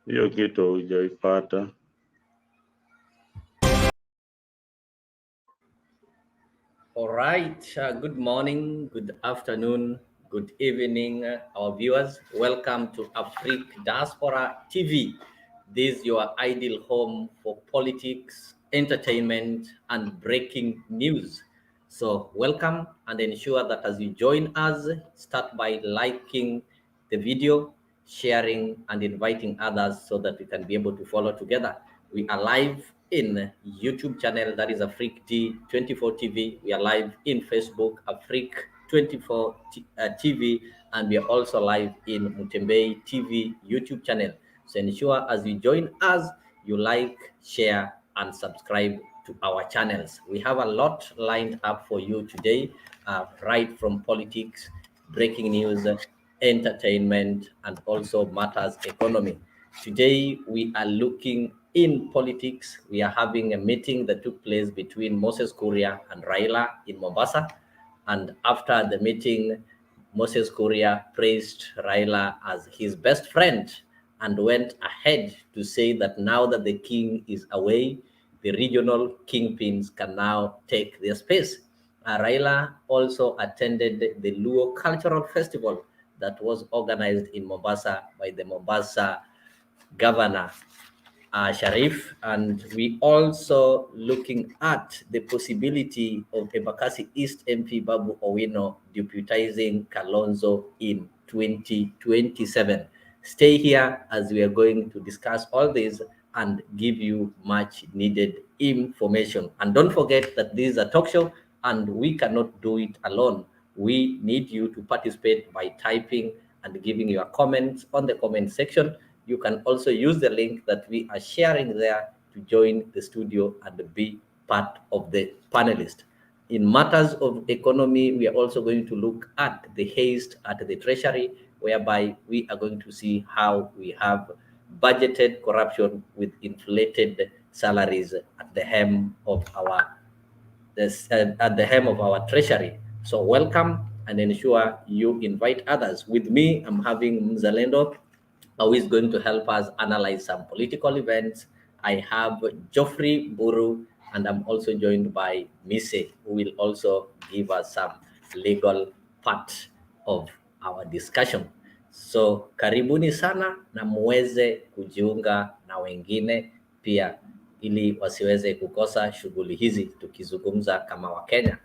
Hiyo kitu hujaipata. All right. Good morning, good afternoon, good evening, our viewers. Welcome to Afrique Diaspora TV. This is your ideal home for politics, entertainment, and breaking news. So, welcome and ensure that as you join us, start by liking the video, sharing, and inviting others so that we can be able to follow together. We are live in YouTube channel that is Afrique D24 TV. We are live in Facebook Afrique 24 TV, and we are also live in Mutembei TV YouTube channel. So ensure as you join us, you like, share, and subscribe to our channels. We have a lot lined up for you today, right from politics, breaking news, entertainment, and also matters economy. Today, we are looking in politics. We are having a meeting that took place between Moses Kuria and Raila in Mombasa. And after the meeting, Moses Kuria praised Raila as his best friend and went ahead to say that now that the king is away, the regional kingpins can now take their space. Raila also attended the Luo Cultural Festival that was organized in Mombasa by the Mombasa Governor Sharif, and we also looking at the possibility of Embakasi East MP Babu Owino deputizing Kalonzo in 2027. Stay here as we are going to discuss all this and give you much needed information. And don't forget that this is a talk show and we cannot do it alone. We need you to participate by typing and giving your comments on the comment section. You can also use the link that we are sharing there to join the studio and be part of the panelists. In matters of economy, we are also going to look at the haste at the treasury, whereby we are going to see how we have budgeted corruption with inflated salaries at the hem of our at the hem of our treasury. So welcome and ensure you invite others. With me, I'm having Mzalendo, who is going to help us analyze some political events. I have Geoffrey Buru, and I'm also joined by Mise, who will also give us some legal part of our discussion. So karibuni sana na muweze kujiunga na wengine pia ili wasiweze kukosa shughuli hizi tukizungumza kama Wakenya.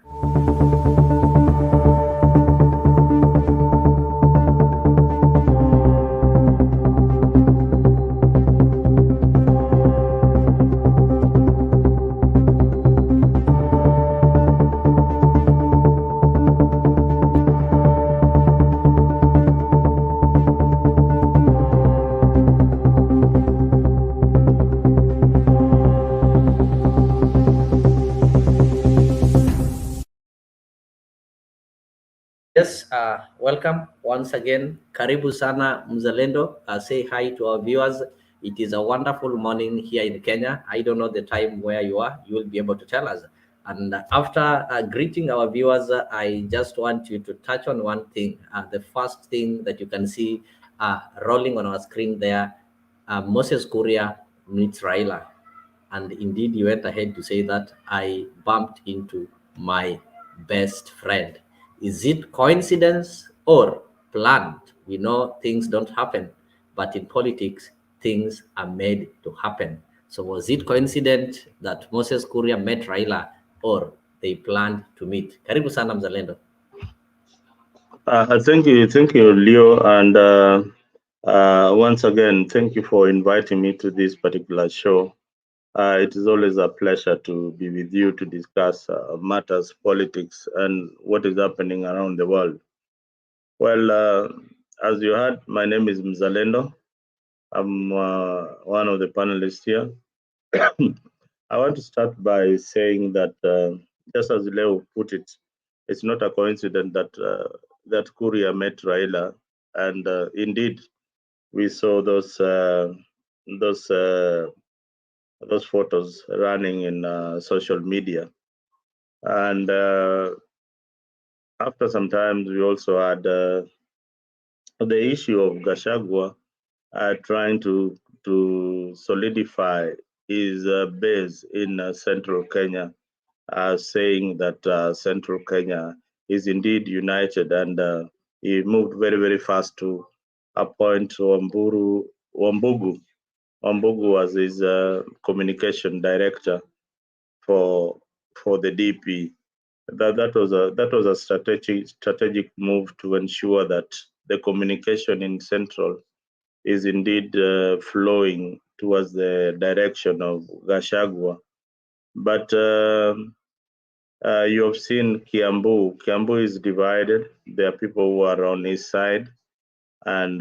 Yes, welcome once again. Karibu sana Mzalendo. Say hi to our viewers. It is a wonderful morning here in Kenya. I don't know the time where you are. You will be able to tell us. And after greeting our viewers, I just want you to touch on one thing. The first thing that you can see rolling on our screen there, Moses Kuria meets Raila. And indeed, you went ahead to say that I bumped into my best friend. Is it coincidence or planned? We know things don't happen, but in politics, things are made to happen. So was it coincident that Moses Kuria met Raila or they planned to meet? Karibu sana Mzalendo. Thank you, Leo, and once again, thank you for inviting me to this particular show. It is always a pleasure to be with you to discuss matters, politics, and what is happening around the world. Well, as you heard, my name is Mzalendo. I'm one of the panelists here. I want to start by saying that, just as Leo put it, it's not a coincidence that Kuria met Raila, and indeed, we saw those photos running in social media, and after some time, we also had the issue of Gachagua trying to to solidify his base in central Kenya, saying that central Kenya is indeed united, and he moved very, very fast to appoint Wambugu as his communication director for the DP. That was a strategic move to ensure that the communication in Central is indeed flowing towards the direction of Gachagua. But you have seen Kiambu. Kiambu is divided. There are people who are on his side, and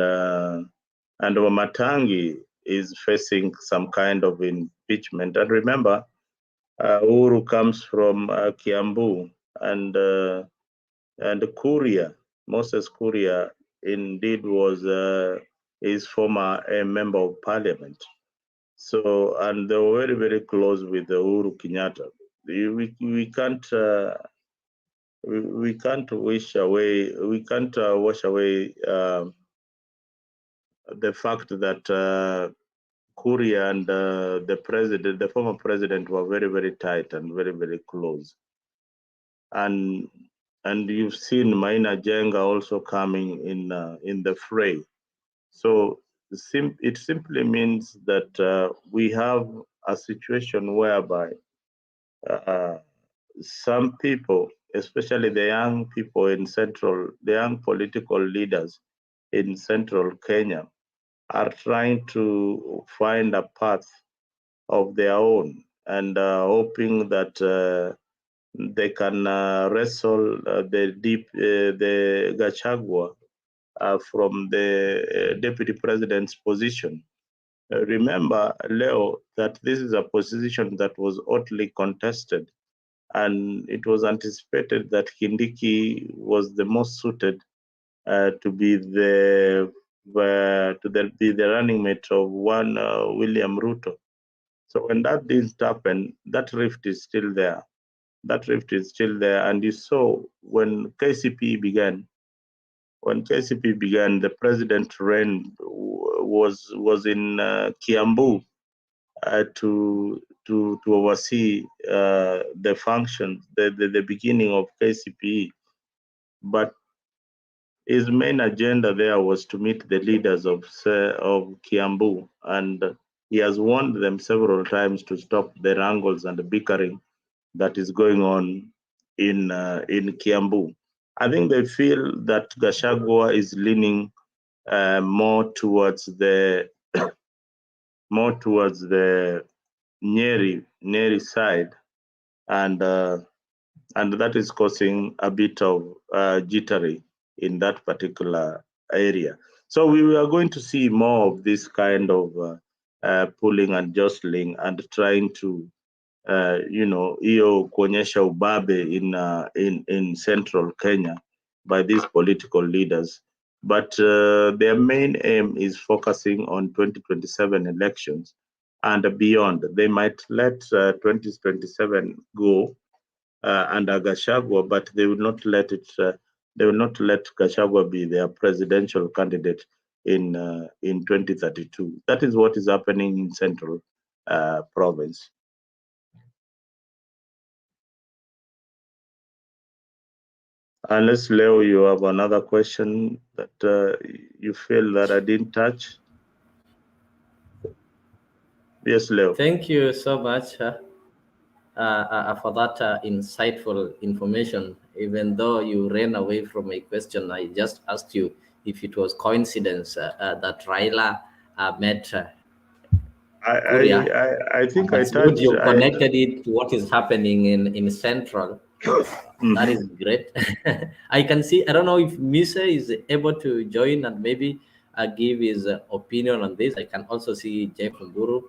Wamatangi is facing some kind of impeachment. And remember, Uhuru comes from Kiambu, and Kuria, Moses Kuria, indeed was his former member of parliament. So, and they were very, very close with the Uhuru Kenyatta. We can't wash away the fact that Kuria and the former president, were very, very tight and very, very close. And you've seen Maina Jenga also coming in the fray. So it simply means that we have a situation whereby some people, especially the young people in the young political leaders in central Kenya, are trying to find a path of their own, and hoping that they can wrestle the Gachagua from the deputy president's position. Remember, Leo, that this is a position that was hotly contested, and it was anticipated that Kindiki was the most suited to be the running mate of one William Ruto. So when that didn't happen, that rift is still there. And you saw when KCP began, the president reign was in Kiambu to oversee the functions, the beginning of KCPE. But his main agenda there was to meet the leaders of Kiambu, and he has warned them several times to stop the wrangles and the bickering that is going on in Kiambu. I think they feel that Gachagua is leaning more towards the Nyeri side, and that is causing a bit of jittery in that particular area. So we are going to see more of this kind of pulling and jostling and trying to hiyo kuonyesha ubabe in central Kenya by these political leaders. But their main aim is focusing on 2027 elections and beyond. They might let 2027 go under Gachagua, but they will not let it. They will not let Gachagua be their presidential candidate in 2032. That is what is happening in Central Province. Unless Leo, you have another question that you feel that I didn't touch. Yes, Leo. Thank you so much for that insightful information. Even though you ran away from my question, I just asked you if it was coincidence that Raila met Kuria. I think That's I touched. good. You connected it to what is happening in Central. That is great. I can see. I don't know if Mise is able to join and maybe give his opinion on this. I can also see Jeff Mburu.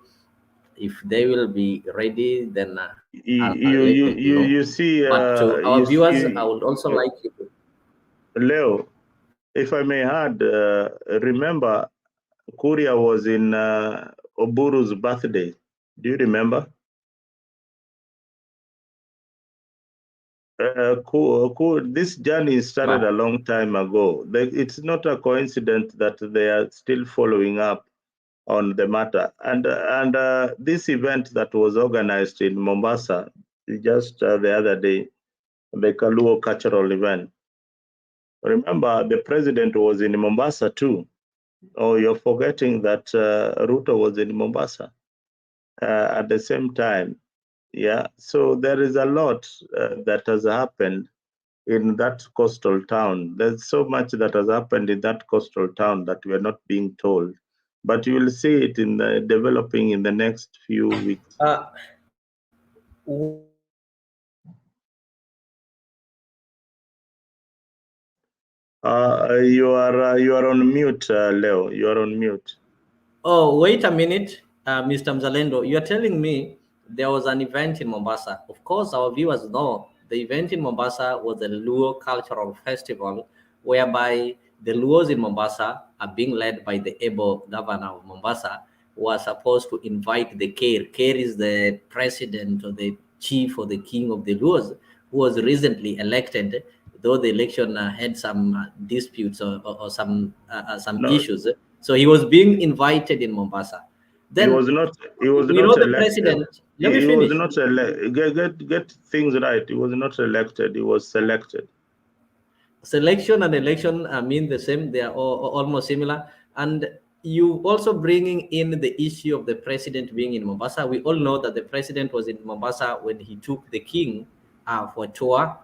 If they will be ready, then I'll let them know. You see. But to our viewers, I would also like you to. Leo, if I may add, remember, Kuria was in Oburu's birthday. Do you remember? This journey started a long time ago. It's not a coincidence that they are still following up on the matter. And this event that was organized in Mombasa just the other day, the Luo cultural event. Remember, the president was in Mombasa too. Oh, you're forgetting that Ruto was in Mombasa at the same time. Yeah, so there is a lot that has happened in that coastal town. There's so much that has happened in that coastal town that we are not being told. But you will see it in developing in the next few weeks. Wait a minute. You are on mute, Leo. You are on mute. Oh, wait a minute, Mr. Mzalendo. You're telling me there was an event in Mombasa. Of course, our viewers know the event in Mombasa was a Luo cultural festival whereby the Luos in Mombasa are being led by the able governor of Mombasa, who are supposed to invite the Ker. Ker is the president or the chief or the king of the Luos, who was recently elected, though the election had some disputes or some No, issues. So he was being invited in Mombasa. he Then was not. He was we know not the elected. president. Let me He was finish. not get things right. He was not elected. He was selected. Selection and election mean the same. They are almost similar. And you also bringing in the issue of the president being in Mombasa. We all know that the president was in Mombasa when he took the king for a tour.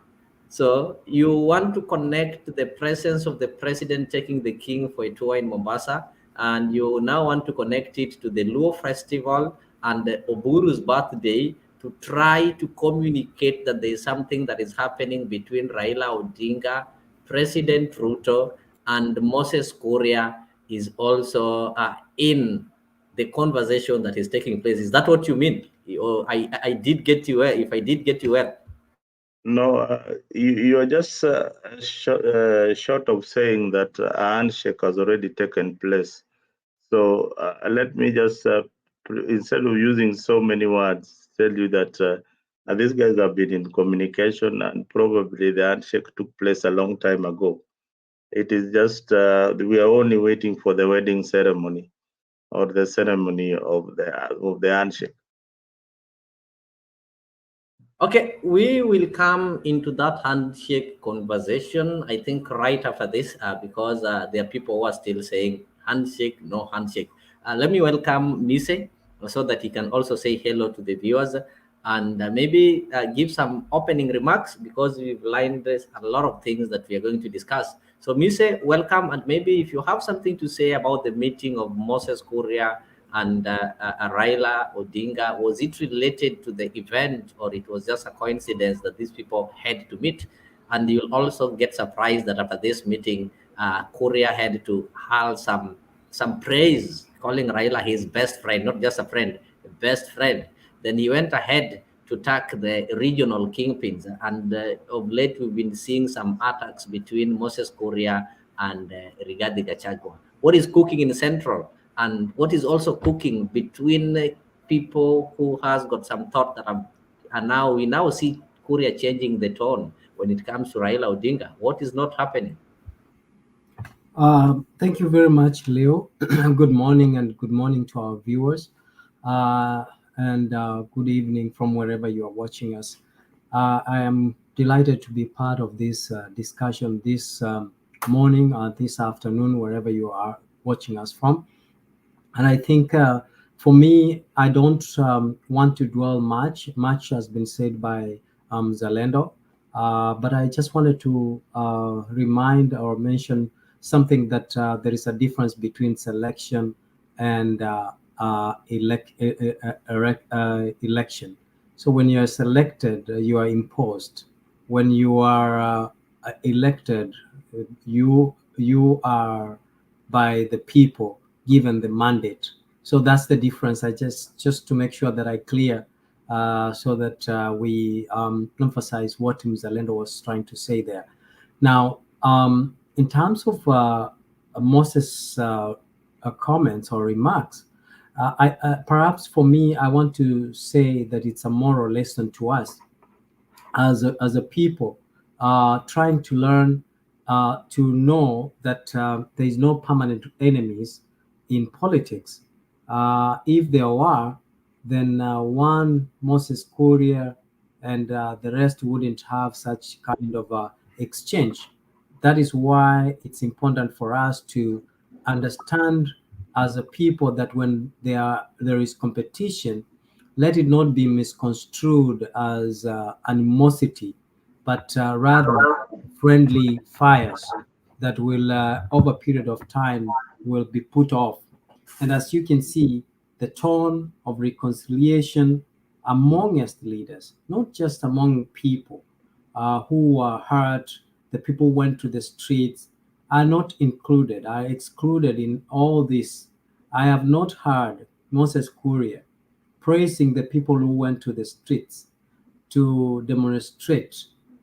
So you want to connect the presence of the president taking the king for a tour in Mombasa, and you now want to connect it to the Luo festival and the Oburu's birthday to try to communicate that there is something that is happening between Raila Odinga, President Ruto, and Moses Korea is also in the conversation that is taking place. Is that what you mean? Or I did get you well. If I did get you well. No, you are just short of saying that a handshake has already taken place. So let me just, instead of using so many words, tell you that these guys have been in communication and probably the handshake took place a long time ago. It is just, we are only waiting for the wedding ceremony or the ceremony of the handshake. Okay, we will come into that handshake conversation, I think, right after this, because there are people who are still saying handshake, no handshake. Let me welcome Mise so that he can also say hello to the viewers and maybe give some opening remarks because we've lined a lot of things that we are going to discuss. So, Mise, welcome. And maybe if you have something to say about the meeting of Moses Korea and Raila Odinga, was it related to the event or it was just a coincidence that these people had to meet? And you'll also get surprised that after this meeting, Korea had to hurl some praise, calling Raila his best friend, not just a friend, best friend. Then he went ahead to attack the regional kingpins. And of late, we've been seeing some attacks between Moses Korea and Rigathi Gachagua. What is cooking in Central? And what is also cooking between people who has got some thought that and now we now see Korea changing the tone when it comes to Raila Odinga. What is not happening? Thank you very much, Leo. Good morning and good morning to our viewers. And good evening from wherever you are watching us. I am delighted to be part of this discussion this morning or this afternoon, wherever you are watching us from. And I think for me, I don't want to dwell much. Much has been said by Zalendo, but I just wanted to remind or mention something that there is a difference between selection and election. So when you are selected, you are imposed. When you are elected, you are by the people given the mandate. So that's the difference. I just to make sure that I clear, so that we emphasize what Mzalendo was trying to say there. Now, in terms of Moses' comments or remarks, perhaps for me, I want to say that it's a moral lesson to us as a people, trying to learn to know that there is no permanent enemies in politics. If there were, then one Moses Courier and the rest wouldn't have such kind of exchange. That is why it's important for us to understand as a people that when there is competition, let it not be misconstrued as animosity, but rather friendly fires that will, over a period of time, will be put off. And as you can see, the tone of reconciliation amongst leaders, not just among people who were hurt, the people went to the streets, are not included, are excluded in all this. I have not heard Moses Courier praising the people who went to the streets to demonstrate,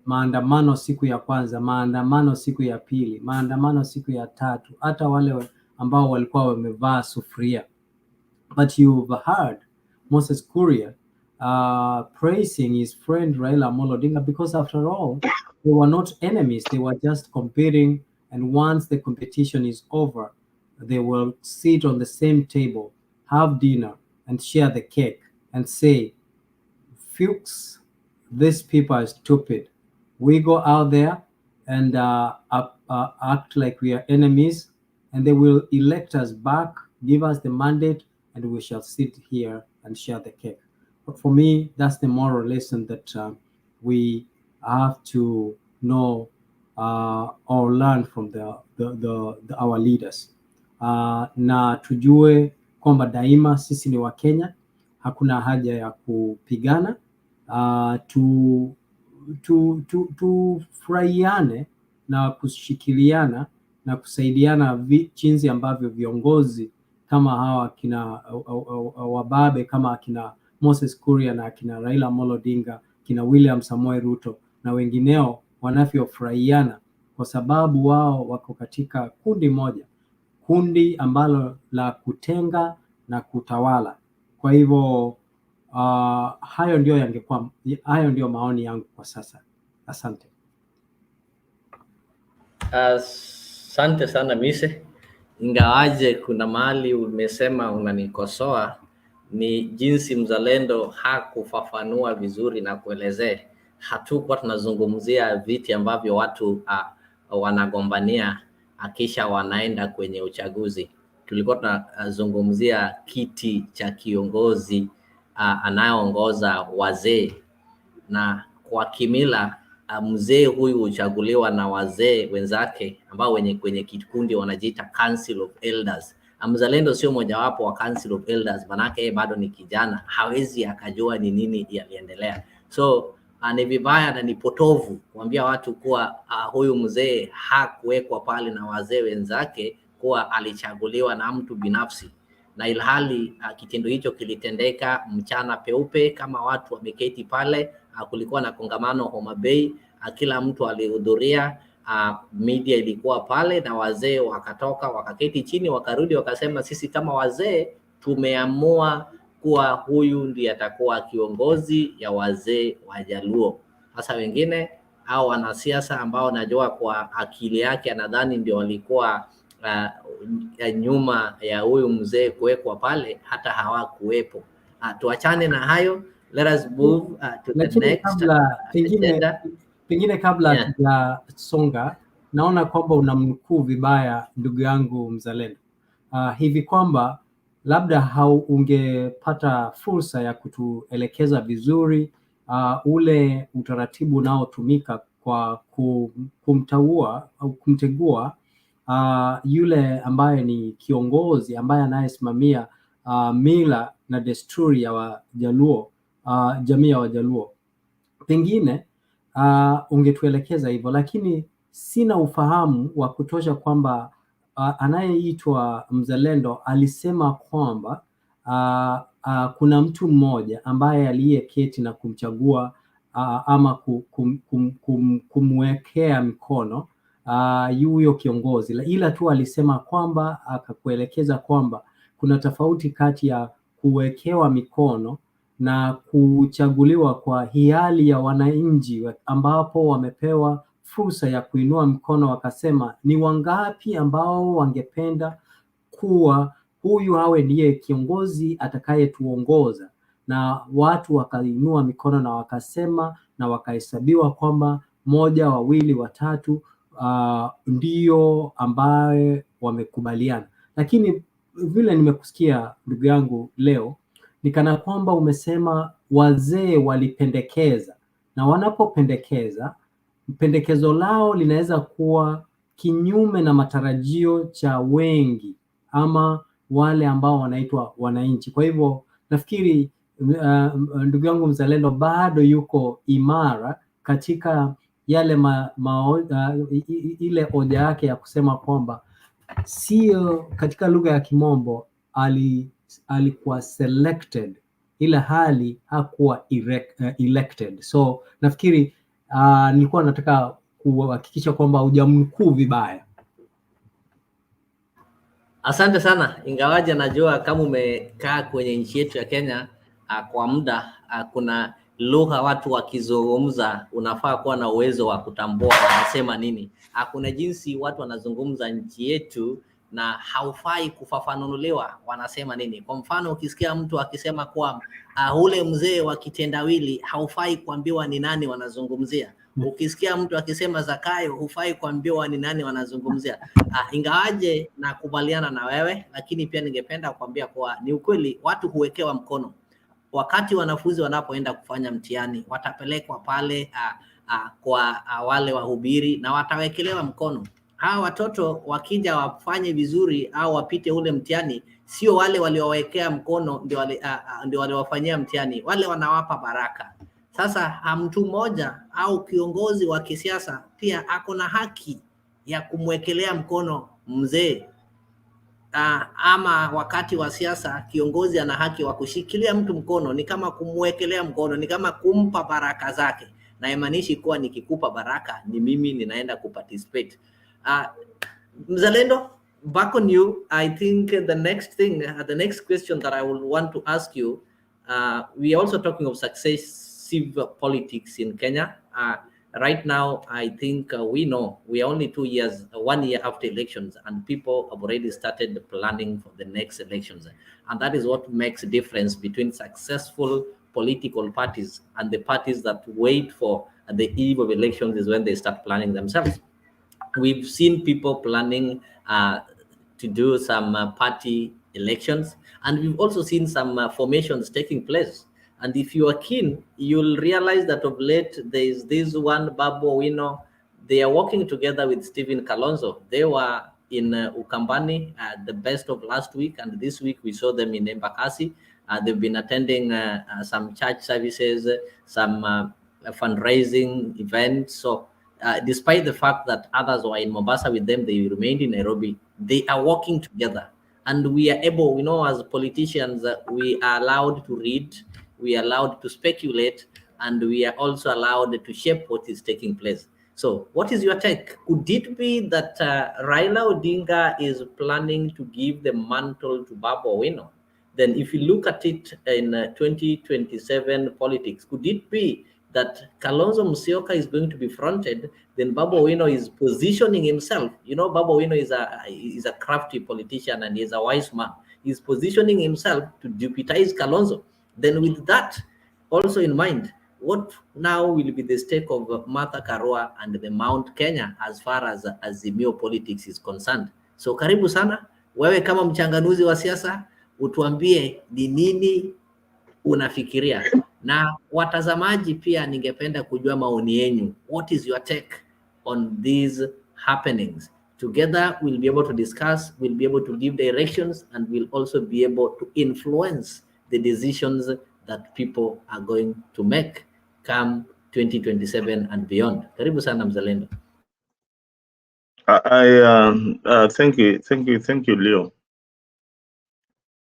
maandamano siku ya kwanza, maandamano siku ya pili, maandamano siku ya tatu, hata wale ambao walikuwa wamevaa sufuria. But you've heard Moses Courier praising his friend Raila Odinga, because after all, they were not enemies, they were just competing, and once the competition is over, they will sit on the same table, have dinner, and share the cake, and say, Fuchs, these people are stupid. We go out there and act like we are enemies, and they will elect us back, give us the mandate, and we shall sit here and share the cake. But for me, that's the moral lesson that we have to know or learn from our leaders. Na tujue kwamba daima sisi ni Wakenya, hakuna haja ya kupigana. Tufurahiane na kushikiliana na kusaidiana jinsi ambavyo viongozi kama hawa kina wababe kama kina Moses Kuria na kina Raila Odinga, kina William Samoei Ruto na wengineo wanavyofurahiana, kwa sababu wao wako katika kundi moja, kundi ambalo la kutenga na kutawala. Kwa hivyo hayo ndio maoni yangu kwa sasa. Asante. Asante sana Mise, ingawaje kuna mahali umesema unanikosoa, ni jinsi mzalendo hakufafanua vizuri na kuelezea. Hatukuwa tunazungumzia viti ambavyo watu wanagombania akisha wanaenda kwenye uchaguzi. Tulikuwa tunazungumzia kiti cha kiongozi anayeongoza wazee, na kwa kimila mzee huyu huchaguliwa na wazee wenzake ambao kwenye kikundi wanajiita Council of Elders. Mzalendo sio mojawapo wa Council of Elders, manake bado ni kijana, hawezi akajua ni nini yaliendelea. So ni vibaya na ni potovu kuambia watu kuwa huyu mzee hakuwekwa pale na wazee wenzake, kuwa alichaguliwa na mtu binafsi, na ilhali kitendo hicho kilitendeka mchana peupe, kama watu wameketi pale. Kulikuwa na kongamano Homa Bay, kila mtu alihudhuria, media ilikuwa pale, na wazee wakatoka wakaketi chini, wakarudi wakasema, sisi kama wazee tumeamua kuwa huyu ndiye atakuwa kiongozi ya wazee wa Jaluo. Sasa wengine au wanasiasa ambao najua kwa akili yake anadhani ndio walikuwa nyuma ya huyu mzee kuwekwa pale, hata hawakuwepo. Tuachane na hayo. Let us move to the next agenda. Pengine kabla tujasonga, naona kwamba unamnukuu vibaya ndugu yangu mzalendo, hivi kwamba labda ungepata fursa ya kutuelekeza vizuri ule utaratibu unaotumika kwa kumteua au kumtegua yule ambaye ni kiongozi ambaye anayesimamia mila na desturi ya Wajaluo, jamii ya Wajaluo. Pengine ungetuelekeza hivyo, lakini sina ufahamu wa kutosha kwamba anayeitwa mzalendo alisema kwamba kuna mtu mmoja ambaye aliyeketi na kumchagua ama kumwekea mkono huyo kiongozi, ila tu alisema kwamba akakuelekeza kwamba kuna tofauti kati ya kuwekewa mikono na kuchaguliwa kwa hiari ya wananchi, ambapo wamepewa fursa ya kuinua mkono wakasema ni wangapi ambao wangependa kuwa huyu awe ndiye kiongozi atakayetuongoza, na watu wakainua mikono na wakasema na wakahesabiwa kwamba moja, wawili, watatu ndio ambaye wamekubaliana. Lakini vile nimekusikia ndugu yangu leo, ni kana kwamba umesema wazee walipendekeza, na wanapopendekeza, pendekezo lao linaweza kuwa kinyume na matarajio cha wengi ama wale ambao wanaitwa wananchi. Kwa hivyo nafikiri ndugu yangu mzalendo bado yuko imara katika yale ile hoja yake ya kusema kwamba sio, katika lugha ya Kimombo, alikuwa selected ila hali hakuwa elected. So nafikiri nilikuwa nataka kuhakikisha kwamba hujamnukuu vibaya. Asante sana, ingawaje najua kama umekaa kwenye nchi yetu ya Kenya kwa muda, kuna lugha watu wakizungumza unafaa kuwa na uwezo wa kutambua wanasema nini. Kuna jinsi watu wanazungumza nchi yetu na haufai kufafanuliwa wanasema nini. Kwa mfano, ukisikia mtu akisema kwa ule mzee wa kitendawili, haufai kuambiwa ni nani wanazungumzia. Ukisikia mtu akisema Zakayo, hufai kuambiwa ni nani wanazungumzia. Ingawaje nakubaliana na wewe, lakini pia ningependa kuambia kwa ni ukweli watu huwekewa mkono. Wakati wanafunzi wanapoenda kufanya mtihani, watapelekwa pale kwa wale wahubiri na watawekelewa mkono. Hawa watoto wakija wafanye vizuri au wapite ule mtihani, sio wale waliowekea mkono ndio waliowafanyia mtihani, wale wanawapa baraka. Sasa mtu mmoja au kiongozi wa kisiasa pia ako na haki ya kumwekelea mkono mzee. Ama wakati wa siasa kiongozi ana haki wa kushikilia mtu mkono, ni kama kumwekelea mkono, ni kama kumpa baraka zake. Na imaanishi kuwa nikikupa baraka ni mimi ninaenda kuparticipate. Mzalendo, back on you. I think the next question that I will want to ask you, we are also talking of successive politics in Kenya. Right now, I think we know we are only 1 year after elections, and people have already started planning for the next elections. And that is what makes a difference between successful political parties and the parties that wait for the eve of elections is when they start planning themselves. We've seen people planning to do some party elections, and we've also seen some formations taking place. And if you are keen, you'll realize that of late there is this one Babu Owino. They are working together with Stephen Kalonzo. They were in Ukambani the best of last week, and this week we saw them in Embakasi. They've been attending some church services, some fundraising events. So despite the fact that others were in Mombasa with them, they remained in Nairobi. They are working together, and we are able, as politicians, we are allowed to read, we are allowed to speculate, and we are also allowed to shape what is taking place. So what is your take? Could it be that Raila Odinga is planning to give the mantle to Babu Owino? Then if you look at it in 2027 politics, could it be that Kalonzo Musyoka is going to be fronted? Then Babu Owino is positioning himself. Babu Owino is a crafty politician and he's a wise man. He's positioning himself to deputize Kalonzo. Then with that also in mind, what now will be the stake of Martha Karua and the Mount Kenya as far as Azimio politics is concerned? So karibu sana, wewe kama mchanganuzi wa siasa, utuambie ni nini unafikiria. Na watazamaji pia ningependa kujua maoni yenu. What is your take on these happenings? Together we'll be able to discuss, we'll be able to give directions, and we'll also be able to influence the decisions that people are going to make come 2027 and beyond. Karibu sana mzalendo. Thank you, Leo.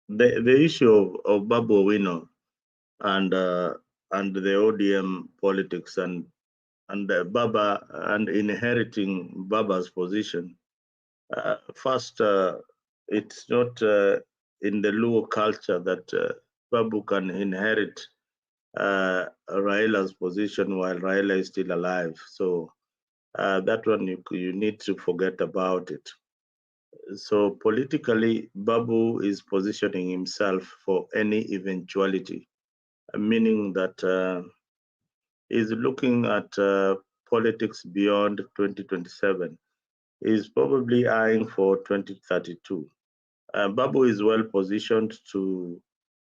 The issue of Babu Owino and the ODM politics and Baba and inheriting Baba's position. First, it's not in the Luo culture that Babu can inherit Raila's position while Raila is still alive. So that one you need to forget about it. So politically, Babu is positioning himself for any eventuality, meaning that he's looking at politics beyond 2027. He's probably eyeing for 2032. Babu is well positioned to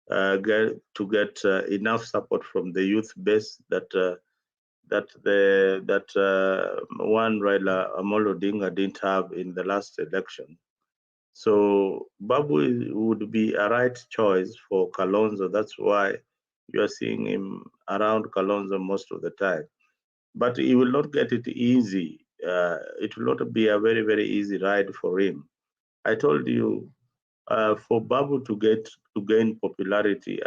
get enough support from the youth base that one Raila Odinga didn't have in the last election. So Babu would be a right choice for Kalonzo. That's why you are seeing him around Kalonzo most of the time. But he will not get it easy. It will not be a very, very easy ride for him. I told you, for Babu to gain popularity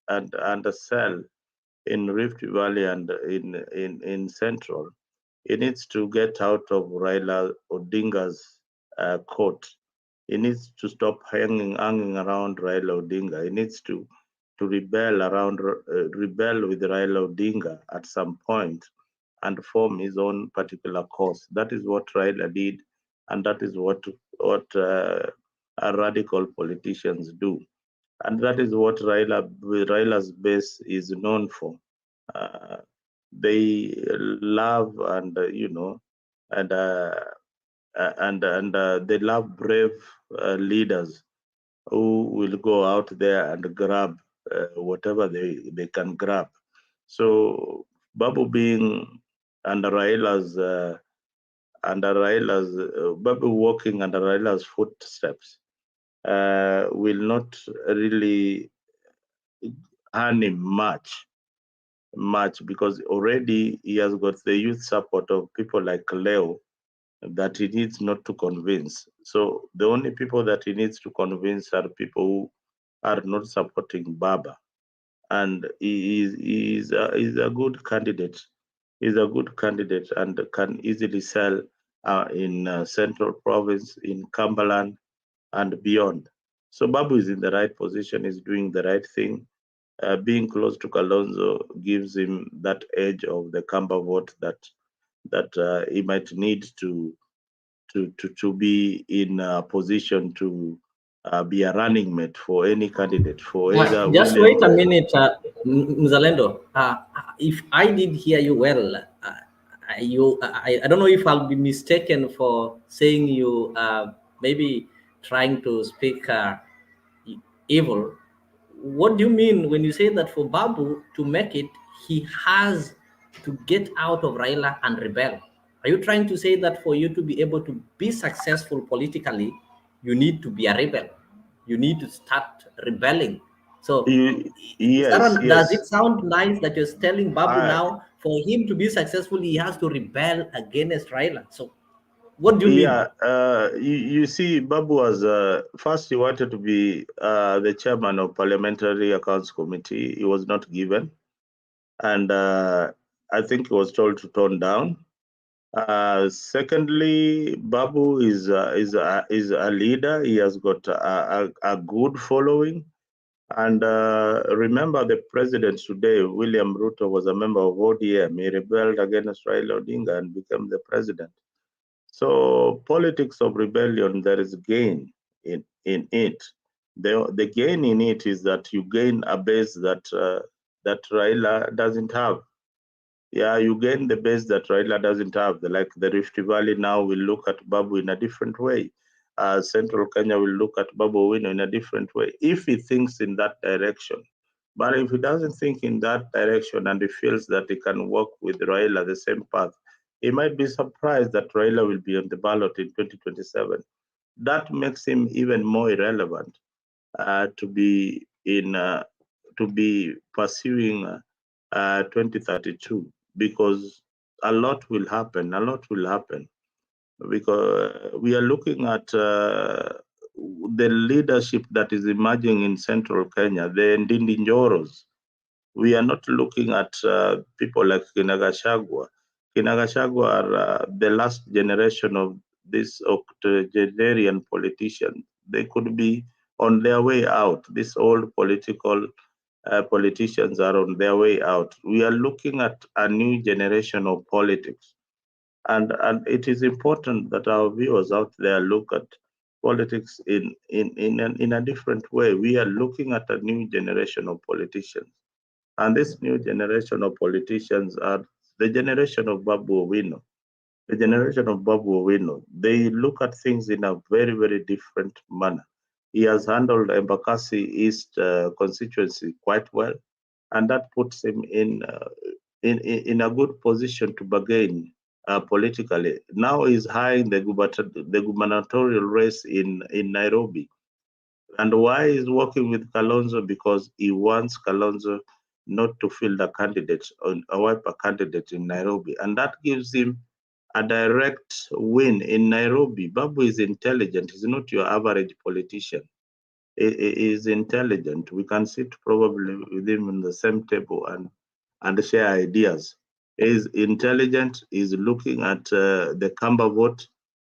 and undersell in Rift Valley and in Central, he needs to get out of Raila Odinga's court. He needs to stop hanging around Raila Odinga. He needs to rebel with Raila Odinga at some point and form his own particular cause. That is what Raila did, and that is what radical politicians do, and that is what Raila's base is known for. Uh, they love and they love brave leaders who will go out there and grab whatever they can grab. So Babu being under Raila's Babu walking under Raila's footsteps will not really earn him much because already he has got the youth support of people like Leo that he needs not to convince. So the only people that he needs to convince are people who are not supporting Baba, and he's a good candidate. He's a good candidate and can easily sell in Central Province, in Cumberland, and beyond. So Babu is in the right position. He's doing the right thing. Being close to Kalonzo gives him that edge of the Kamba vote that he might need to be in a position to be a running mate for any candidate, for either Just William wait a minute, Mzalendo. If I did hear you well, I don't know if I'll be mistaken for saying you maybe trying to speak evil. What do you mean when you say that for Babu to make it, he has to get out of Raila and rebel? Are you trying to say that for you to be able to be successful politically, you need to be a rebel? You need to start rebelling. So, Yes, does yes. it sound nice that you're telling Babu I now for him to be successful, he has to rebel against Raila? So, what do you mean? Yeah, you see, Babu was first he wanted to be the chairman of Parliamentary Accounts Committee. He was not given, and I think he was told to tone down. Secondly, Babu is a leader. He has got a good following. And remember, the president today, William Ruto, was a member of ODM. He rebelled against Raila Odinga and became the president. So politics of rebellion, there is gain in it. The gain in it is that you gain a base that Raila doesn't have. Yeah, you gain the base that Raila doesn't have. Like the Rift Valley now will look at Babu in a different way. Central Kenya will look at Babu Wino in a different way if he thinks in that direction. But if he doesn't think in that direction and he feels that he can work with Raila the same path, he might be surprised that Raila will be on the ballot in 2027. That makes him even more irrelevant to be pursuing 2032 because a lot will happen. A lot will happen because we are looking at the leadership that is emerging in central Kenya, the Ndindi Njoros. We are not looking at people like Gachagua. Gachagua are the last generation of this octogenarian politician. They could be on their way out. These old politicians are on their way out. We are looking at a new generation of politics. And it is important that our viewers out there look at politics in a different way. We are looking at a new generation of politicians. And this new generation of politicians are the generation of Babu Owino. The generation of Babu Owino, they look at things in a very, very different manner. He has handled Embakasi East constituency quite well, and that puts him in a good position to bargain politically. Now he's high in the gubernatorial race in Nairobi. And why he's working with Kalonzo? Because he wants Kalonzo not to field a candidate, a wiper candidate in Nairobi. And that gives him a direct win in Nairobi. Babu is intelligent. He's not your average politician. He is intelligent. We can sit probably with him in the same table and share ideas. He's intelligent. He's looking at the Kamba vote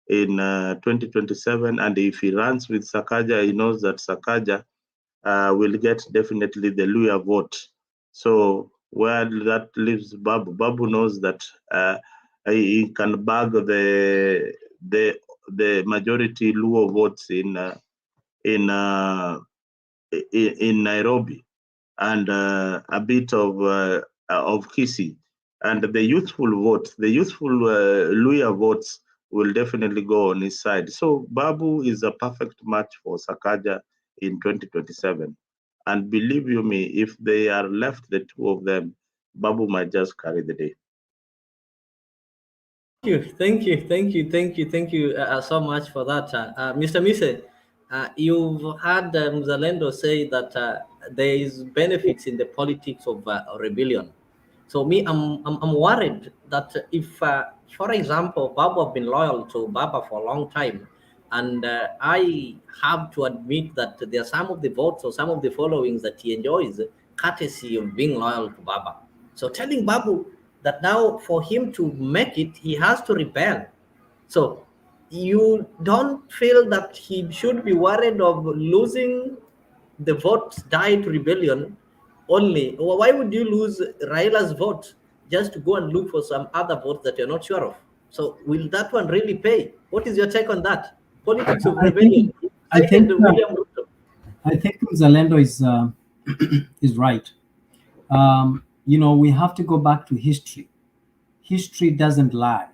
in 2027. And if he runs with Sakaja, he knows that Sakaja will get definitely the Luya vote. So where that leaves Babu, Babu knows that he can bag the majority Luo votes in Nairobi, and a bit of Kisi, and the youthful vote, the youthful Luya votes will definitely go on his side. So Babu is a perfect match for Sakaja in 2027. And believe you me, if they are left, the two of them, Babu might just carry the day. Thank you so much for that, Mr. Mise. You've heard Mzalendo say that there is benefits in the politics of rebellion. So me, I'm worried that if, for example, Baba have been loyal to Baba for a long time, and I have to admit that there are some of the votes or some of the followings that he enjoys courtesy of being loyal to Baba. So telling Babu that now for him to make it, he has to rebel. So you don't feel that he should be worried of losing the votes tied to rebellion only? Why would you lose Raila's vote just to go and look for some other votes that you're not sure of? So will that one really pay? What is your take on that? Politics of I rebellion. think I Cited think William Ruto. I think Zalendo is is right. We have to go back to history. History doesn't lie.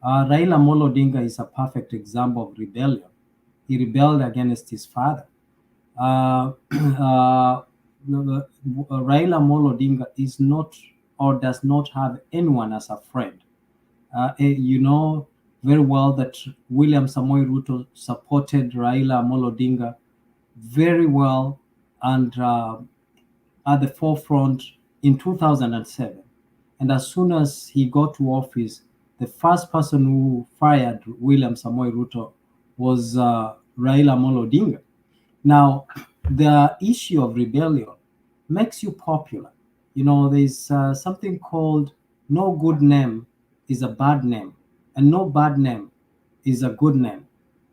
Raila Molo Odinga is a perfect example of rebellion. He rebelled against his father. Raila Molo Odinga is not or does not have anyone as a friend. You know very well that William Samoei Ruto supported Raila Molo Odinga very well and at the forefront in 2007. And as soon as he got to office, the first person who fired William Samoei Ruto was Raila Molo Odinga. Now, the issue of rebellion makes you popular. There's something called no good name is a bad name, and no bad name is a good name.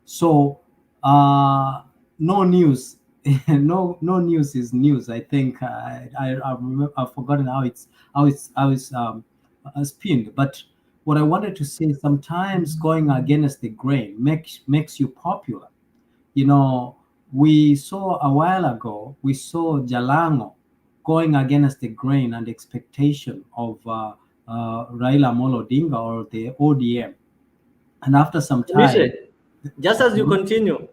So, no news, no news is news. I think I remember, I've forgotten how it's spinned. But what I wanted to say, sometimes going against the grain makes you popular. We saw a while ago, we saw Jalango going against the grain and expectation of Raila Molo Odinga or the ODM. And after some time, Just as you continue,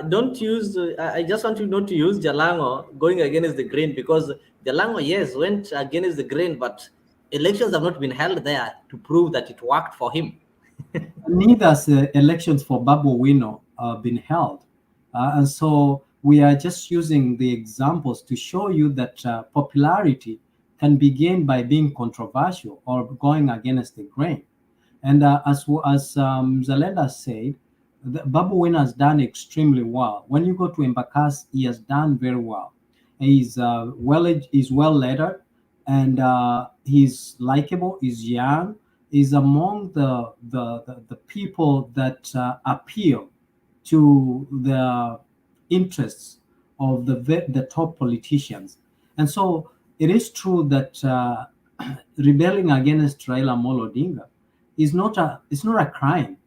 don't use. I just want you not to use Jalango going against the grain, because Jalango, yes, went against the grain, but elections have not been held there to prove that it worked for him. neither has elections for Babu Owino been held. And so we are just using the examples to show you that popularity can be gained by being controversial or going against the grain. And Zalenda said, Babu Owino has done extremely well. When you go to Embakasi, he has done very well. He's well lettered, and he's likable. He's young. He's among the people that appeal to the interests of the top politicians. And so it is true that rebelling against Raila Molo Odinga it's not a crime.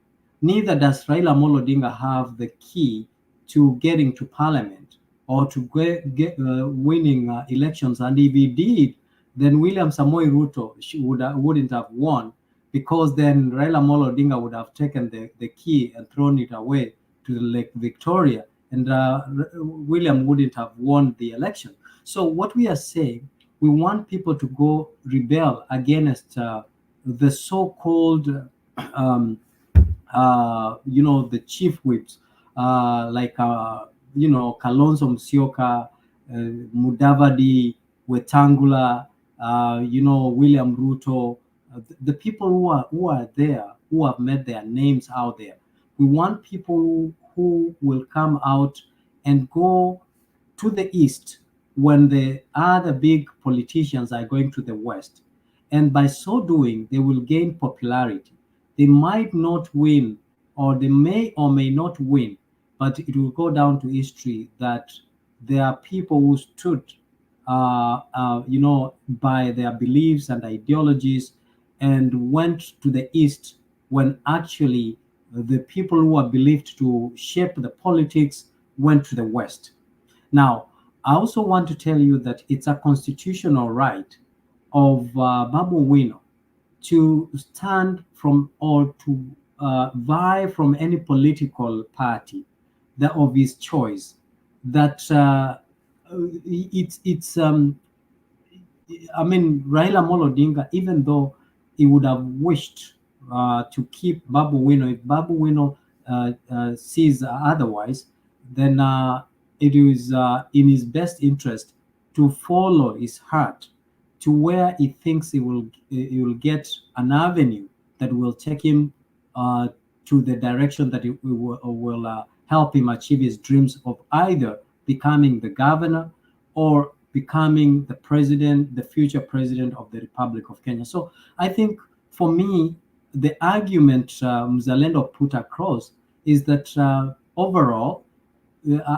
neither does Raila Amolo Odinga have the key to getting to parliament or to winning elections. And if he did, then William Samoei Ruto wouldn't have won, because then Raila Amolo Odinga would have taken the key and thrown it away to the Lake Victoria, and William wouldn't have won the election. So what we are saying, we want people to go rebel against the so-called the chief whips, Kalonzo Musyoka, Mudavadi, Wetangula, William Ruto, the people who are there, who have made their names out there. We want people who will come out and go to the east when the other big politicians are going to the west. And by so doing, they will gain popularity. They might not win, or they may or may not win, but it will go down to history that there are people who stood, by their beliefs and ideologies and went to the east when actually the people who are believed to shape the politics went to the west. Now, I also want to tell you that it's a constitutional right of Babu Wino to stand from or to vie from any political party that of his choice. That it's I mean, Raila Amolo Odinga, even though he would have wished to keep Babu Wino, if Babu Wino sees otherwise, then it is in his best interest to follow his heart to where he thinks he will get an avenue that will take him to the direction that it will help him achieve his dreams of either becoming the governor or becoming the president, the future president of the Republic of Kenya. So I think for me, the argument Mzalendo put across is that overall,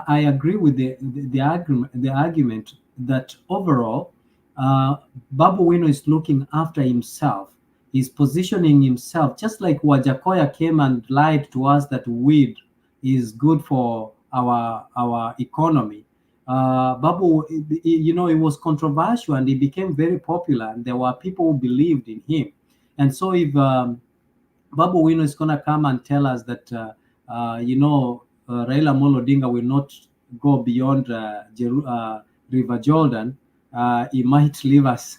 I agree with the argument that overall, Babu Wino is looking after himself. He's positioning himself, just like Wajakoya came and lied to us that weed is good for our economy. Babu, it was controversial and he became very popular, and there were people who believed in him. And so if Babu Wino is going to come and tell us that, Raila Amolo Odinga will not go beyond River Jordan. He might leave us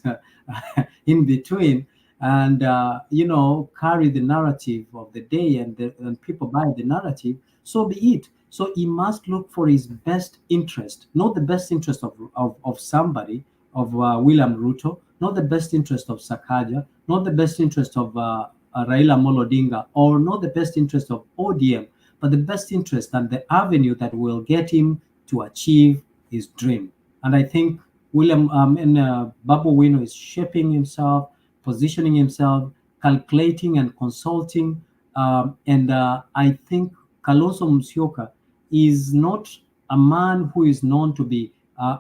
in between and, carry the narrative of the day, and people buy the narrative. So be it. So he must look for his best interest, not the best interest of somebody, of William Ruto, not the best interest of Sakaja, not the best interest of Raila Amolo Odinga, or not the best interest of ODM, but the best interest and the avenue that will get him to achieve his dream. And I think Babu Wino is shaping himself, positioning himself, calculating and consulting. And I think Kalonzo Musyoka is not a man who is known to be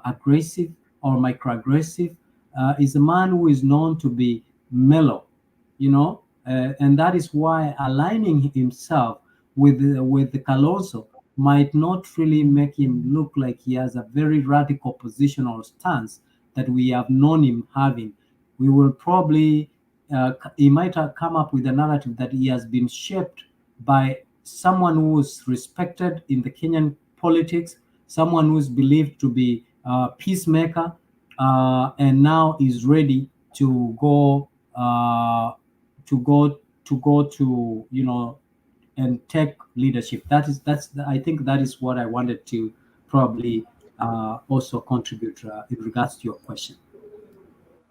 aggressive or microaggressive. Is a man who is known to be mellow, and that is why aligning himself with the Kalonzo might not really make him look like he has a very radical positional stance that we have known him having. We will probably he might have come up with a narrative that he has been shaped by someone who is respected in the Kenyan politics, someone who is believed to be a peacemaker, and now is ready to go and take leadership. I think that is what I wanted to probably also contribute in regards to your question.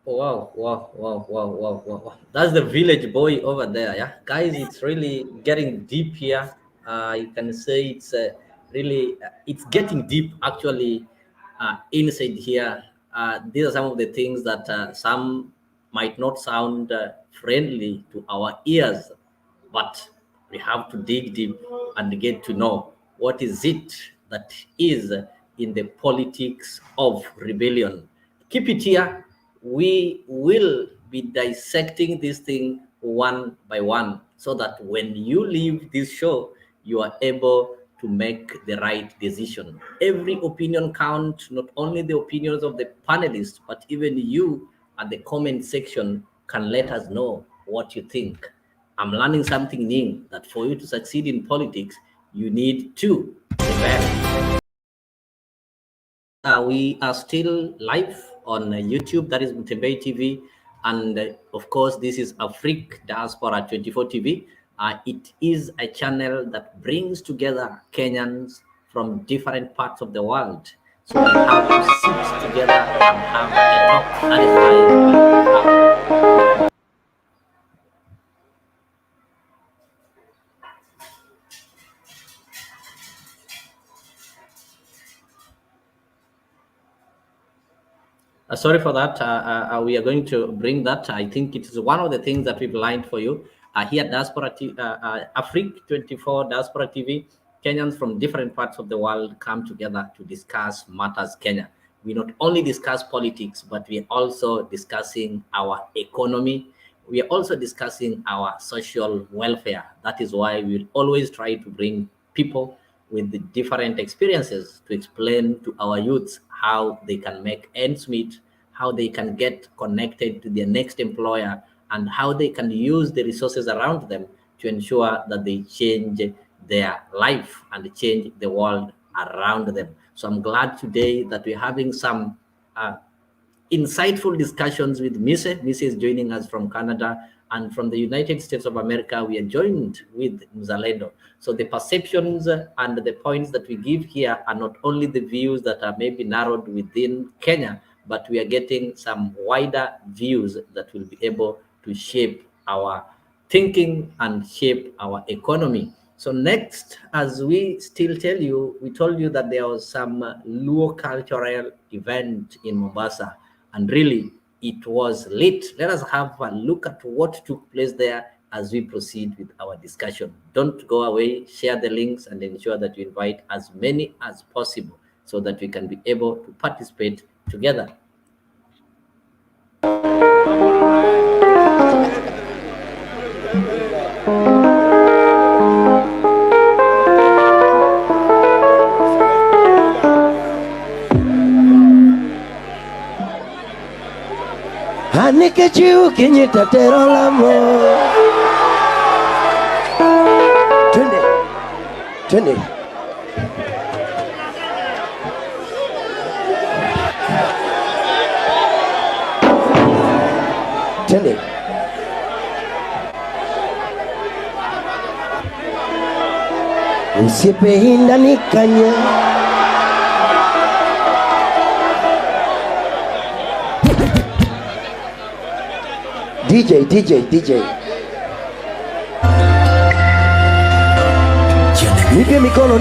Wow, wow, wow, wow, wow, wow, wow. That's the village boy over there. Yeah, guys, it's really getting deep here. You can say it's really, it's getting deep actually inside here. These are some of the things that some might not sound friendly to our ears, but we have to dig deep and get to know what is it that is in the politics of rebellion. Keep it here. We will be dissecting this thing one by one. so that when you leave this show, you are able to make the right decision. Every opinion counts, not only the opinions of the panelists, but even you at the comment section can let us know what you think. I'm learning something new, that for you to succeed in politics, you need to prepare. We are still live on YouTube, that is Mtembei TV, and of course, this is Afrique Diaspora 24 TV. It is a channel that brings together Kenyans from different parts of the world. So we have to sit together and have a talk. That is why we have. Sorry for that. We are going to bring that. I think it is one of the things that we've lined for you here at Diaspora Afrique 24 Diaspora TV. Kenyans from different parts of the world come together to discuss matters Kenya. We not only discuss politics, but we are also discussing our economy. We are also discussing our social welfare. That is why we will always try to bring people with the different experiences to explain to our youths how they can make ends meet, how they can get connected to their next employer, and how they can use the resources around them to ensure that they change their life and change the world around them. So I'm glad today that we're having some insightful discussions with Mise. Mise is joining us from Canada, and from the United States of America, we are joined with Mzalendo. So the perceptions and the points that we give here are not only the views that are maybe narrowed within Kenya, but we are getting some wider views that will be able to shape our thinking and shape our economy. So next, as we still tell you, we told you that there was some Luo cultural event in Mombasa, and really it was lit. Let us have a look at what took place there as we proceed with our discussion. Don't go away, share the links and ensure that you invite as many as possible so that we can be able to participate together. Anike chiu kinyita tero lamo. Twende. Usipe hinda nikanya. DJ. Nipe mikono.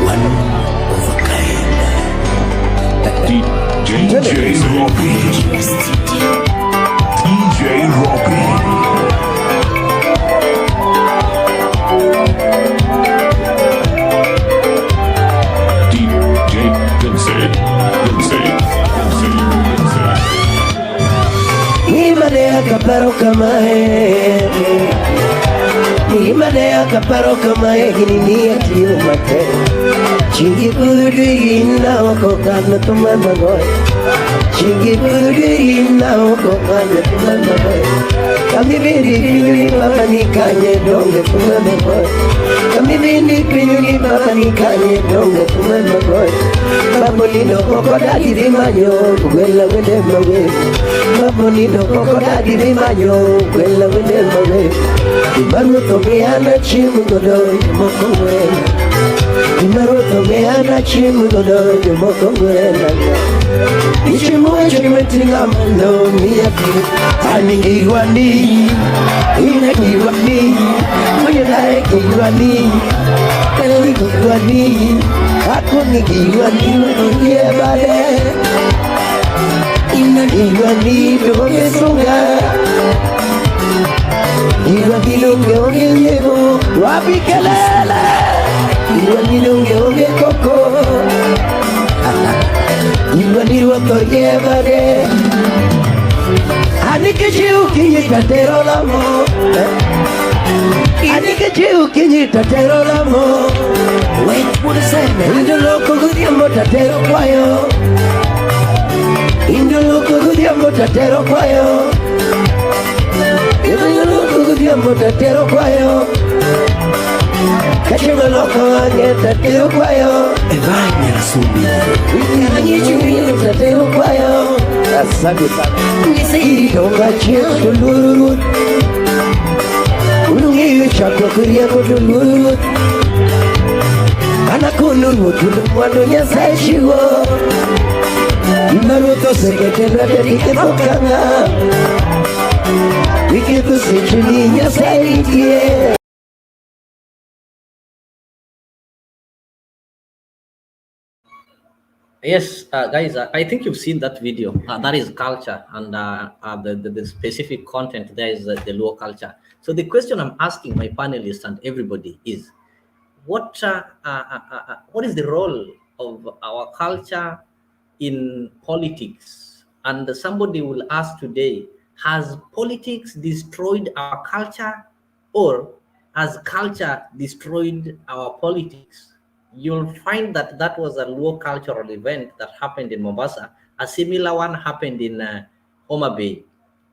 One of a kind. DJ Rocky. DJ Rocky. Nimadea kaparo kamae hinini atiyo mate. Chingi pudri inna oko kana tumamagoy. Chingi pudri inna oko kana tumamagoy. Kami bindi pinyuni baba nikanye donge tumamagoy. Kami bindi pinyuni baba nikanye donge tumamagoy. Babonino koko dadi vimanyo kwela wende mawe. Babonino koko dadi vimanyo kwela wende mawe. Imaruto meana chimu godoy mokongwena. Imaruto meana chimu godoy mokongwena. Ichimu chimetinga mando miyapi. Aningirwani, inagirwani, mwenye kirwani, kirwani, akunigirwani, yebale. Inagirwani, doge sunga. Iwanilunge onge yego, wapi kelele. Iwanilunge onge koko. Iwanilwa toye bade. Anike chiu kinyi tatero lamo Anike chiu kinyi tatero lamo Wait, what is that? Indo loko gudiambo tatero kwayo Indo loko gudiambo tatero kwayo Indo loko gudiambo tatero kwayo Kachima loko wange tatero kwayo Evani rasumi Ikanyi chumini tatero kwayo Asante sana Nisi tonga cheko tulurut Unungi chakwa kuria kutulurut Anakunurut Mwando nyasa shigo Maruto seketelo Dedike mokanga Wikitu sechuni nyasa ikie Yes, guys, I think you've seen that video. That is culture, and the specific content there is the Luo culture. So the question I'm asking my panelists and everybody is, what is the role of our culture in politics? And somebody will ask today, has politics destroyed our culture, or has culture destroyed our politics? You'll find that that was a Luo cultural event that happened in Mombasa. A similar one happened in Homa Bay.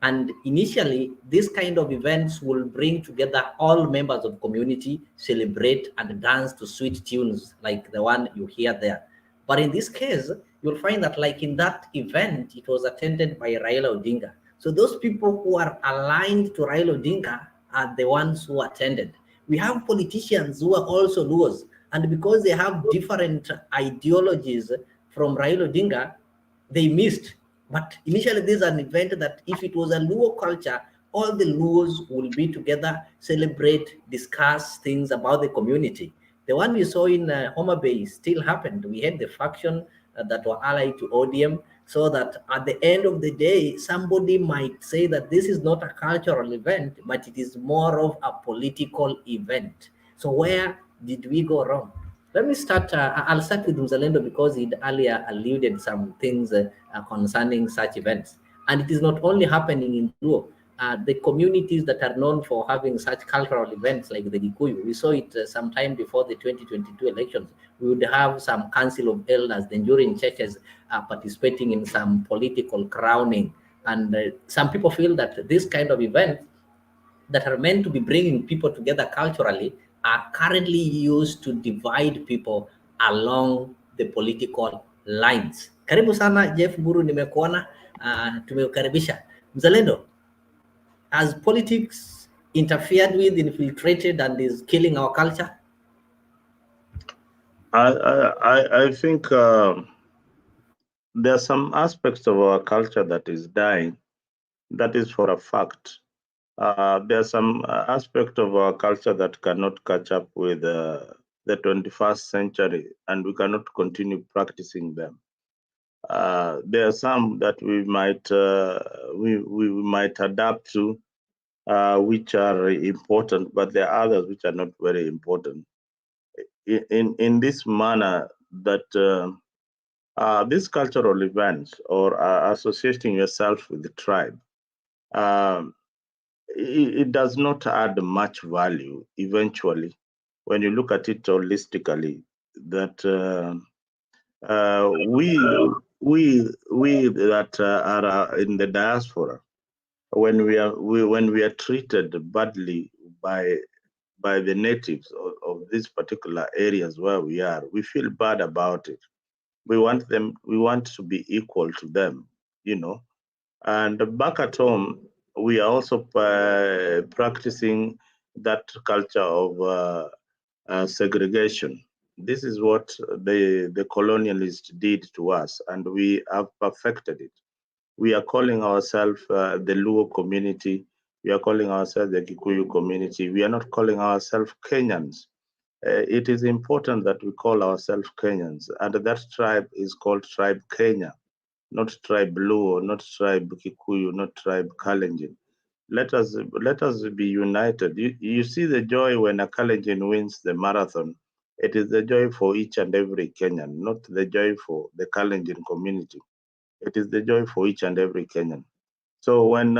And initially, this kind of events will bring together all members of community, celebrate and dance to sweet tunes like the one you hear there. But in this case, you'll find that like in that event, it was attended by Raila Odinga. So those people who are aligned to Raila Odinga are the ones who attended. We have politicians who are also Luos, and because they have different ideologies from Raila Odinga, they missed. But initially, this is an event that if it was a Luo culture, all the Luos will be together, celebrate, discuss things about the community. The one we saw in Homa Bay still happened. We had the faction that were allied to ODM, so that at the end of the day, somebody might say that this is not a cultural event, but it is more of a political event. So where did we go wrong? Let me start. I'll start with Mzalendo because he earlier alluded some things concerning such events. And it is not only happening in Luo. The communities that are known for having such cultural events like the Gikuyu, we saw it sometime before the 2022 elections. We would have some council of elders, the Nigerian churches participating in some political crowning. And some people feel that this kind of events that are meant to be bringing people together culturally are currently used to divide people along the political lines. Karibu sana Jeff Guru, nimekuona, tumeukaribisha. Mzalendo, has politics interfered with, infiltrated, and is killing our culture? I think there are some aspects of our culture that is dying. That is for a fact. There are some aspects of our culture that cannot catch up with the 21st century, and we cannot continue practicing them. There are some that we might adapt to, which are important, but there are others which are not very important. In this manner, that these cultural events or associating yourself with the tribe, it does not add much value eventually when you look at it holistically. That we that are in the diaspora, when we are treated badly by the natives of these particular areas where we are, we feel bad about it. We want to be equal to them, you know. And back at home, we are also practicing that culture of segregation. This is what the colonialists did to us, and we have perfected it. We are calling ourselves the Luo community. We are calling ourselves the Kikuyu community. We are not calling ourselves Kenyans. It is important that we call ourselves Kenyans, and that tribe is called Tribe Kenya, not Tribe Luo, not Tribe Kikuyu, not Tribe Kalenjin. Let us be united. You see the joy when a Kalenjin wins the marathon. It is the joy for each and every Kenyan, not the joy for the Kalenjin community. It is the joy for each and every Kenyan. So when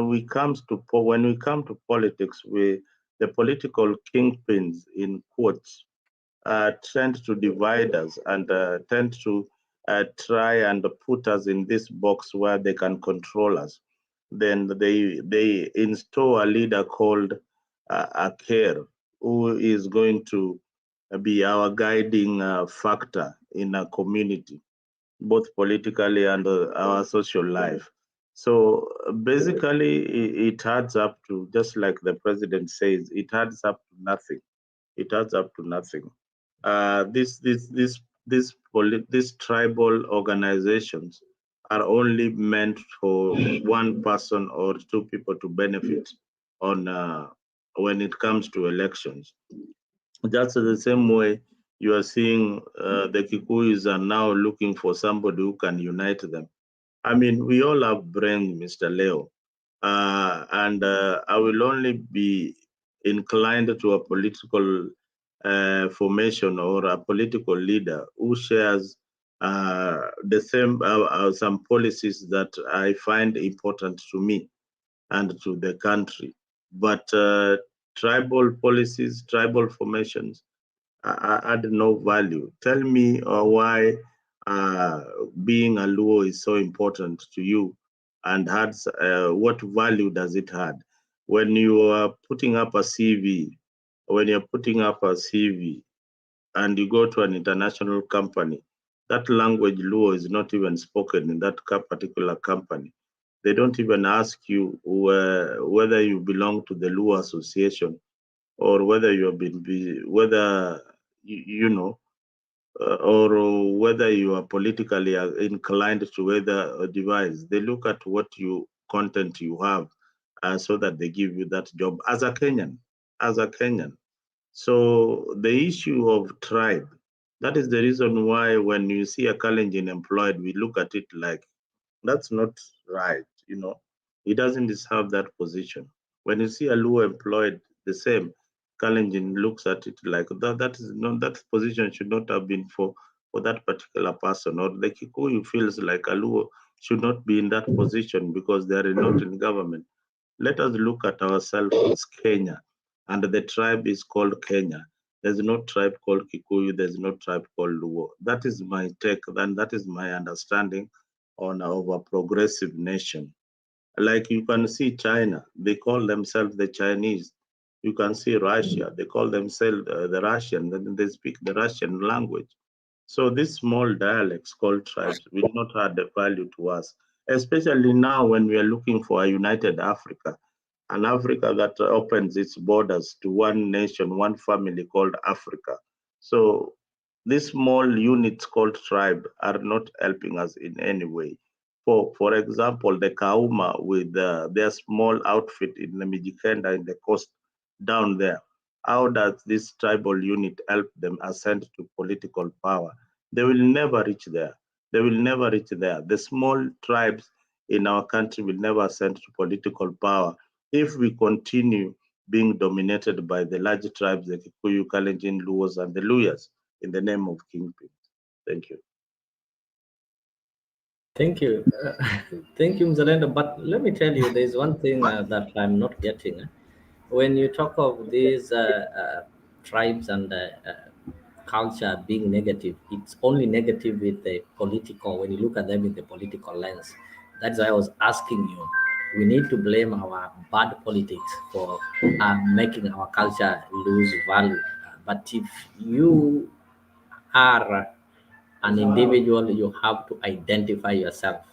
we come to politics, the political kingpins in quotes tend to divide us and tend to try and put us in this box where they can control us. Then they install a leader called a care, who is going to be our guiding factor in a community, both politically and our social life. So basically, it adds up to, just like the president says, it adds up to nothing. It adds up to nothing. These tribal organizations are only meant for one person or two people to benefit on when it comes to elections. Just the same way you are seeing the Kikuyus are now looking for somebody who can unite them. I mean, we all have brains, Mr. Leo, and I will only be inclined to a political formation or a political leader who shares the same some policies that I find important to me and to the country. But tribal policies, tribal formations add no value. Tell me why uh, being a Luo is so important to you, and adds what value does it add when you are putting up a CV? When you're putting up a CV and you go to an international company, that language Luo is not even spoken in that particular company. They don't even ask you whether you belong to the Luo Association, or whether you have been whether you know or whether you are politically inclined to either device. They look at what you content you have, so that they give you that job as a Kenyan, as a Kenyan. So the issue of tribe, that is the reason why when you see a Kalenjin employed, we look at it like that's not right. He doesn't deserve that position. When you see a Luo employed, the same, Kalenjin looks at it like that is not, that position should not have been for that particular person. Or the Kikuyu feels like a Luo should not be in that position because they are not in government. Let us look at ourselves as Kenya, and the tribe is called Kenya. There's no tribe called Kikuyu, there's no tribe called Luo. That is my take, and that is my understanding on our progressive nation. Like you can see China, they call themselves the Chinese. You can see Russia, they call themselves the Russian, then they speak the Russian language. So these small dialects called tribes will not add the value to us, especially now when we are looking for a united Africa, an Africa that opens its borders to one nation, one family called Africa. So these small units called tribe are not helping us in any way. For example, the Kauma with their small outfit in the Mijikenda in the coast down there, how does this tribal unit help them ascend to political power? They will never reach there. They will never reach there. The small tribes in our country will never ascend to political power if we continue being dominated by the large tribes, the Kikuyu, Kalenjin, Luos, and the Luyas, in the name of kingpins. Thank you. Thank you. Thank you, Mr. Lendo. But let me tell you, there's one thing that I'm not getting. When you talk of these tribes and culture being negative, it's only negative with the political, when you look at them in the political lens. That's why I was asking you. We need to blame our bad politics for making our culture lose value. But if you are an individual, you have to identify yourself.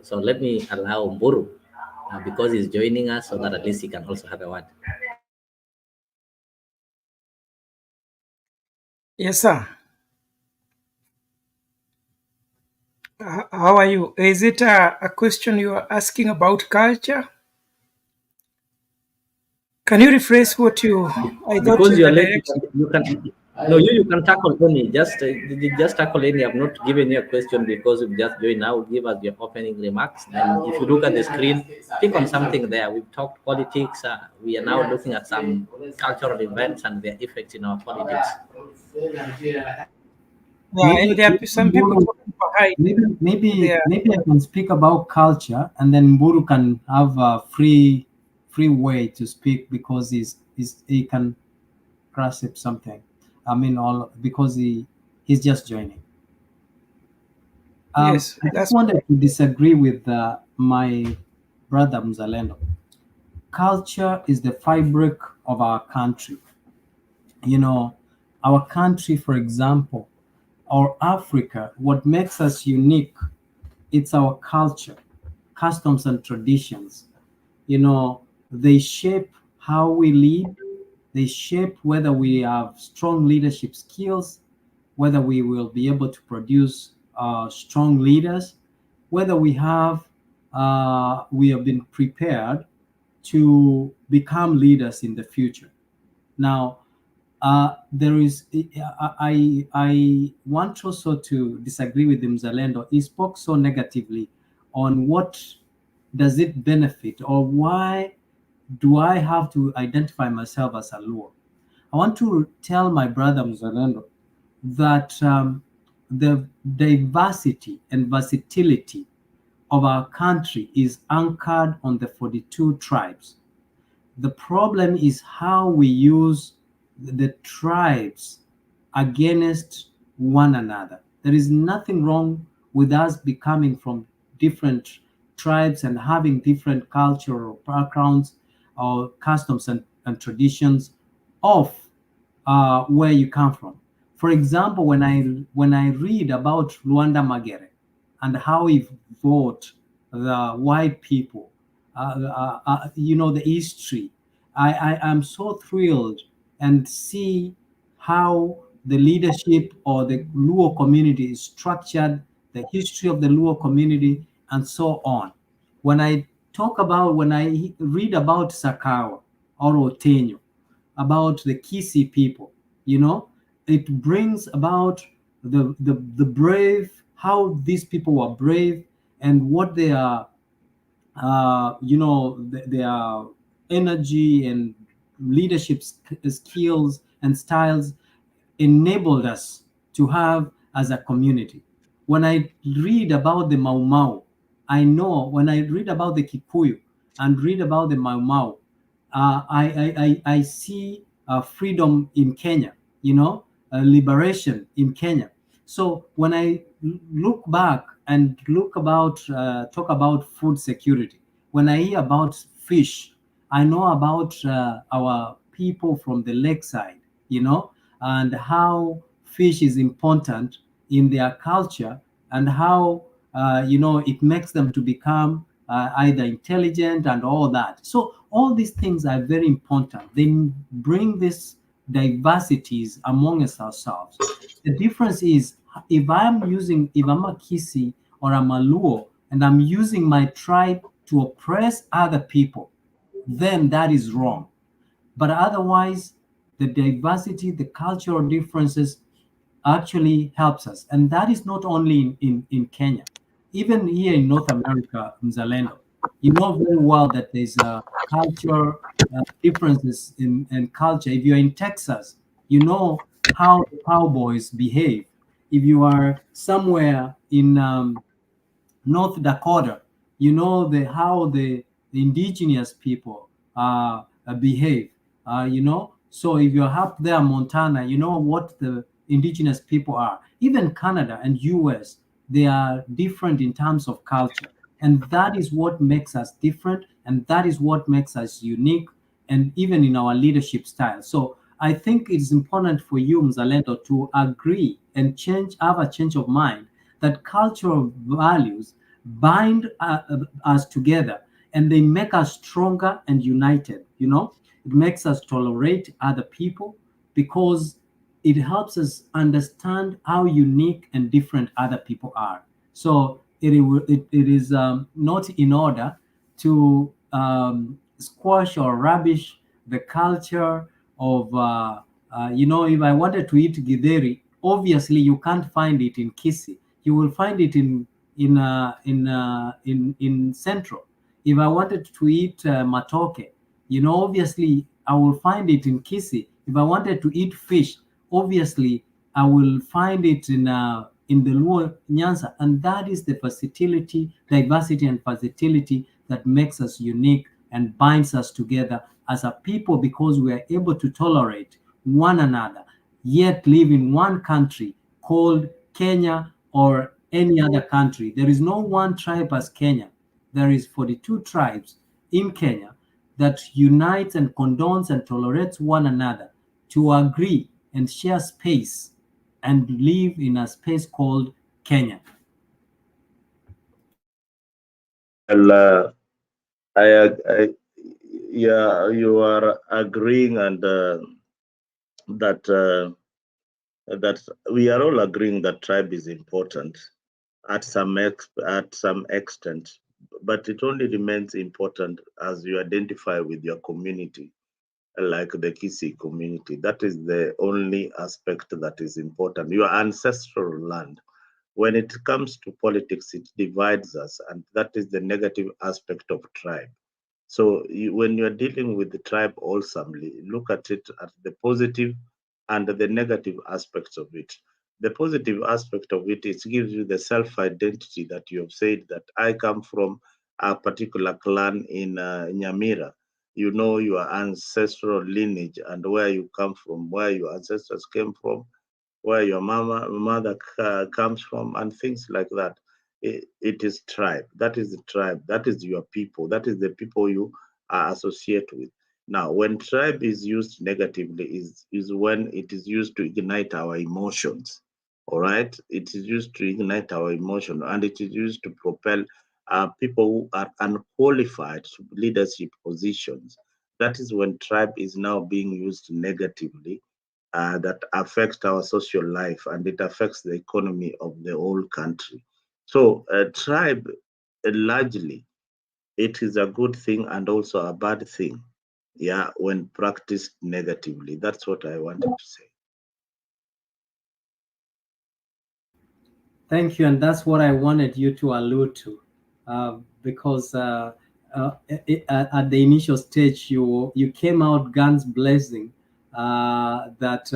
So let me allow Mburu because he's joining us so that at least he can also have a word. Yes, sir. How are you? Is it a question you are asking about culture? Can you rephrase what I thought Because you you're were late, directing. you can no, you can tackle any. Just tackle any. I'm not giving you a question because you've just joined now. Give us your opening remarks. And if you look at the screen, pick on something there. We've talked politics. We are now looking at some cultural events and their effects in our politics. Yeah, and there are some people talking I maybe there. I can speak about culture, and then Mburu can have a free way to speak because he can grasp something. I mean, all because he's just joining. Yes, I just that's wanted to disagree with my brother Mzalendo. Culture is the fabric of our country. You know, our country, for example, or Africa, what makes us unique, it's our culture, customs and traditions. You know, they shape how we lead, they shape whether we have strong leadership skills, whether we will be able to produce strong leaders, whether we have been prepared to become leaders in the future. Now, there is I want also to disagree with Mzalendo. He spoke so negatively on what does it benefit, or why do I have to identify myself as a Luo. I want to tell my brother Mzalendo that the diversity and versatility of our country is anchored on the 42 tribes. The problem is how we use the tribes against one another. There is nothing wrong with us becoming from different tribes and having different cultural backgrounds or customs and traditions of where you come from. For example, when I read about Luanda Magere and how he fought the white people, the history, I am so thrilled and see how the leadership or the Luo community is structured, the history of the Luo community, and so on. When I read about Sakawa or Otenyo, about the Kisi people, it brings about the brave, how these people were brave and what they are, their energy and leadership skills and styles enabled us to have as a community. When I read about the Mau Mau, I know when I read about the Kikuyu and read about the Mau Mau, I see freedom in Kenya, liberation in Kenya. So when I look back and talk about food security, when I hear about fish, I know about our people from the lakeside, and how fish is important in their culture, and how it makes them to become either intelligent and all that. So all these things are very important. They bring these diversities among us ourselves. The difference is if I'm a Kisi or I'm a Luo and I'm using my tribe to oppress other people, then that is wrong. But otherwise, the diversity, the cultural differences actually helps us. And that is not only in Kenya, even here in North America, Mzalendo. You know very well that there's cultural differences in culture. If you're in Texas, you know how the cowboys behave. If you are somewhere in North Dakota, you know how the indigenous people behave. So if you're up there, Montana, you know what the indigenous people are. Even Canada and US, they are different in terms of culture, and that is what makes us different, and that is what makes us unique, and even in our leadership style. So I think it's important for you, Mzalendo, to agree and have a change of mind that cultural values bind us together, and they make us stronger and united. It makes us tolerate other people because it helps us understand how unique and different other people are. So it is not in order to squash or rubbish the culture of if I wanted to eat githeri, obviously you can't find it in Kisi. You will find it in Central. If I wanted to eat matoke, obviously I will find it in Kisi. If I wanted to eat fish, obviously I will find it in the Luo Nyanza, and that is the versatility, diversity, and versatility that makes us unique and binds us together as a people, because we are able to tolerate one another, yet live in one country called Kenya or any other country. There is no one tribe as Kenya. There is 42 tribes in Kenya that unites and condones and tolerates one another to agree and share space and live in a space called Kenya. Well, yeah, you are agreeing, and that that we are all agreeing that tribe is important at some extent, but it only remains important as you identify with your community, like the Kisii community. That is the only aspect that is important. Your ancestral land. When it comes to politics, it divides us, and that is the negative aspect of tribe. So when you're dealing with the tribe wholesomely, look at it at the positive and the negative aspects of it. The positive aspect of it, it gives you the self-identity that you have said that I come from a particular clan in Nyamira. You know your ancestral lineage and where you come from, where your ancestors came from, where your mother comes from, and things like that. It is tribe. That is the tribe. That is your people. That is the people you associate with. Now, when tribe is used negatively, is when it is used to ignite our emotions. All right, it is used to ignite our emotion, and it is used to propel people who are unqualified to leadership positions. That is when tribe is now being used negatively, that affect our social life, and it affects the economy of the whole country. So, tribe largely, it is a good thing and also a bad thing. Yeah, when practiced negatively. That's what I wanted to say. Thank you, and that's what I wanted you to allude to, because at the initial stage, you came out guns blazing, that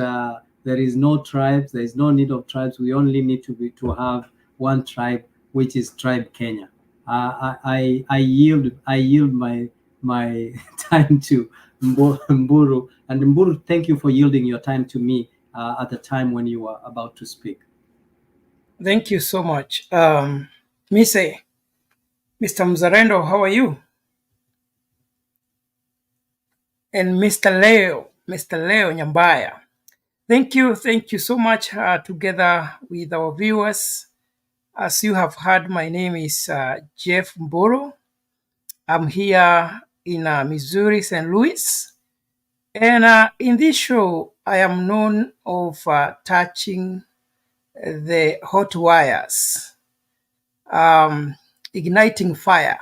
there is no tribes, there is no need of tribes. We only need to have one tribe, which is Tribe Kenya. I yield my time to Mburu, and Mburu, thank you for yielding your time to me at the time when you were about to speak. Thank you so much. Mr. Mzarendo, how are you? And Mr. Leo Nyambaya. Thank you so much, together with our viewers. As you have heard, my name is Jeff Mboro. I'm here in Missouri, St. Louis. And in this show, I am known of touching the hot wires, igniting fire.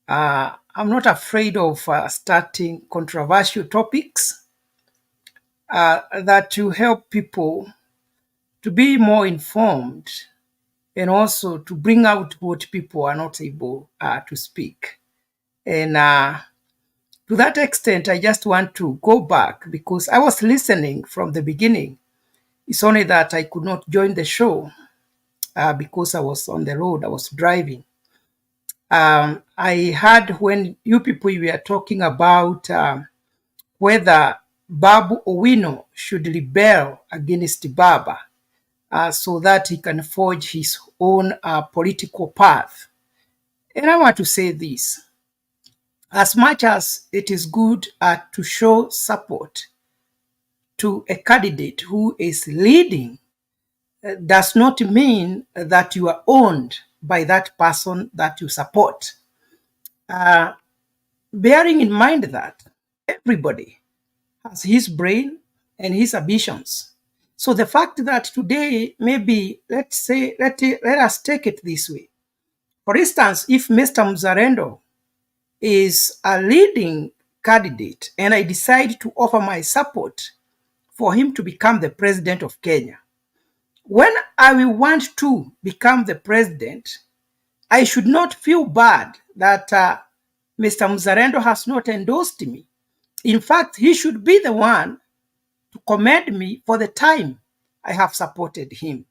I'm not afraid of starting controversial topics that to help people to be more informed, and also to bring out what people are not able to speak. And to that extent, I just want to go back, because I was listening from the beginning. It's only that I could not join the show because I was on the road, I was driving. I heard when you people were talking about whether Babu Owino should rebel against Baba, so that he can forge his own political path. And I want to say this. As much as it is good to show support to a candidate who is leading, does not mean that you are owned by that person that you support. Bearing in mind that everybody has his brain and his ambitions. So the fact that today, maybe, let's say, let us take it this way. For instance, if Mr. Mzarendo is a leading candidate and I decide to offer my support for him to become the president of Kenya, when I will want to become the president, I should not feel bad that Mr. Mzarendo has not endorsed me. In fact, he should be the one to commend me for the time I have supported him.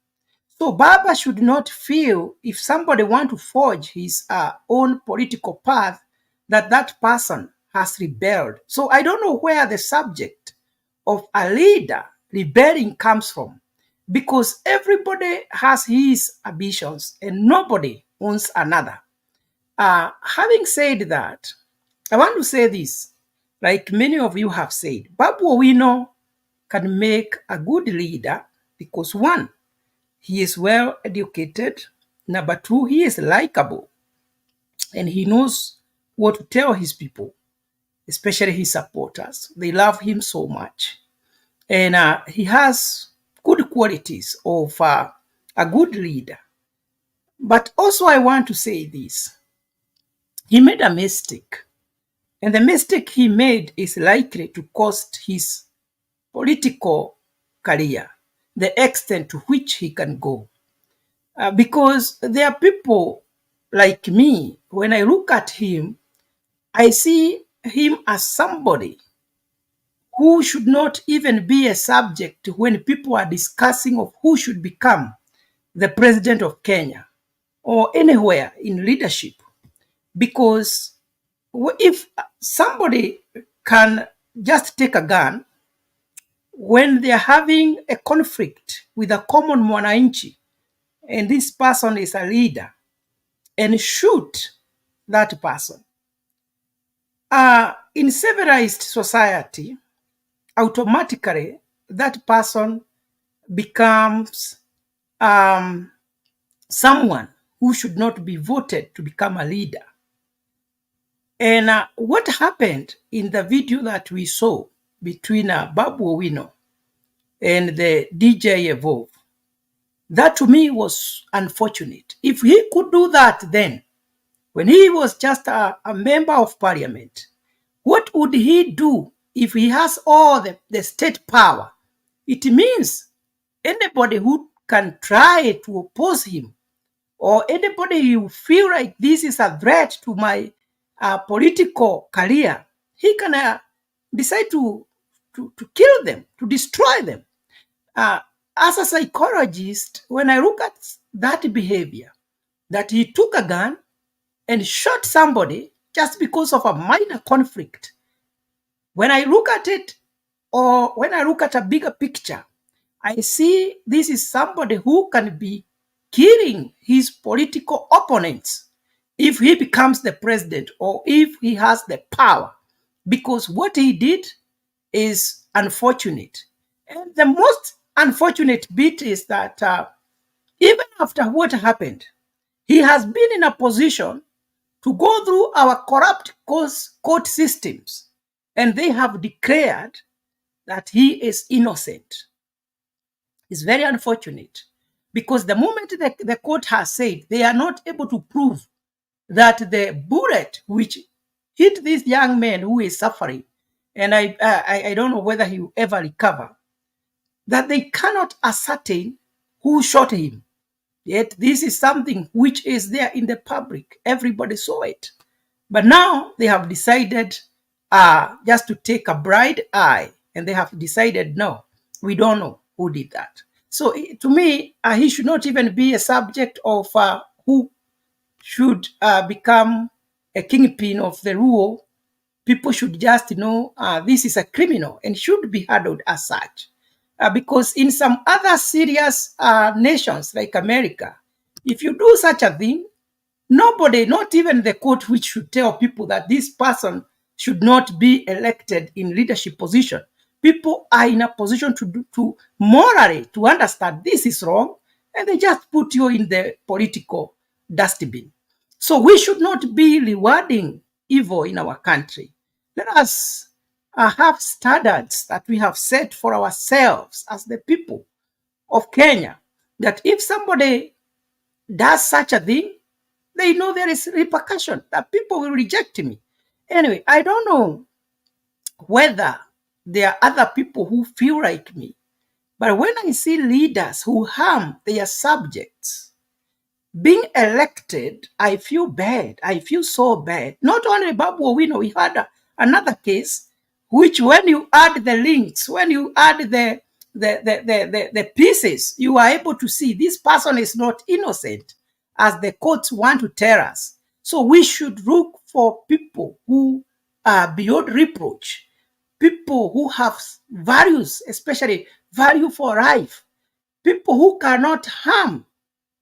So Baba should not feel if somebody want to forge his own political path that that person has rebelled. So I don't know where the subject of a leader rebelling comes from, because everybody has his ambitions and nobody owns another. Having said that, I want to say this, like many of you have said, Babu Owino can make a good leader because one, he is well educated. Number two, he is likable and he knows what to tell his people, especially his supporters. They love him so much. And he has good qualities of a good leader. But also, I want to say this. He made a mistake. And the mistake he made is likely to cost his political career, the extent to which he can go. Because there are people like me, when I look at him, I see him as somebody who should not even be a subject when people are discussing of who should become the president of Kenya or anywhere in leadership. Because if somebody can just take a gun when they're having a conflict with a common mwananchi, and this person is a leader, and shoot that person. In civilized society, automatically that person becomes someone who should not be voted to become a leader. And what happened in the video that we saw between Babu Owino and the DJ Evolve, that to me was unfortunate. If he could do that then, when he was just a member of parliament, what would he do if he has all the state power? It means anybody who can try to oppose him, or anybody who feel like this is a threat to my political career, he can decide to kill them, to destroy them. As a psychologist, when I look at that behavior, that he took a gun and shot somebody just because of a minor conflict, when I look at it, or when I look at a bigger picture, I see this is somebody who can be killing his political opponents if he becomes the president or if he has the power, because what he did is unfortunate. And the most unfortunate bit is that even after what happened, he has been in a position to go through our corrupt court systems, and they have declared that he is innocent. It's very unfortunate, because the moment the court has said they are not able to prove that the bullet which hit this young man who is suffering, and I don't know whether he will ever recover, that they cannot ascertain who shot him. Yet this is something which is there in the public. Everybody saw it. But now they have decided just to take a bright eye, and they have decided, no, we don't know who did that. So to me, he should not even be a subject of who should become a kingpin of the rule. People should just know this is a criminal and should be handled as such. Because in some other serious nations like America, if you do such a thing, nobody, not even the court, which should tell people that this person should not be elected in leadership position. People are in a position to morally to understand this is wrong, and they just put you in the political dustbin. So we should not be rewarding evil in our country. Let us have standards that we have set for ourselves as the people of Kenya, that if somebody does such a thing, they know there is repercussion, that people will reject me. Anyway, I don't know whether there are other people who feel like me, but when I see leaders who harm their subjects being elected, I feel bad. I feel so bad. Not only Babu Owino, we had another case, which when you add the links, when you add the the pieces, you are able to see this person is not innocent, as the courts want to tell us. So we should look for people who are beyond reproach, people who have values, especially value for life, people who cannot harm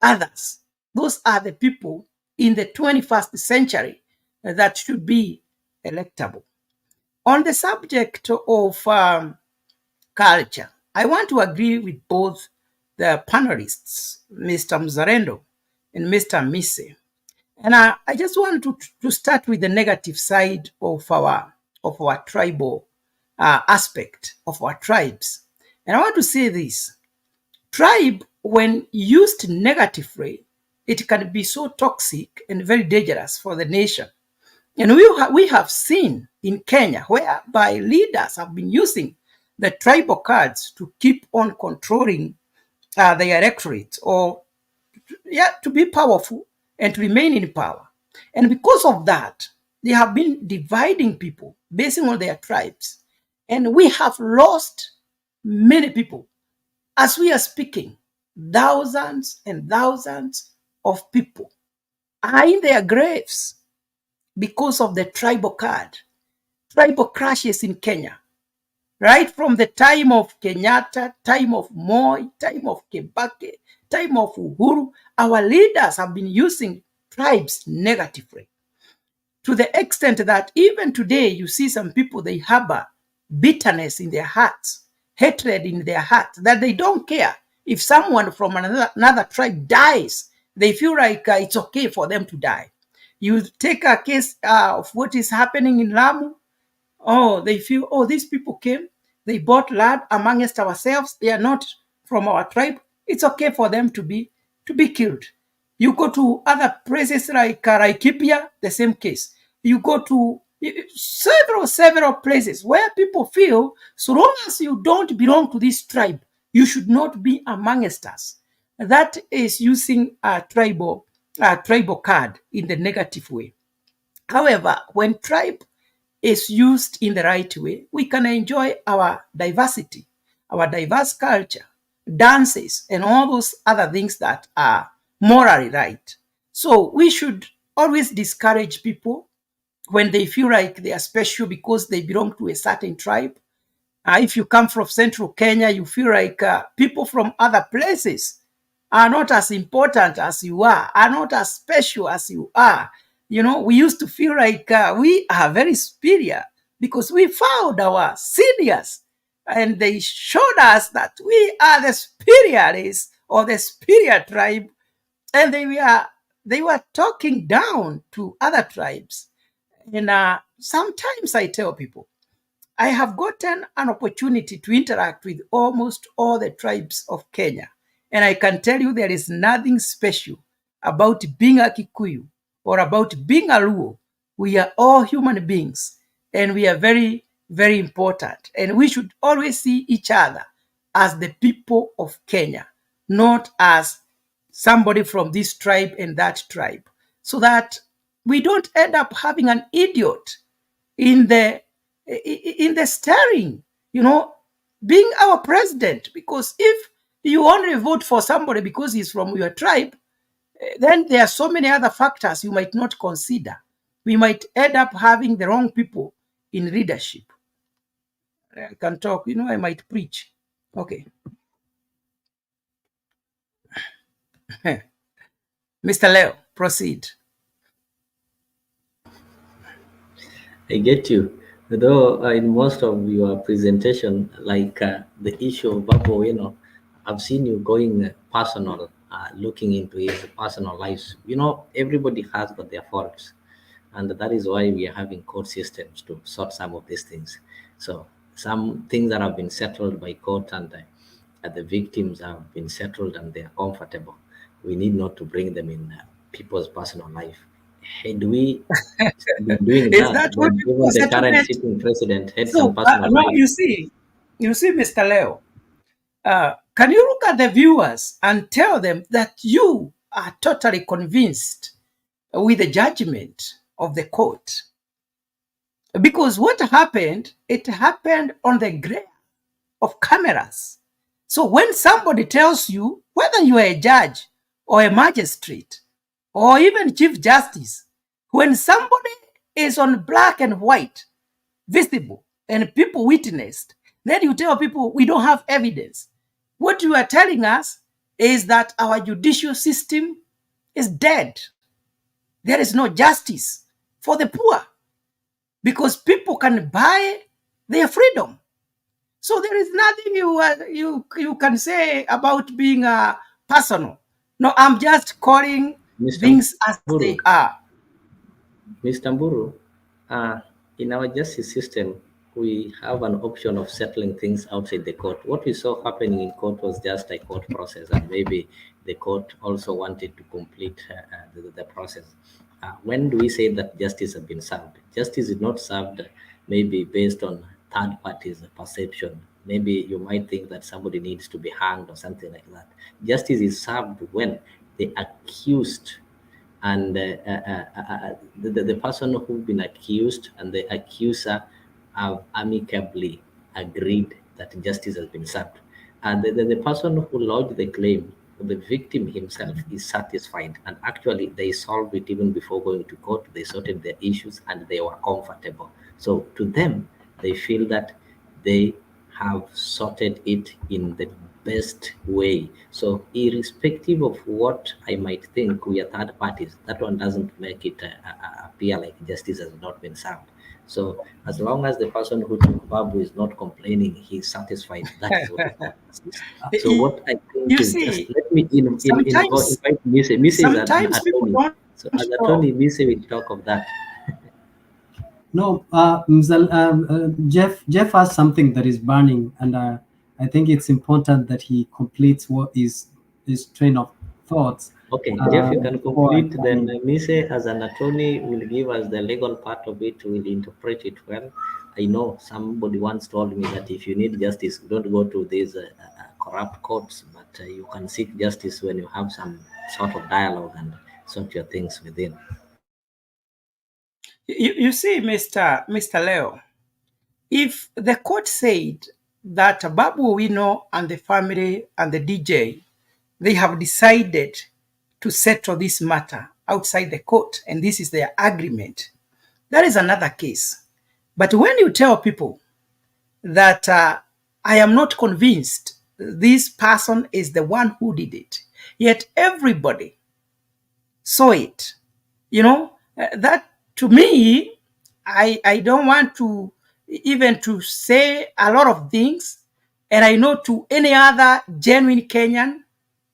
others. Those are the people in the 21st century that should be electable. On the subject of culture, I want to agree with both the panelists, Mr. Mzarendo and Mr. Mise. And I just want to start with the negative side of our tribal aspect of our tribes. And I want to say this: tribe, when used negatively, it can be so toxic and very dangerous for the nation. And we have seen in Kenya, whereby leaders have been using the tribal cards to keep on controlling the electorate, or to be powerful and to remain in power. And because of that, they have been dividing people based on their tribes. And we have lost many people. As we are speaking, thousands and thousands of people are in their graves because of the tribal card. Tribal crashes in Kenya, right from the time of Kenyatta, time of Moi, time of Kibaki, time of Uhuru. Our leaders have been using tribes negatively, to the extent that even today you see some people, they harbor bitterness in their hearts, hatred in their hearts, that they don't care if someone from another tribe dies. They feel like it's okay for them to die. You take a case of what is happening in Lamu. Oh, they feel, oh, these people came, they bought land amongst ourselves. They are not from our tribe. It's okay for them to be killed. You go to other places like Laikipia, the same case. You go to several places where people feel, so long as you don't belong to this tribe, you should not be amongst us. That is using a tribal card in the negative way. However, when tribe is used in the right way, we can enjoy our diversity, our diverse culture, dances, and all those other things that are morally right. So we should always discourage people when they feel like they are special because they belong to a certain tribe. If you come from central Kenya, you feel like people from other places are not as important as you are not as special as you are. You know, we used to feel like we are very superior because we found our seniors and they showed us that we are the superiors or the superior tribe, and they were talking down to other tribes. And sometimes I tell people, I have gotten an opportunity to interact with almost all the tribes of Kenya. And I can tell you there is nothing special about being a Kikuyu or about being a Luo. We are all human beings and we are very, very important. And we should always see each other as the people of Kenya, not as somebody from this tribe and that tribe, so that we don't end up having an idiot in the steering, being our president. Because if you only vote for somebody because he's from your tribe, then there are so many other factors you might not consider. We might end up having the wrong people in leadership. I can talk, I might preach. Okay. Mr. Leo, proceed. I get you. Though in most of your presentation, like the issue of Babu, I've seen you going personal, looking into his personal lives. Everybody has got their faults, and that is why we are having court systems to sort some of these things. So some things that have been settled by court and the victims have been settled and they are comfortable. We need not to bring them in people's personal life. Had we been doing Is that, that what then you even the current settlement? sitting president had So some personal now life. you see, Mr. Leo, can you look at the viewers and tell them that you are totally convinced with the judgment of the court? Because what happened, it happened on the glare of cameras. So when somebody tells you, whether you are a judge or a magistrate or even chief justice, when somebody is on black and white, visible, and people witnessed, then you tell people we don't have evidence. What you are telling us is that our judicial system is dead. There is no justice for the poor because people can buy their freedom. So there is nothing you can say about being personal. No, I'm just calling Mr. things as they Mburu, are. Mr. Mburu, in our justice system, we have an option of settling things outside the court. What we saw happening in court was just a court process, and maybe the court also wanted to complete the process. When do we say that justice has been served? Justice is not served maybe based on third parties' perception. Maybe you might think that somebody needs to be hanged or something like that. Justice is served when the accused and the person who's been accused and the accuser have amicably agreed that justice has been served. And the person who lodged the claim, the victim himself, is satisfied. And actually, they solved it even before going to court. They sorted their issues and they were comfortable. So to them, they feel that they have sorted it in the best way. So irrespective of what I might think, we are third parties. That one doesn't make it appear like justice has not been served. So as long as the person who took Babu is not complaining, he's satisfied. That is what is called justice. So what I think You is see, just let me invite Mise. Mise is an sometimes people attorney. don't So as show. attorney, Mise will talk of that. No, Jeff has something that is burning, and I think it's important that he completes what is his train of thoughts. Okay, Jeff, you can before I complete. come Then in. Mise, as an attorney, will give us the legal part of it. Will interpret it well. I know somebody once told me that if you need justice, don't go to these corrupt courts, but you can seek justice when you have some sort of dialogue and sort your things within. You see, Mr. Leo, if the court said that Babu Owino and the family and the DJ, they have decided to settle this matter outside the court, and this is their agreement, that is another case. But when you tell people that I am not convinced this person is the one who did it, yet everybody saw it, that to me, I don't want to even to say a lot of things, and I know to any other genuine Kenyan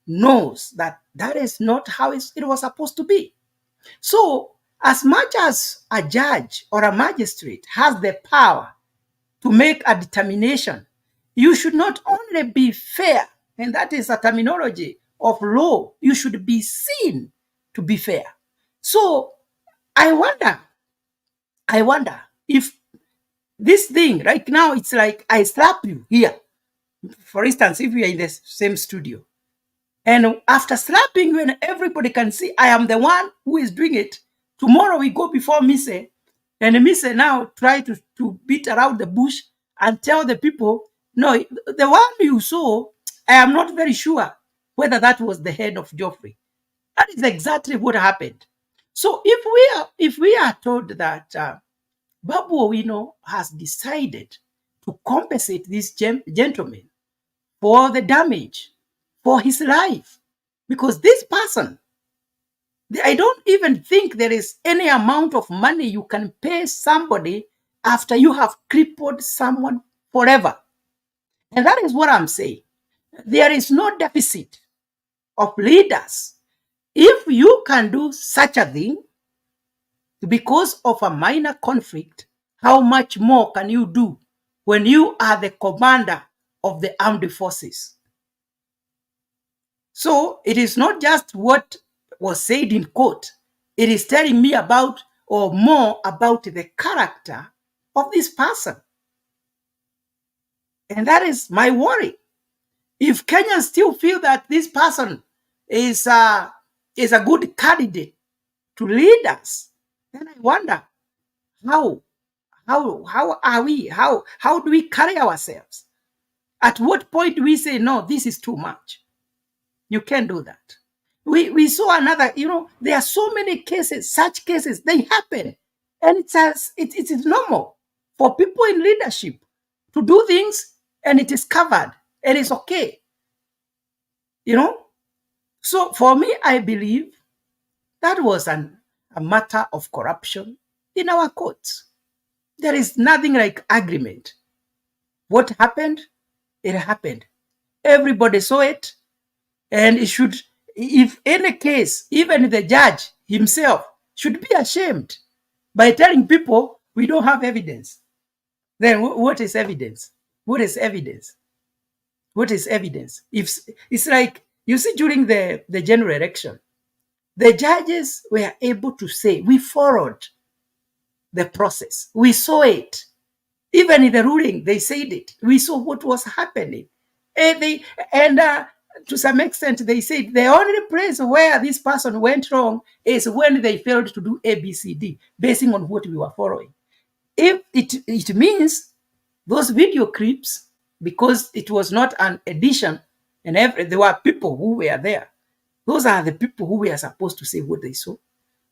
knows that that is not how it was supposed to be. So as much as a judge or a magistrate has the power to make a determination, you should not only be fair, and that is a terminology of law, you should be seen to be fair. So I wonder if this thing right now, it's like I slap you here. For instance, if we are in the same studio, and after slapping you and everybody can see I am the one who is doing it, tomorrow we go before Mise, and Mise now try to beat around the bush and tell the people, no, the one you saw, I am not very sure whether that was the head of Geoffrey. That is exactly what happened. So if we are told that Babu Owino has decided to compensate this gentleman for the damage, for his life, because this person, I don't even think there is any amount of money you can pay somebody after you have crippled someone forever. And that is what I'm saying. There is no deficit of leaders. If you can do such a thing because of a minor conflict, how much more can you do when you are the commander of the armed forces? So it is not just what was said in court. It is telling me about or more about the character of this person. And that is my worry. If Kenyans still feel that this person is a good candidate to lead us, then I wonder how do we carry ourselves? At what point do we say, no, this is too much? You can't do that. We saw another, there are so many cases, such cases, they happen. And it is normal for people in leadership to do things, and it is covered and it's okay. So for me, I believe that was a matter of corruption in our courts. There is nothing like agreement. What happened? It happened. Everybody saw it. And it should, if any case, even the judge himself should be ashamed by telling people we don't have evidence. Then what is evidence? What is evidence? What is evidence? If it's like, you see, during the general election, the judges were able to say, we followed the process. We saw it. Even in the ruling, they said it. We saw what was happening. And to some extent, they said the only place where this person went wrong is when they failed to do A, B, C, D, basing on what we were following. If it means those video clips, because it was not an edition, and there were people who were there. Those are the people who were supposed to say what they saw.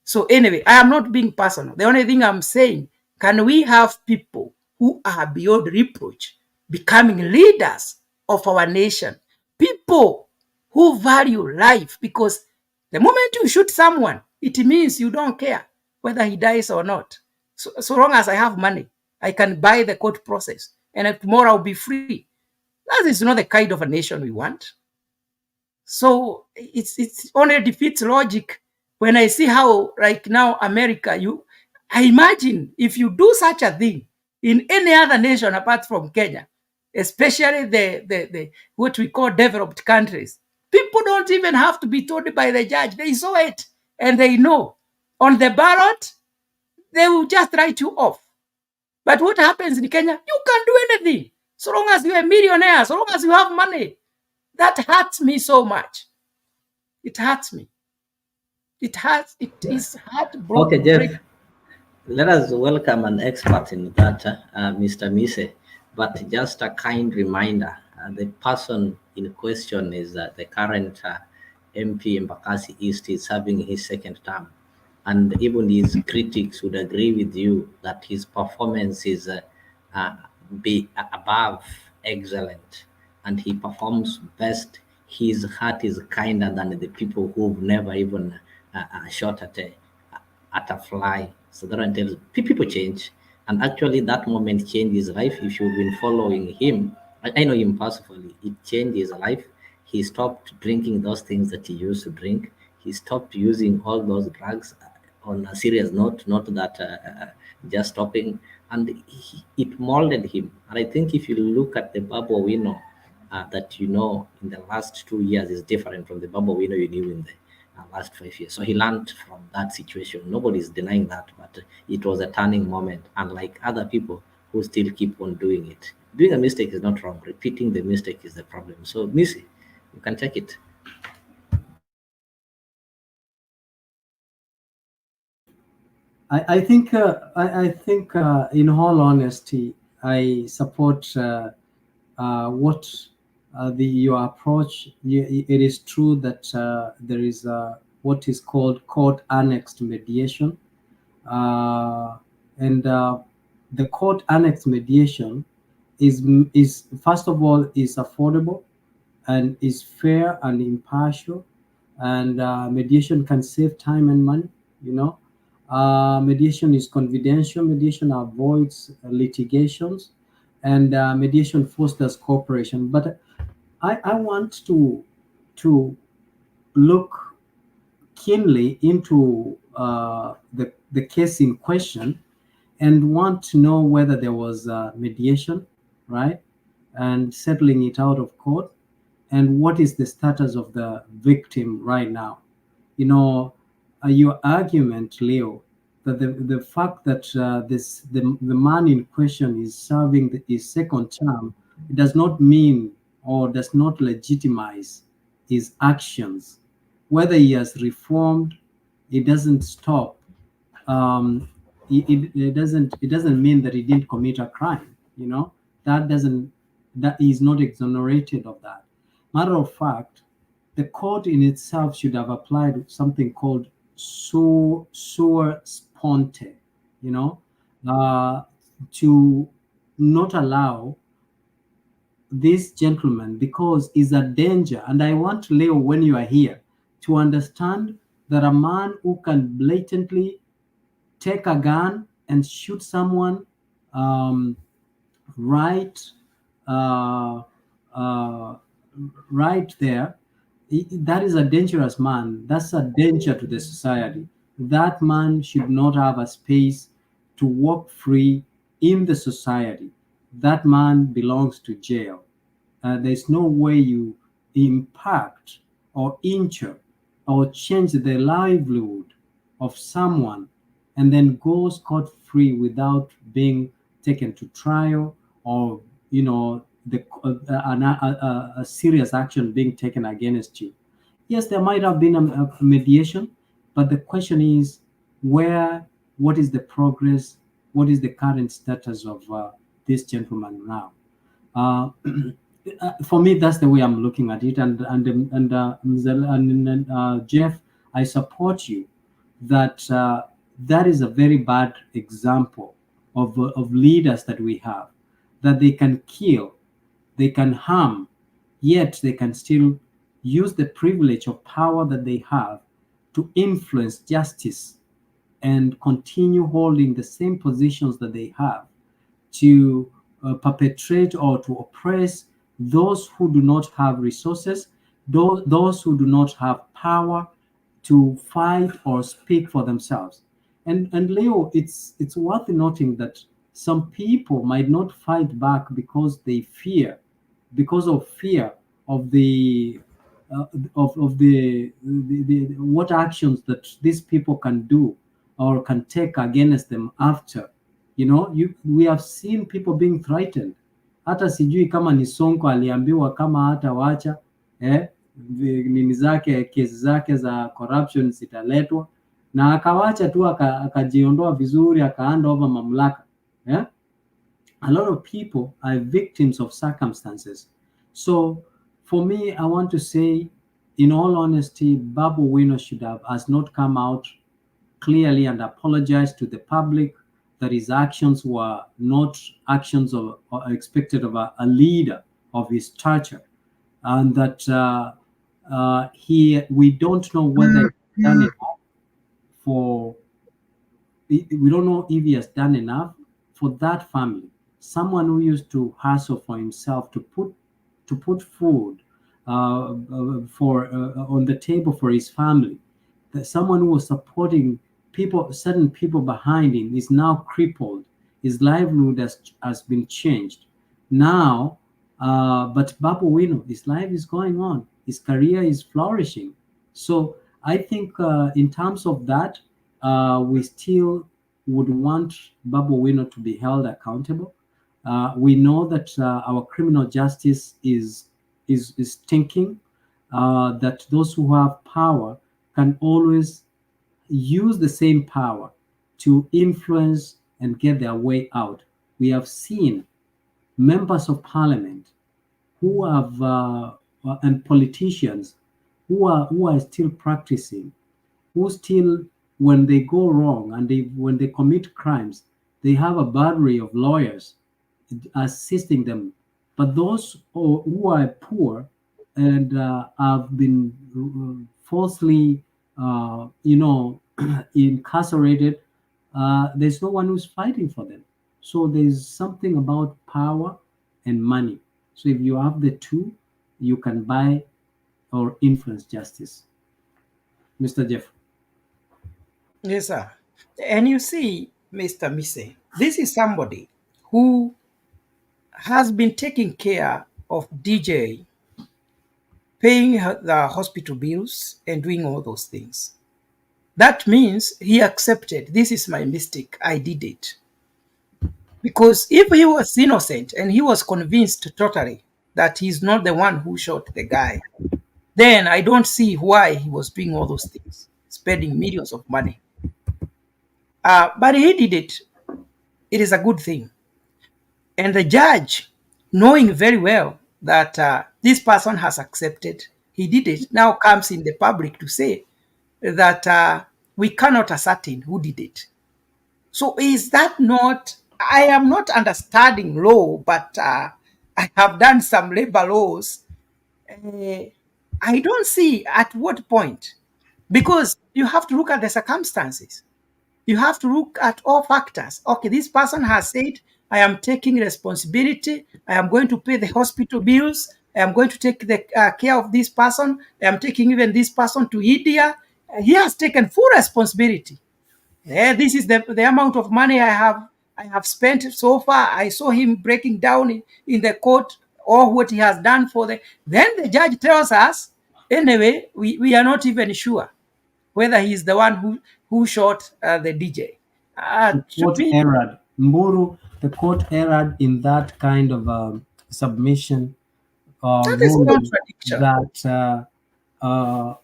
So anyway, I am not being personal. The only thing I'm saying, can we have people who are beyond reproach becoming leaders of our nation? People who value life, because the moment you shoot someone, it means you don't care whether he dies or not. So long as I have money, I can buy the court process, and tomorrow I'll be free. That is not the kind of a nation we want. So it only defeats logic when I see how, like now, America, I imagine if you do such a thing in any other nation apart from Kenya, especially the what we call developed countries, people don't even have to be told by the judge. They saw it and they know. On the ballot, they will just write you off. But what happens in Kenya? You can't do anything. So long as you're a millionaire, so long as you have money. That hurts me so much. It hurts me. It is heartbroken. Okay, Jeff, let us welcome an expert in that, Mr. Mise. But just a kind reminder, the person in question is the current MP in Bakassi East is serving his second term. And even his critics would agree with you that his performance is be above excellent, and he performs best. His heart is kinder than the people who've never even shot at a fly. So that tells people change, and actually that moment changed his life. If you've been following him, I know him personally, it changed his life. He stopped drinking those things that he used to drink. He stopped using all those drugs. On a serious note, not that just stopping, and it molded him. And I think if you look at the Babu we know that you know in the last 2 years is different from the Babu we know you knew in the last 5 years. So he learned from that situation. Nobody's denying that, but it was a turning moment. Unlike other people who still keep on doing it, doing a mistake is not wrong. Repeating the mistake is the problem. So, Missy, you can take it. I think in all honesty, I support what your approach. It is true that there is what is called court annexed mediation, and the court annexed mediation is first of all is affordable and is fair and impartial, and mediation can save time and money. Mediation is confidential. Mediation avoids litigations, and mediation fosters cooperation. But I want to look keenly into the case in question, and want to know whether there was mediation, right, and settling it out of court, and what is the status of the victim right now. Your argument, Leo, that the fact that the man in question is serving his second term, it does not mean or does not legitimize his actions. Whether he has reformed, it doesn't stop. It doesn't mean that he didn't commit a crime. That doesn't that he is not exonerated of that. Matter of fact, the court in itself should have applied something called sua sponte, to not allow this gentleman, because he's a danger. And I want Leo, when you are here, to understand that a man who can blatantly take a gun and shoot someone right uh, uh, right there, that is a dangerous man. That's a danger to the society. That man should not have a space to walk free in the society. That man belongs to jail. There's no way you impact or injure or change the livelihood of someone and then go scot-free without being taken to trial, or a serious action being taken against you. Yes, there might have been a mediation, but the question is, what is the progress? What is the current status of this gentleman now? For me, that's the way I'm looking at it. And Jeff, I support you that that is a very bad example of leaders that we have, that they can kill, they can harm, yet they can still use the privilege of power that they have to influence justice and continue holding the same positions that they have to perpetrate or to oppress those who do not have resources, those who do not have power to fight or speak for themselves. And Leo, it's worth noting that some people might not fight back because of fear of the what actions that these people can do or can take against them after. We have seen people being threatened. Hata sijui kama ni Sonko aliambiwa kama hata wacha nini zake, kesi zake za corruption zitaletwa, na akawacha tu akajiondoa vizuri, akaanda over mamlaka. A lot of people are victims of circumstances. So for me, I want to say, in all honesty, Babu Wino has not come out clearly and apologized to the public that his actions were not actions or expected of a leader of his stature, and that we don't know whether he's done enough we don't know if he has done enough for that family. Someone who used to hustle for himself to put food on the table for his family. Someone who was supporting certain people behind him is now crippled. His livelihood has been changed now. But Babu Wino, his life is going on. His career is flourishing. So I think in terms of that, we still would want Babu Wino to be held accountable. We know that our criminal justice is thinking that those who have power can always use the same power to influence and get their way out. We have seen members of parliament who have and politicians who are still practicing, who still, when they go wrong and when they commit crimes, they have a battery of lawyers assisting them. But those who are poor and have been falsely incarcerated, there's no one who's fighting for them. So there's something about power and money. So if you have the two, you can buy or influence justice. Mr. Jeff. Yes, sir. And you see, Mr. Mise, this is somebody who has been taking care of DJ, paying the hospital bills and doing all those things. That means he accepted, this is my mistake, I did it. Because if he was innocent and he was convinced totally that he's not the one who shot the guy, then I don't see why he was doing all those things, spending millions of money. But he did it. It is a good thing. And the judge knowing very well that this person has accepted, he did it, now comes in the public to say that we cannot ascertain who did it. So is that not, I am not understanding law, but I have done some labor laws. I don't see at what point, because you have to look at the circumstances. You have to look at all factors. Okay, this person has said, I am taking responsibility. I am going to pay the hospital bills. I am going to take the care of this person. I am taking even this person to India. He has taken full responsibility. This is the amount of money I have spent so far. I saw him breaking down in the court or what he has done for the. Then the judge tells us, anyway, we are not even sure whether he is the one who shot the DJ. The To court me, erred. Mburu, the court erred in that kind of submission that is ruling contradiction.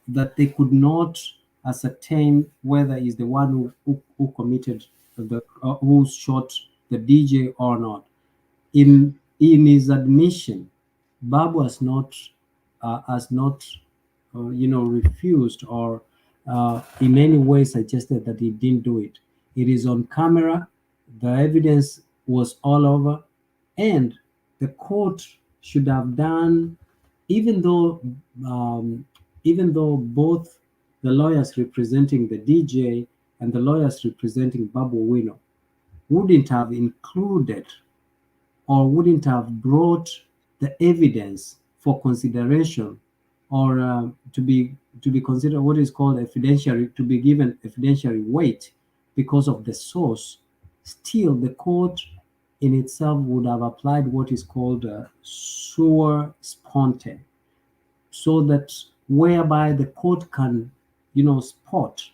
that they could not ascertain whether he's the one who committed who shot the DJ or not. In his admission, Babu has not refused or in any way suggested that he didn't do it. It is on camera. The evidence was all over, and the court should have done, even though both the lawyers representing the DJ and the lawyers representing Babu Wino wouldn't have included or wouldn't have brought the evidence for consideration or to be considered what is called evidentiary, to be given evidentiary weight because of the source, still the court in itself would have applied what is called sua sponte, so that whereby the court can spot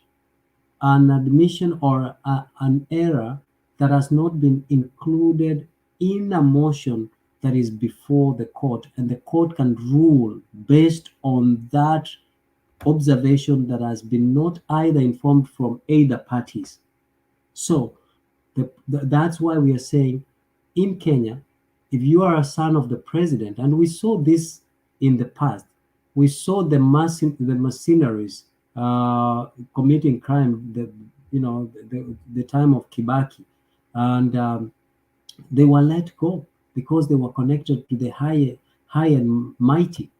an admission or an error that has not been included in a motion that is before the court, and the court can rule based on that observation that has been not either informed from either parties. So that's why we are saying in Kenya, if you are a son of the president, and we saw this in the past, we saw the mercenaries committing crime, the time of Kibaki, and they were let go because they were connected to the high and mighty.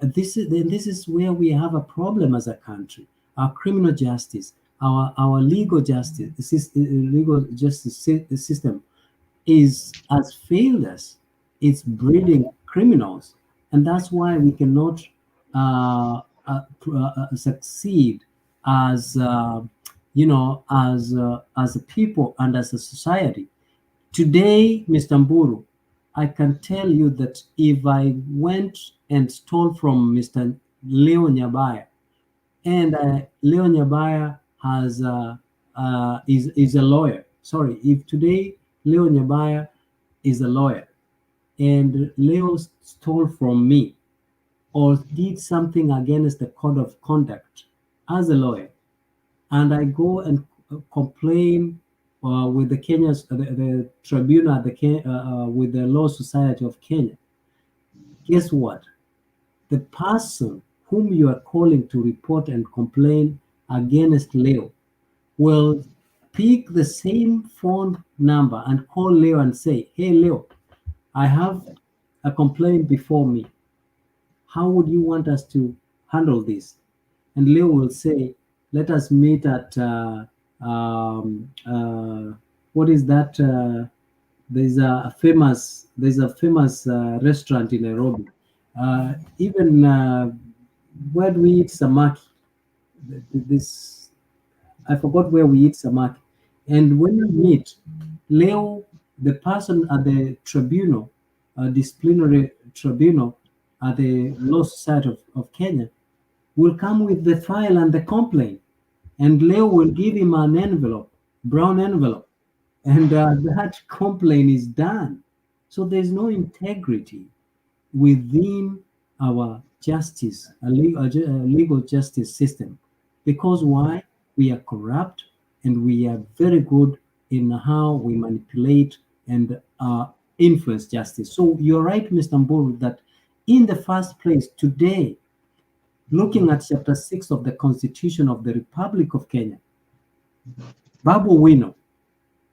This is where we have a problem as a country. Our criminal justice, our legal justice, system has failed us. It's breeding criminals, and that's why we cannot succeed as as a people and as a society. Today, Mr. Mburu, I can tell you that if I went and stole from Mr. Leo Nyabaya, and Leo Nyabaya is a lawyer. Sorry, if today Leo Nyabaya is a lawyer, and Leo stole from me or did something against the code of conduct as a lawyer, and I go and complain with the the tribunal, with the Law Society of Kenya, guess what? The person whom you are calling to report and complain against Leo will pick the same phone number and call Leo and say, hey, Leo, I have a complaint before me. How would you want us to handle this? And Leo will say, let us meet at what is that? There's a famous restaurant in Nairobi. Even where do we eat samaki? This I forgot where we eat samaki. And when we meet, Leo, the person at the tribunal, disciplinary tribunal at the Law Society of Kenya, will come with the file and the complaint, and Leo will give him an envelope, brown envelope, and that complaint is done. So there's no integrity within our justice, a legal justice system, because why? We are corrupt, and we are very good in how we manipulate and influence justice. So you're right, Mr. Mburu, that in the first place, today, looking at Chapter 6 of the Constitution of the Republic of Kenya, Babu Wino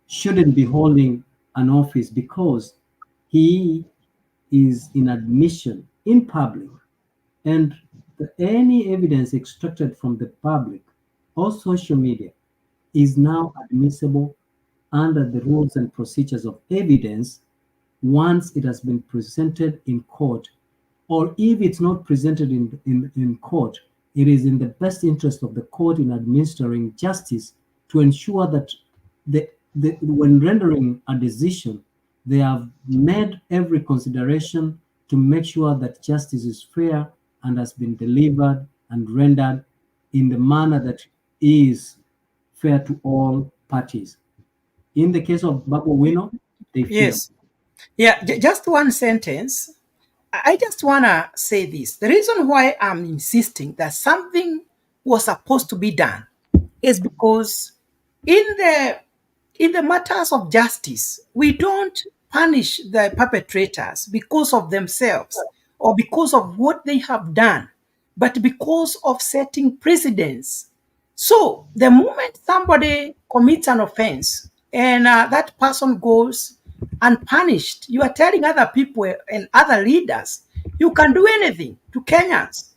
shouldn't be holding an office because he is in admission in public, and any evidence extracted from the public or social media is now admissible under the rules and procedures of evidence once it has been presented in court, or if it's not presented in court, it is in the best interest of the court in administering justice to ensure that when rendering a decision, they have made every consideration to make sure that justice is fair and has been delivered and rendered in the manner that is fair to all parties. In the case of Babu Wino, they failed. Yes. Yeah, just one sentence. I just want to say this. The reason why I'm insisting that something was supposed to be done is because in the matters of justice, we don't punish the perpetrators because of themselves or because of what they have done, but because of setting precedents. So the moment somebody commits an offense and that person goes unpunished, you are telling other people and other leaders, you can do anything to Kenyans.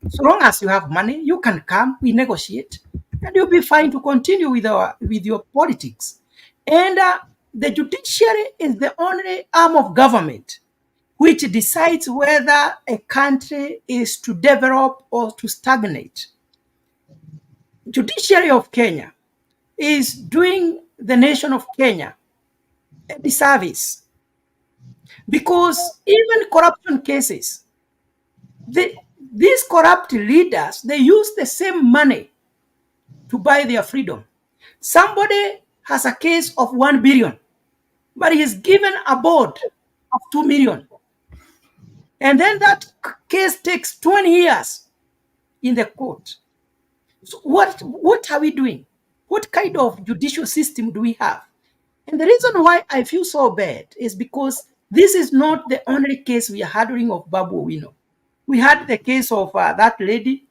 So long as you have money, you can come, we negotiate, and you'll be fine to continue with your politics. And the judiciary is the only arm of government which decides whether a country is to develop or to stagnate. Judiciary of Kenya is doing the nation of Kenya a disservice, because even corruption cases, these corrupt leaders, they use the same money to buy their freedom. Somebody has a case of 1 billion, but he is given a board of 2 million. And then that case takes 20 years in the court. So what are we doing? What kind of judicial system do we have? And the reason why I feel so bad is because this is not the only case we are handling of Babu Wino. We had the case of that lady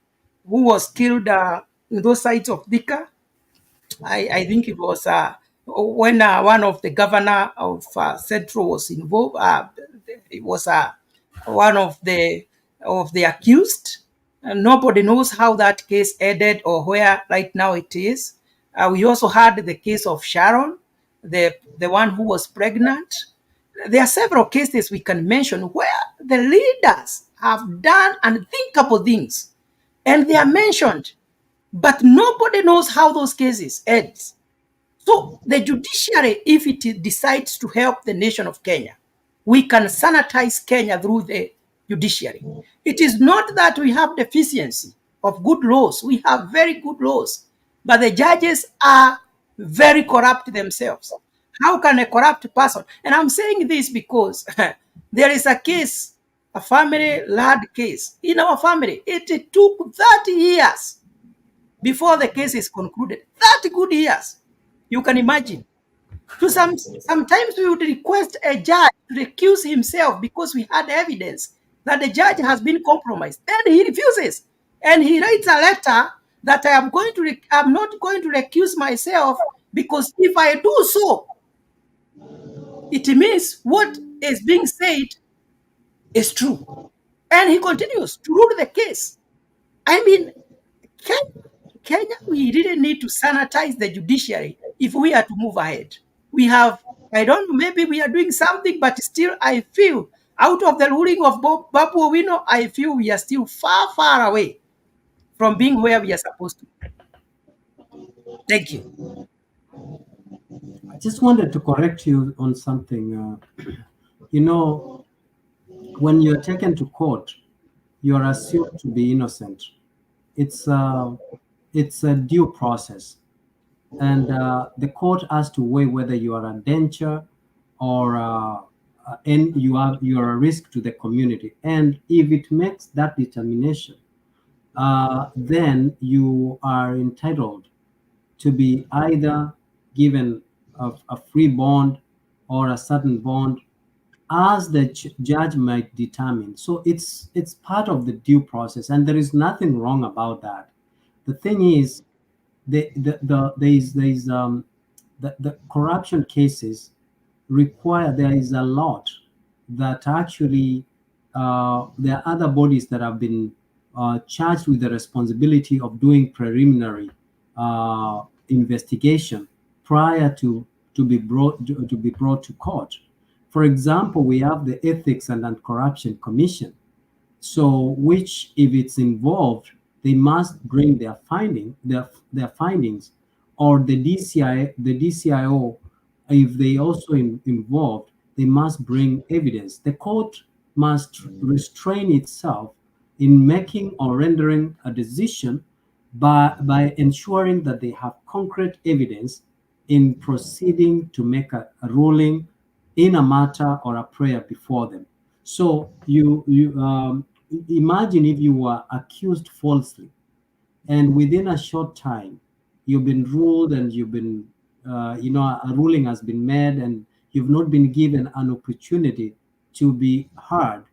who was killed in those sides of Thika. I think it was when one of the governor of Central was involved. It was one of the accused. And nobody knows how that case ended or where right now it is. We also had the case of Sharon, the one who was pregnant. There are several cases we can mention where the leaders have done unthinkable things, and they are mentioned, but nobody knows how those cases end. So the judiciary, if it decides to help the nation of Kenya, we can sanitize Kenya through the judiciary. It is not that we have deficiency of good laws. We have very good laws, but the judges are very corrupt themselves. How can a corrupt person? And I'm saying this because there is a case, a family-led case in our family. It took 30 years before the case is concluded. 30 good years. You can imagine. So sometimes we would request a judge to recuse himself because we had evidence that the judge has been compromised, and he refuses. And he writes a letter that I'm not going to recuse myself, because if I do so, it means what is being said is true. And he continues to rule the case. I mean, Kenya, we really need to sanitize the judiciary if we are to move ahead. We have, I don't know, maybe we are doing something, but still I feel out of the ruling of Babu Owino, I feel we are still far, far away from being where we are supposed to. Thank you. I just wanted to correct you on something. You know, when you're taken to court, you're assumed to be innocent. It's a due process, and the court has to weigh whether you are a danger or and you are a risk to the community. And if it makes that determination, then you are entitled to be either given a free bond or a certain bond as the judge might determine. So it's part of the due process, and there is nothing wrong about that. The thing is, the corruption cases require, there is a lot that actually there are other bodies that have been charged with the responsibility of doing preliminary investigation prior to be brought to court. For example, we have the Ethics and Anti-Corruption Commission. So, which, if it's involved, they must bring their findings, or the DCIO, if they also involved, they must bring evidence. The court must restrain itself in making or rendering a decision by ensuring that they have concrete evidence in proceeding to make a ruling in a matter or a prayer before them. So you imagine if you were accused falsely, and within a short time you've been ruled, and you've been a ruling has been made, and you've not been given an opportunity to be heard,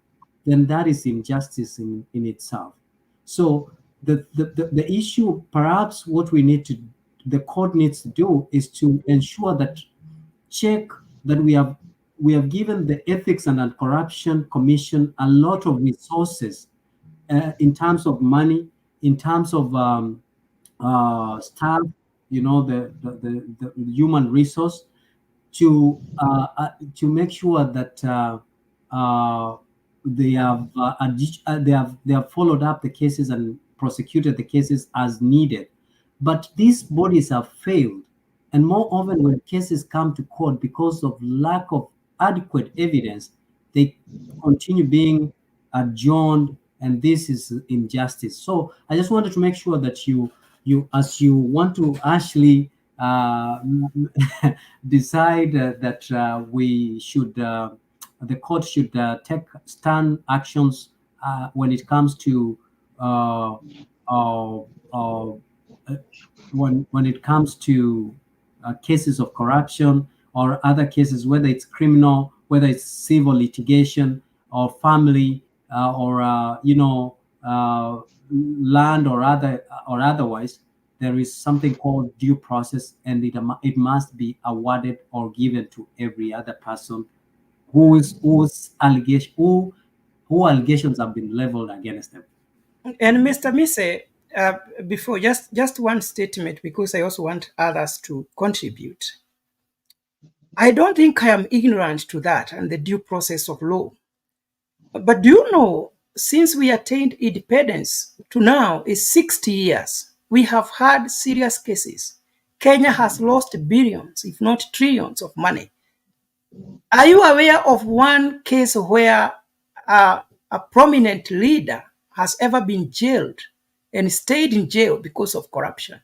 then that is injustice in itself. So the issue, perhaps what the court needs to do, is to ensure that, check that we have given the Ethics and Anti-Corruption Commission a lot of resources in terms of money, in terms of staff, the human resource, to make sure that they have followed up the cases and prosecuted the cases as needed. But these bodies have failed, and more often when cases come to court, because of lack of adequate evidence, they continue being adjourned, and this is injustice. So I just wanted to make sure that you as you want to actually decide that we should the court should take stand actions when it comes to when it comes to cases of corruption or other cases, whether it's criminal, whether it's civil litigation, or family, or land, or otherwise. There is something called due process, and it must be awarded or given to every other person whose allegations have been leveled against them. And Mr. Mise, before, just one statement, because I also want others to contribute. I don't think I am ignorant to that and the due process of law. But do you know, since we attained independence to now is 60 years, we have had serious cases. Kenya has lost billions, if not trillions of money. Are you aware of one case where a prominent leader has ever been jailed and stayed in jail because of corruption?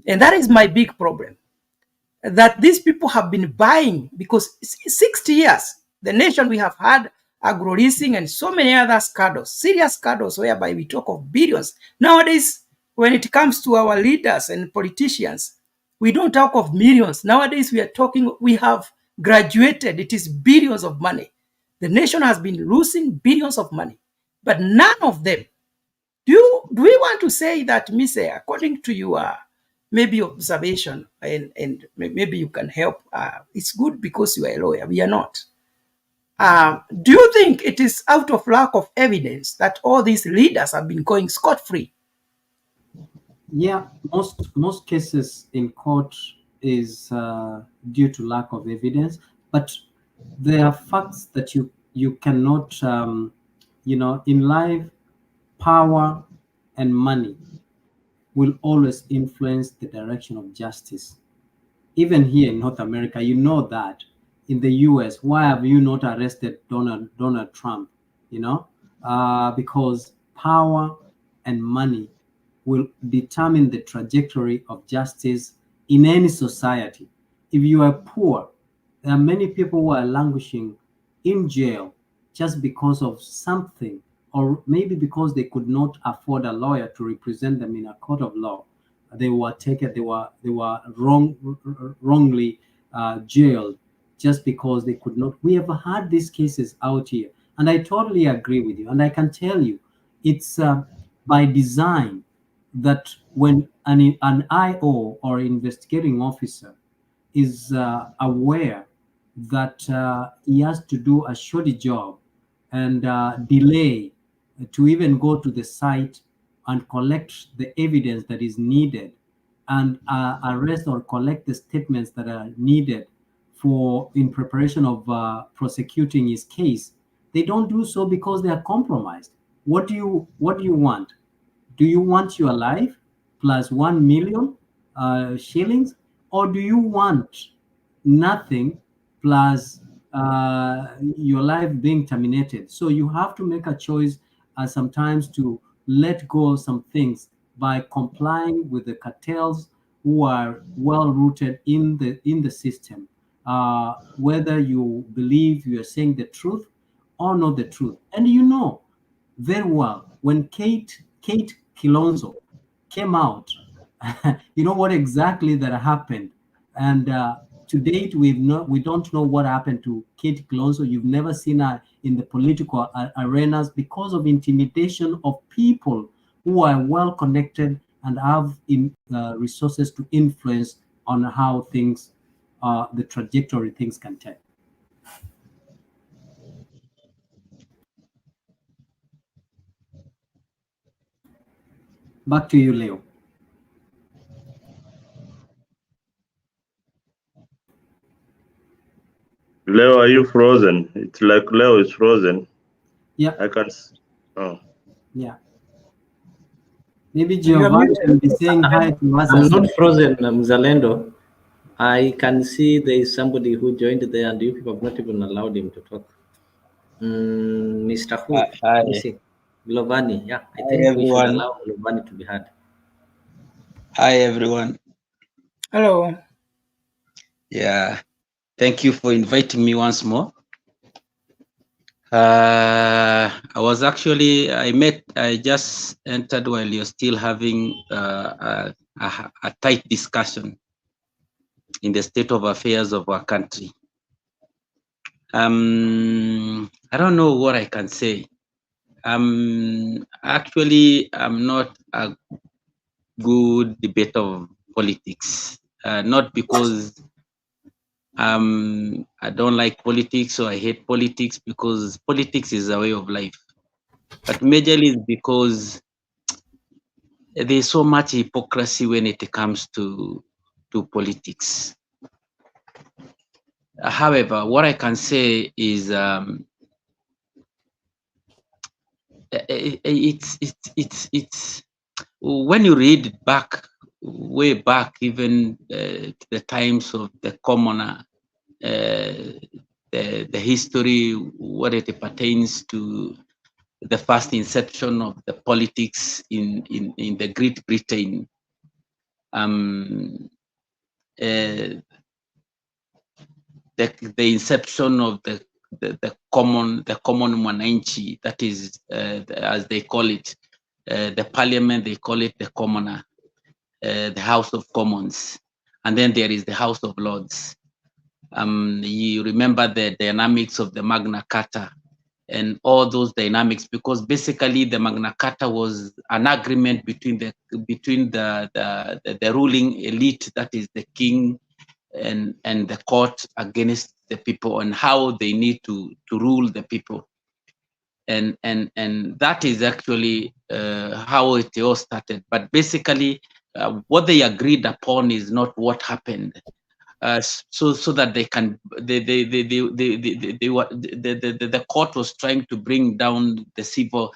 And that is my big problem, that these people have been buying, because 60 years, the nation, we have had agro-leasing and so many other scandals, serious scandals, whereby we talk of billions. Nowadays, when it comes to our leaders and politicians, we don't talk of millions. Nowadays, we have graduated, it is billions of money. The nation has been losing billions of money, but none of them. Do we want to say that, Mise, according to your maybe observation, and maybe you can help? It's good because you are a lawyer. We are not. Do you think it is out of lack of evidence that all these leaders have been going scot-free? Yeah, most cases in court is due to lack of evidence, but there are facts that you cannot, in life, power and money will always influence the direction of justice. Even here in North America, you know that. In the US, why have you not arrested Donald Trump? Because power and money will determine the trajectory of justice in any society. If you are poor, there are many people who are languishing in jail just because of something, or maybe because they could not afford a lawyer to represent them in a court of law. They were wrongly jailed just because they could not. We have had these cases out here, and I totally agree with you. And I can tell you, it's by design that when an IO or investigating officer is aware that he has to do a shoddy job and delay to even go to the site and collect the evidence that is needed and arrest or collect the statements that are needed for in preparation of prosecuting his case, they don't do so because they are compromised. What do you want? Do you want your life plus 1 million shillings, or do you want nothing plus your life being terminated? So you have to make a choice sometimes to let go of some things by complying with the cartels who are well rooted in the system. Whether you believe you are saying the truth or not the truth, and you know very well when Kate Kilonzo came out, you know what exactly that happened, and to date we don't know what happened to Kate Kilonzo. You've never seen her in the political arenas because of intimidation of people who are well connected and have resources to influence on how things, the trajectory things can take. Back to you, Leo. Leo, are you frozen? It's like Leo is frozen. Yeah. I can't. Oh. Yeah. Maybe Giovanni will be saying hi to us. I'm not frozen, Mzalendo. I can see there is somebody who joined there, and you people have not even allowed him to talk. Mr. Who? Hi. Let me see. Glovani. Yeah, I think we should allow Glovani to be heard. Hi, everyone. Hello. Yeah, thank you for inviting me once more. I just entered while you're still having a tight discussion in the state of affairs of our country. I don't know what I can say. Actually, I'm not a good debater of politics, not because I don't like politics or I hate politics, because politics is a way of life. But majorly it's because there's so much hypocrisy when it comes to politics. However, what I can say is it's when you read back, way back, even to the times of the commoner, the history, what it pertains to the first inception of the politics in the Great Britain. The inception of the common mwananchi, that is as they call it, the parliament, they call it the commoner, the House of Commons, and then there is the House of Lords. You remember the dynamics of the Magna Carta and all those dynamics, because basically the Magna Carta was an agreement between the ruling elite, that is the king and the court, against the people on how they need to rule the people. And that is actually how it all started. But basically what they agreed upon is not what happened. So that they can, the court was trying to bring down the civil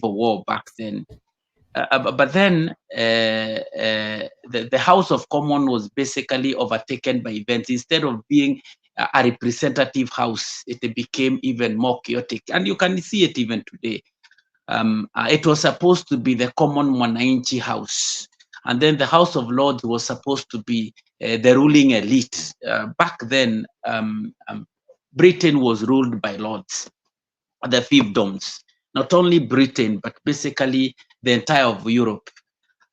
war back then. But then the House of Commons was basically overtaken by events. Instead of being a representative house, it became even more chaotic, and you can see it even today. It was supposed to be the common mwananchi house, and then the House of Lords was supposed to be the ruling elite. Back then, Britain was ruled by lords, the fiefdoms. Not only Britain, but basically the entire of Europe.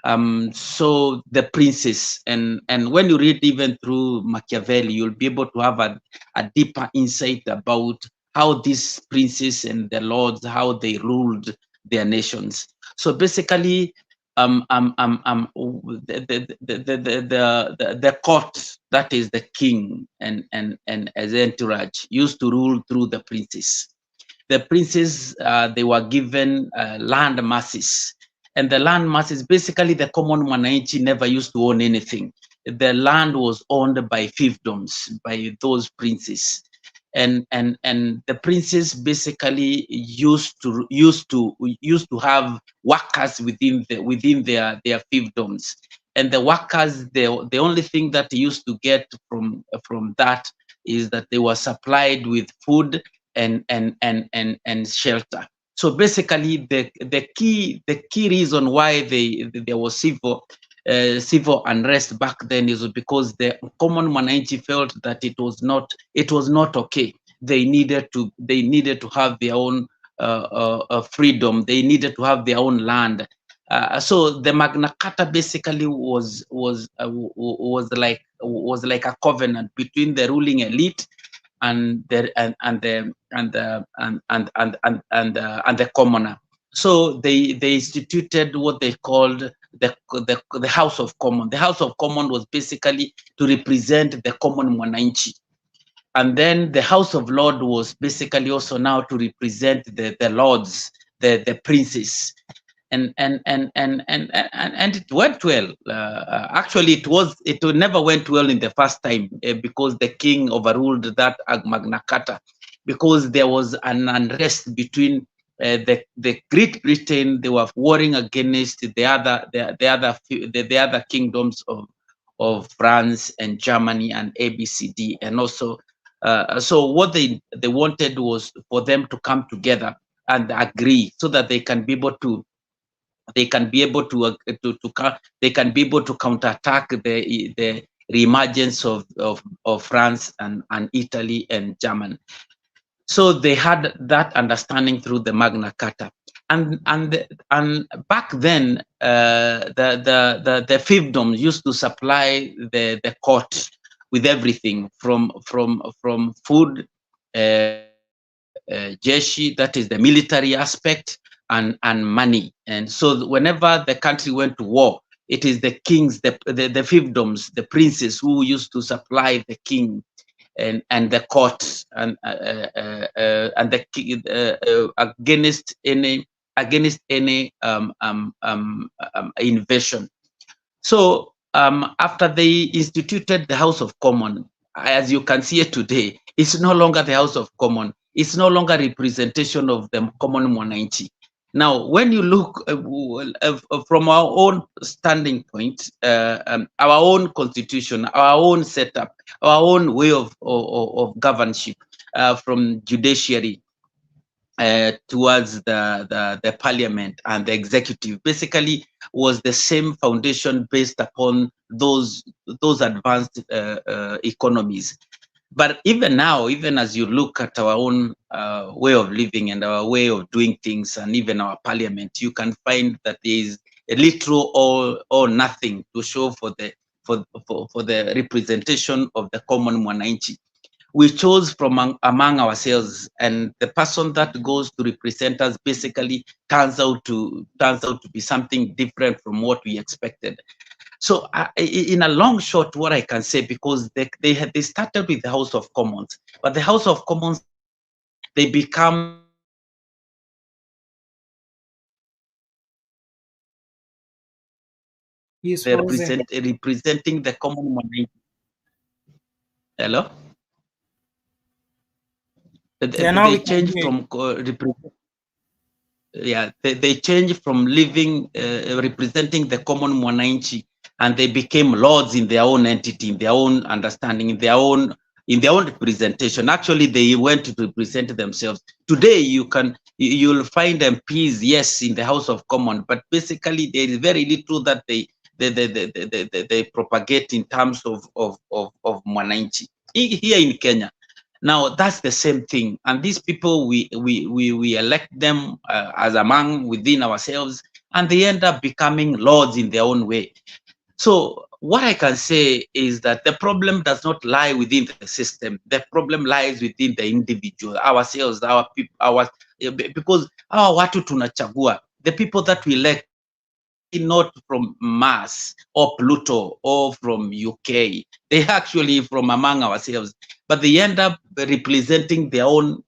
So the princes, and when you read even through Machiavelli, you'll be able to have a deeper insight about how these princes and the lords, how they ruled their nations. So basically, the court, that is the king and as entourage, used to rule through the princes. The princes, they were given land masses, and the land masses, basically the common mwananchi never used to own anything. The land was owned by fiefdoms, by those princes, and the princes basically used to have workers within their fiefdoms, and the workers, the only thing that they used to get from that is that they were supplied with food and shelter. So basically, the key reason why there was civil unrest back then is because the common mwananchi felt that it was not okay. They needed to have their own freedom. They needed to have their own land. So the Magna Carta basically was like a covenant between the ruling elite and the commoner. So they instituted what they called the House of Commons. The House of Commons was basically to represent the common mwananchi, and then the House of Lords was basically also now to represent the lords, the princes. And it went well. Actually, it never went well in the first time because the king overruled that Magna Carta, because there was an unrest between the Great Britain. They were warring against the other kingdoms of France and Germany and ABCD, and also so what they wanted was for them to come together and agree so that they can be able to counterattack the reemergence of France and Italy and Germany. So they had that understanding through the Magna Carta, and back then the fiefdoms used to supply the court with everything from food, jeshi, that is the military aspect, and money. And so whenever the country went to war, it is the kings, the fiefdoms, the princes who used to supply the king and the court and against any invasion. So after they instituted the House of Commons, as you can see it today, it's no longer the House of Commons. It's no longer representation of the common mwananchi. Now, when you look from our own standing point, our own constitution, our own setup, our own way of governorship, from judiciary towards the parliament and the executive, basically was the same foundation based upon those advanced economies. But even now, even as you look at our own way of living and our way of doing things, and even our parliament, you can find that there is a little or nothing to show for the representation of the common mwananchi. We chose from among ourselves, and the person that goes to represent us basically turns out to be something different from what we expected. So in a long short, what I can say, because they started with the House of Commons, but the House of Commons, they become representing the common man. Hello? They changed from they changed from living representing the common mwananchi, and they became lords in their own entity, in their own understanding, in their own representation. Actually, they went to represent themselves. Today, you'll find MPs, yes, in the House of Commons, but basically there is very little that they propagate in terms of mwananchi here in Kenya. Now that's the same thing, and these people we elect them as among within ourselves, and they end up becoming lords in their own way. So what I can say is that the problem does not lie within the system. The problem lies within the individual, ourselves, our people, because our watu tunachagua, the people that we elect, not from Mars or Pluto or from UK. They're actually from among ourselves, but they end up representing their own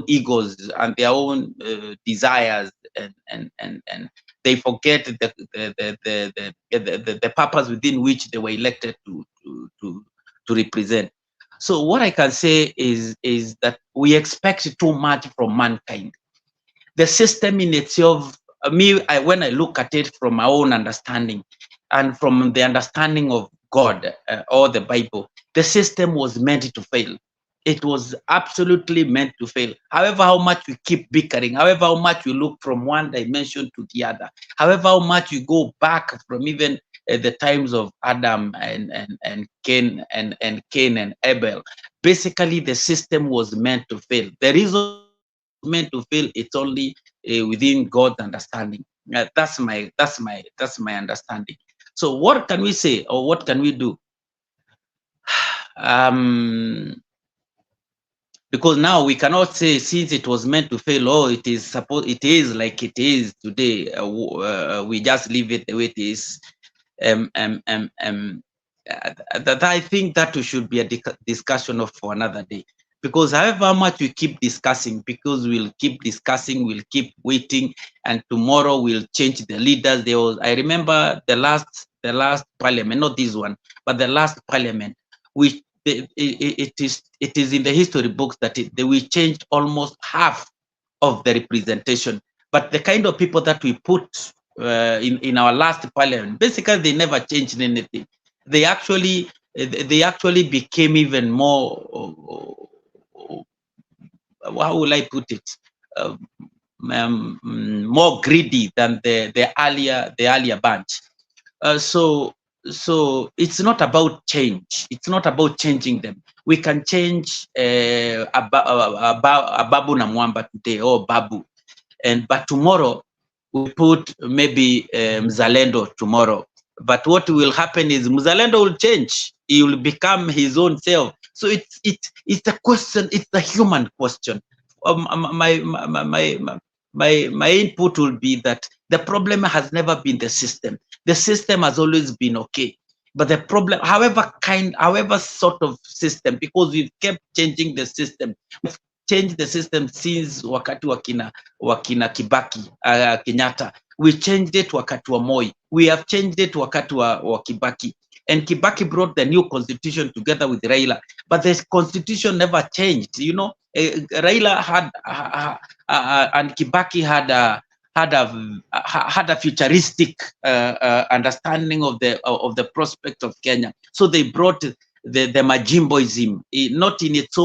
egos and their own desires, and they forget the purpose within which they were elected to represent. So what I can say is that we expect too much from mankind. The system in itself, when I look at it from my own understanding and from the understanding of God or the Bible, the system was meant to fail. It was absolutely meant to fail. However, how much we keep bickering, however, how much we look from one dimension to the other, however, how much we go back from even the times of Adam and Cain and Cain and Abel, basically the system was meant to fail. The reason meant to fail, it's only within God's understanding. That's my understanding. So what can we say, or what can we do? Because now we cannot say, since it was meant to fail, oh, it is like it is today. We just leave it the way it is. That I think that should be a discussion for another day. Because however much we keep discussing, because we'll keep discussing, we'll keep waiting, and tomorrow we'll change the leaders. I remember the last parliament, not this one, but the last parliament, which it is in the history books that we changed almost half of the representation. But the kind of people that we put in our last parliament, basically they never changed anything. They actually became even more, how will I put it, more greedy than the earlier bunch. So it's not about change. It's not about changing them. We can change Babu na Mwamba today, or Babu, but tomorrow we put maybe Mzalendo tomorrow. But what will happen is Mzalendo will change. He will become his own self. So it's the question. It's the human question. My input will be that the problem has never been the system. The system has always been okay. But the problem, however sort of system, because we've kept changing the system. We've changed the system since wakati wakina Kibaki, Kenyatta. We changed it wakati wa Moi. We have changed it wakati wa Kibaki. And Kibaki brought the new constitution together with Raila. But the constitution never changed. You know, Raila had and Kibaki had a futuristic understanding of the prospect of Kenya. So they brought the Majimboism, not in its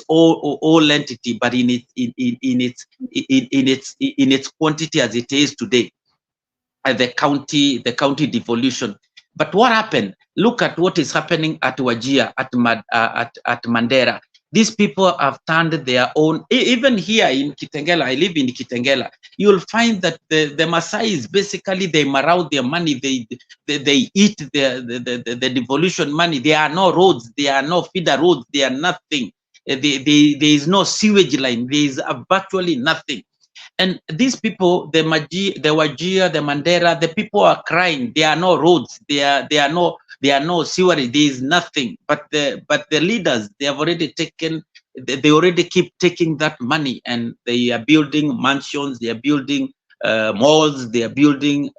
own entity, but in its quantity as it is today, the county devolution. But what happened? Look at what is happening at Wajir, at Mandera. These people have turned their own. Even here in Kitengela, I live in Kitengela. You'll find that the Maasais, basically they marau their money. They eat the devolution money. There are no roads. There are no feeder roads. There are nothing. There is no sewage line. There is virtually nothing. And these people, the Wajir, the Mandera, the people are crying. There are no roads. There are no sewerage. There is nothing. But the leaders, they have already taken. They already keep taking that money, and they are building mansions. They are building malls. They are building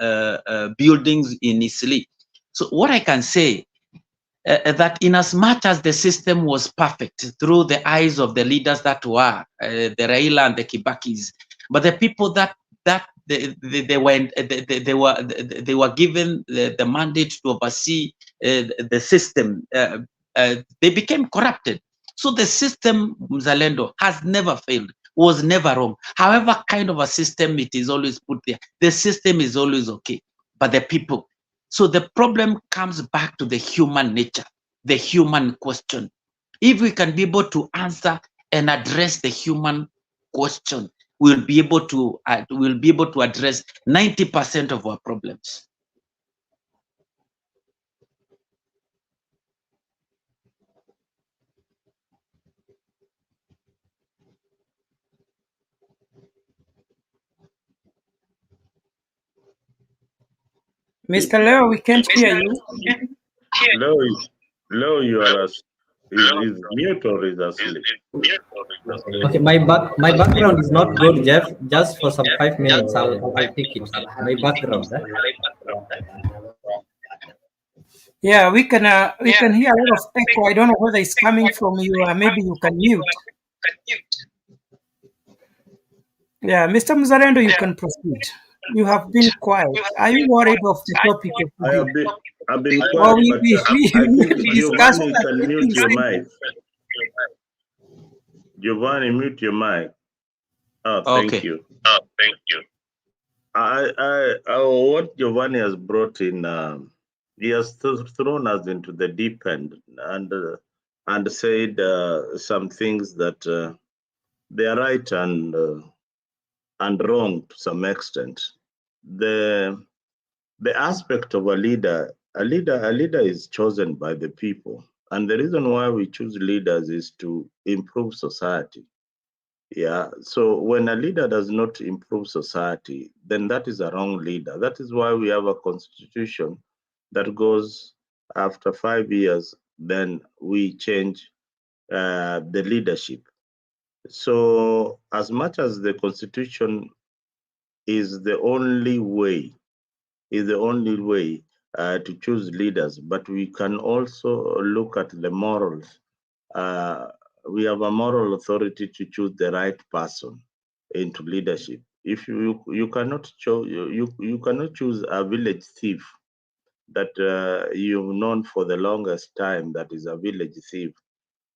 buildings in Isli. So what I can say, that in as much as the system was perfect through the eyes of the leaders that were the Raila and the Kibakis, but the people that they were given the mandate to oversee the system, they became corrupted. So the system, Mzalendo, has never failed, was never wrong. However kind of a system it is always put there, the system is always okay, but the people. So the problem comes back to the human nature, the human question. If we can be able to answer and address the human question, we'll be able to address 90% of our problems. Mr. Leo, we can't hear you. Leo, you are is mute or is asleep? Okay, my background is not good, Jeff. Just for some 5 minutes, I'll take it. My background. Yeah, we can hear a lot of echo. I don't know whether it's coming from you, or maybe you can mute. Yeah, Mr. Muzarendo, you can proceed. You have been quiet. Are you worried of the topic of today? I've been Or quiet, we, but we, I we think discuss Giovanni that can mute your simple. mic. Giovanni, mute your mic. Oh, thank Okay. you. What Giovanni has brought in, he has thrown us into the deep end and said some things that they are right and wrong to some extent. The aspect of a leader is chosen by the people, and the reason why we choose leaders is to improve society. Yeah. So when a leader does not improve society, then that is a wrong leader. That is why we have a constitution that goes after 5 years, then we change the leadership. So as much as the constitution is the only way, to choose leaders, but we can also look at the morals. We have a moral authority to choose the right person into leadership. If you cannot you cannot choose a village thief that you've known for the longest time, that is a village thief,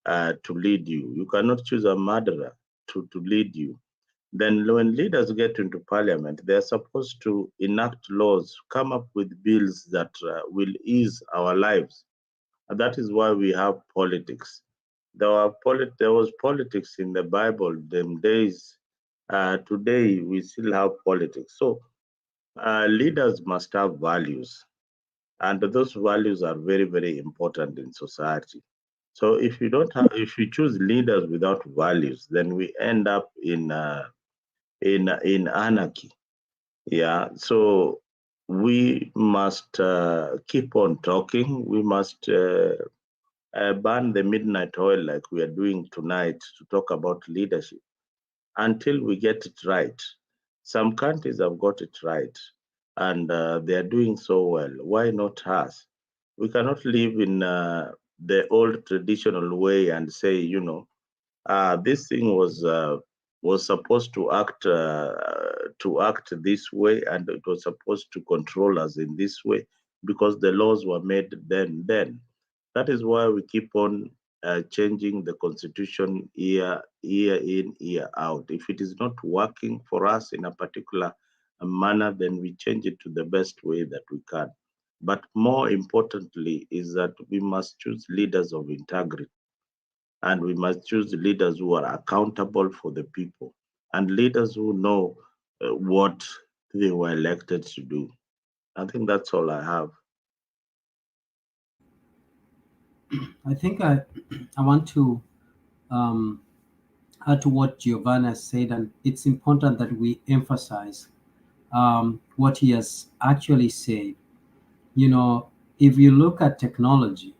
to lead you. You cannot choose a murderer to lead you. Then when leaders get into parliament, they're supposed to enact laws, come up with bills that will ease our lives. And that is why we have politics. There was politics in the Bible, them days. Today, we still have politics. So leaders must have values, and those values are very, very important in society. So if you choose leaders without values, then we end up in anarchy. Yeah. So we must keep on talking. We must burn the midnight oil like we are doing tonight to talk about leadership until we get it right. Some countries have got it right and they are doing so well. Why not us? We cannot live in the old traditional way and say, this thing was supposed to act this way, and it was supposed to control us in this way because the laws were made then. That is why we keep on changing the constitution year in, year out. If it is not working for us in a particular manner, then we change it to the best way that we can. But more importantly is that we must choose leaders of integrity, and we must choose leaders who are accountable for the people and leaders who know what they were elected to do. I think that's all I have. I think I want to add to what Giovanna said, and it's important that we emphasize what he has actually said. If you look at technology,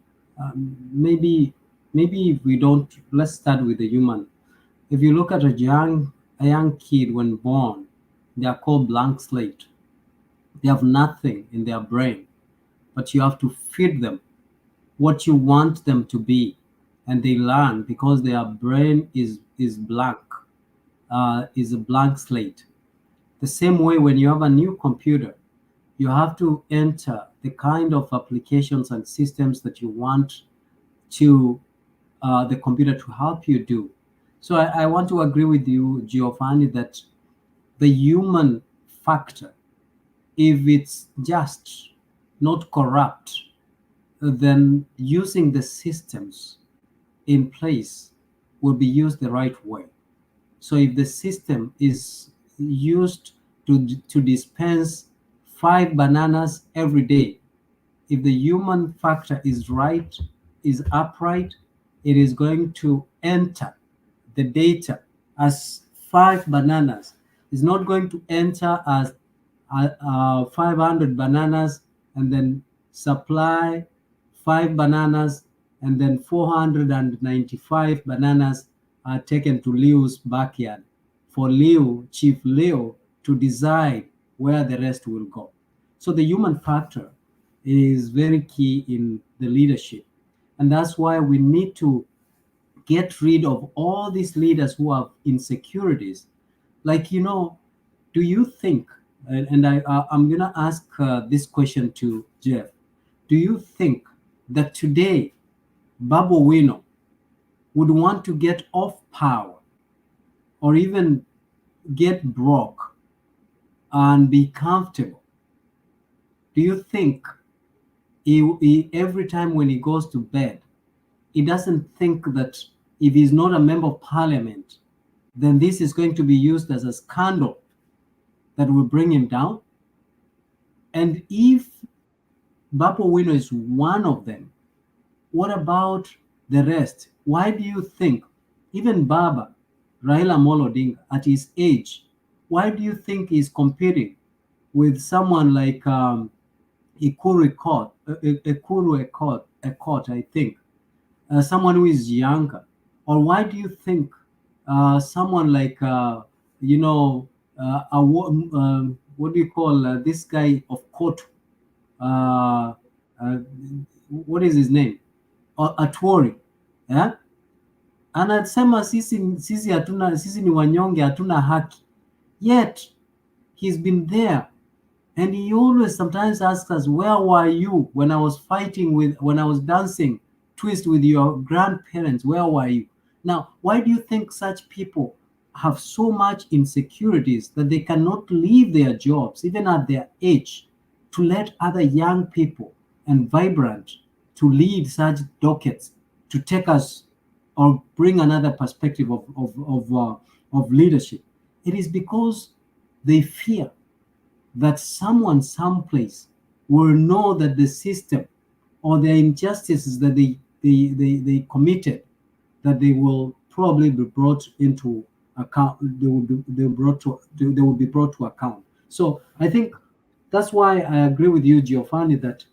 maybe if we don't, let's start with the human. If you look at a young kid when born, they are called blank slate. They have nothing in their brain, but you have to feed them what you want them to be, and they learn because their brain is blank, is a blank slate. The same way, when you have a new computer, you have to enter the kind of applications and systems that you want to the computer to help you do. So I want to agree with you, Giovanni, that the human factor, if it's just not corrupt, then using the systems in place will be used the right way. So if the system is used to dispense 5 bananas every day, if the human factor is right, is upright, it is going to enter the data as 5 bananas. It's not going to enter as 500 bananas and then supply 5 bananas, and then 495 bananas are taken to Leo's backyard for Leo, Chief Leo, to decide where the rest will go. So the human factor is very key in the leadership. And that's why we need to get rid of all these leaders who have insecurities. Like, do you think, and I'm going to ask this question to Jeff, do you think that today Babu Wino would want to get off power or even get broke and be comfortable? Do you think he every time when he goes to bed, he doesn't think that if he's not a member of parliament, then this is going to be used as a scandal that will bring him down? And if Babu Wino is one of them, what about the rest? Why do you think even Baba, Raila Odinga, at his age, why do you think he's competing with someone like Ekuru Ekot, I think, someone who is younger? Or why do you think someone like, what do you call this guy of Kotu? What is his name? Atwori, yeah? Anasema sisi ni wanyonge, hatuna haki. Yet he's been there, and he always sometimes asks us, where were you when I was when I was dancing twist with your grandparents? Where were you? Now, why do you think such people have so much insecurities that they cannot leave their jobs, even at their age, to let other young people and vibrant to lead such dockets, to take us or bring another perspective of leadership? It is because they fear that someone someplace will know that the system or the injustices that they committed, that they will probably be brought into account. They will be brought to account. So I think that's why I agree with you, Giovanni, that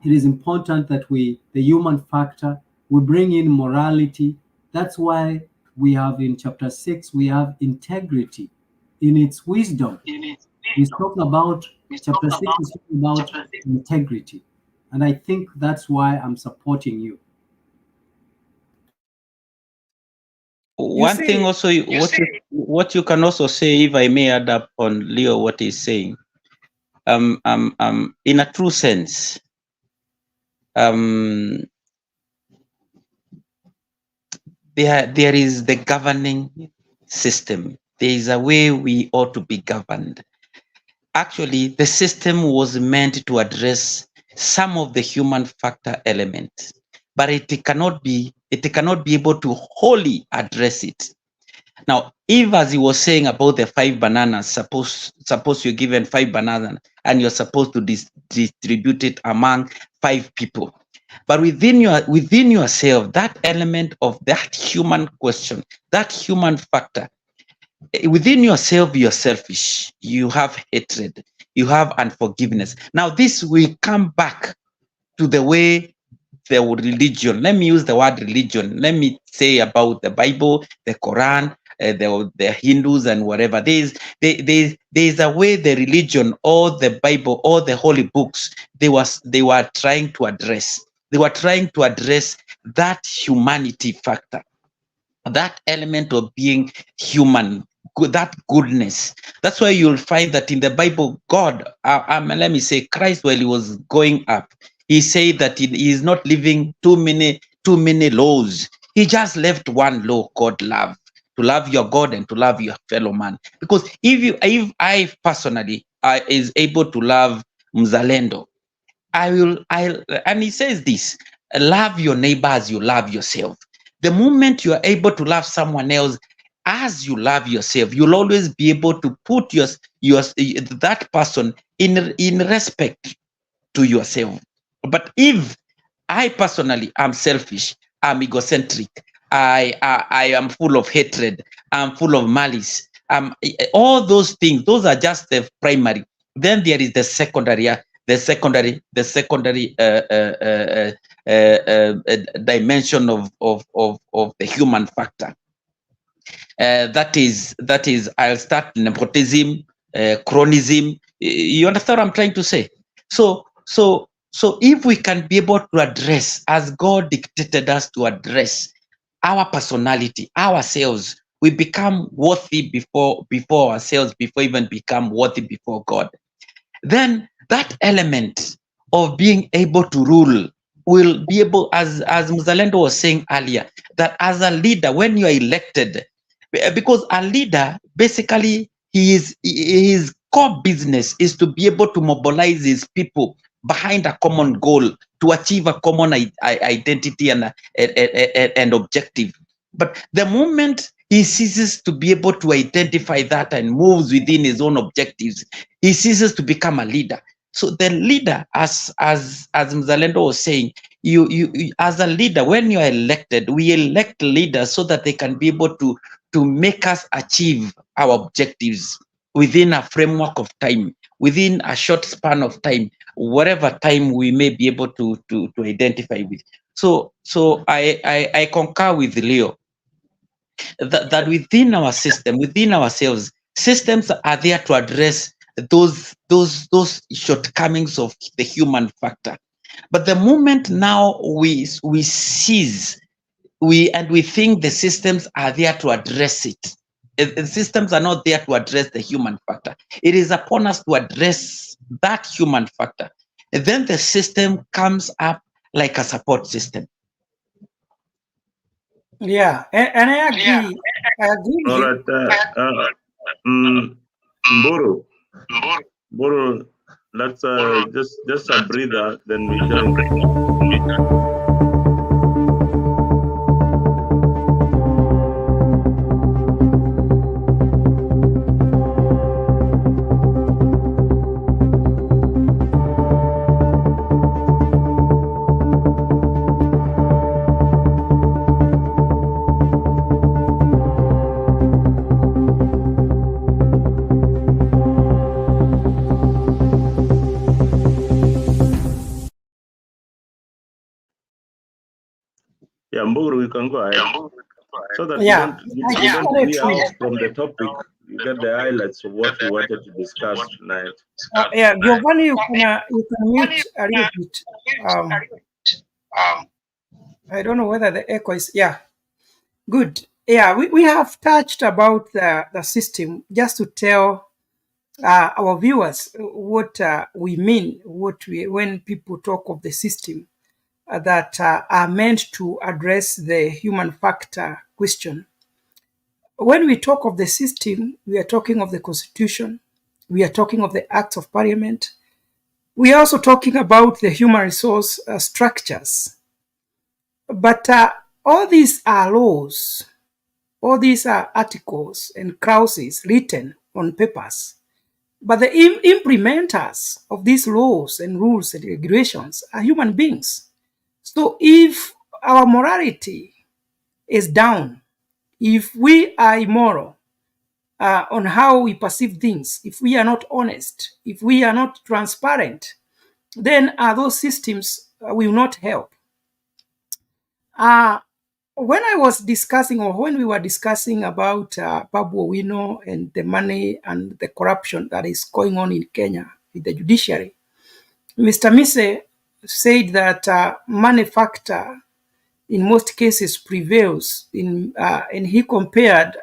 it is important that the human factor, we bring in morality. That's why we have in chapter 6, we have integrity in its wisdom. He's talking about, chapter 6 is talking about integrity. And I think that's why I'm supporting you. One thing also, what you can also say, if I may add up on Leo, what he's saying, in a true sense, there is the governing system. There is a way we ought to be governed. Actually, the system was meant to address some of the human factor elements, but it cannot be able to wholly address it. Now, if, as he was saying about the 5 bananas, suppose you're given 5 bananas and you're supposed to distribute it among 5 people, but within yourself, that element of that human question, that human factor, within yourself, you're selfish, you have hatred, you have unforgiveness. Now, this will come back to the way the religion, let me use the word religion, let me say about the Bible, the Quran, the Hindus and whatever. There's a way the religion or the Bible or the holy books, they were trying to address. They were trying to address that humanity factor, that element of being human, that goodness. That's why you'll find that in the Bible, God, let me say, Christ, while he was going up, he said that he is not leaving too many laws. He just left one law called love, to love your God and to love your fellow man. Because if I personally is able to love Mzalendo, and he says this, love your neighbor as you love yourself. The moment you are able to love someone else as you love yourself, you'll always be able to put that person in respect to yourself. But if I personally am selfish, I'm egocentric, I am full of hatred, I'm full of malice, all those things, those are just the primary. Then there is the secondary dimension of the human factor. That is, I'll start nepotism, chronism. You understand what I'm trying to say? So if we can be able to address, as God dictated us to address, our personality, ourselves, we become worthy before ourselves, before even become worthy before God. Then that element of being able to rule will be able, as Mzalendo was saying earlier, that as a leader, when you are elected, because a leader, basically, his core business is to be able to mobilize his people behind a common goal to achieve a common identity and objective. But the moment he ceases to be able to identify that and moves within his own objectives, he ceases to become a leader. So the leader, as Mzalendo was saying, you as a leader, when you are elected, we elect leaders so that they can be able to make us achieve our objectives within a framework of time, within a short span of time, whatever time we may be able to identify with. So I concur with Leo that within our system, within ourselves, systems are there to address those shortcomings of the human factor. But the moment now we seize, we think the systems are there to address it. The systems are not there to address the human factor. It is upon us to address that human factor. And then the system comes up like a support system. Yeah, and I agree. I agree with All you. right. Mburu, let's just a breather, then we join. Yeah, Mburu, we can go ahead. So that Yeah, you don't veer out from the topic, you get the highlights of what we wanted to discuss tonight. yeah, Giovanni, you can mute a little bit. I don't know whether the echo is, yeah, good. Yeah, we have touched about the system just to tell our viewers what we mean, when people talk of the system that are meant to address the human factor question. When we talk of the system, we are talking of the Constitution, we are talking of the Acts of Parliament, we are also talking about the human resource structures. But all these are laws, all these are articles and clauses written on papers. But the implementers of these laws and rules and regulations are human beings. So if our morality is down, if we are immoral on how we perceive things, if we are not honest, if we are not transparent, then those systems will not help. When I was discussing, or when we were discussing about Babu Owino and the money and the corruption that is going on in Kenya with the judiciary, Mr. Mise said that money factor in most cases prevails and he compared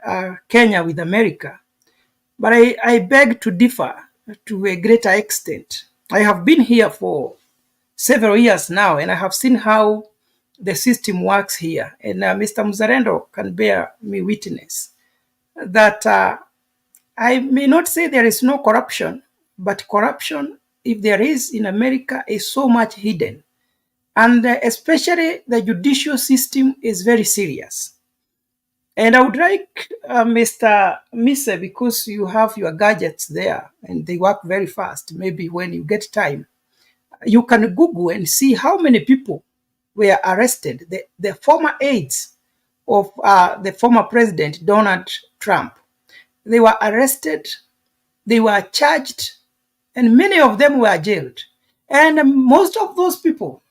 Kenya with America. But I beg to differ to a greater extent. I have been here for several years now, and I have seen how the system works here. And Mr. Mzalendo can bear me witness that I may not say there is no corruption, but corruption, if there is in America, is so much hidden. And especially the judicial system is very serious. And I would like Mr. Mise, because you have your gadgets there and they work very fast. Maybe when you get time, you can Google and see how many people were arrested. The former aides of the former president, Donald Trump, they were arrested, they were charged, and many of them were jailed. And most of those people,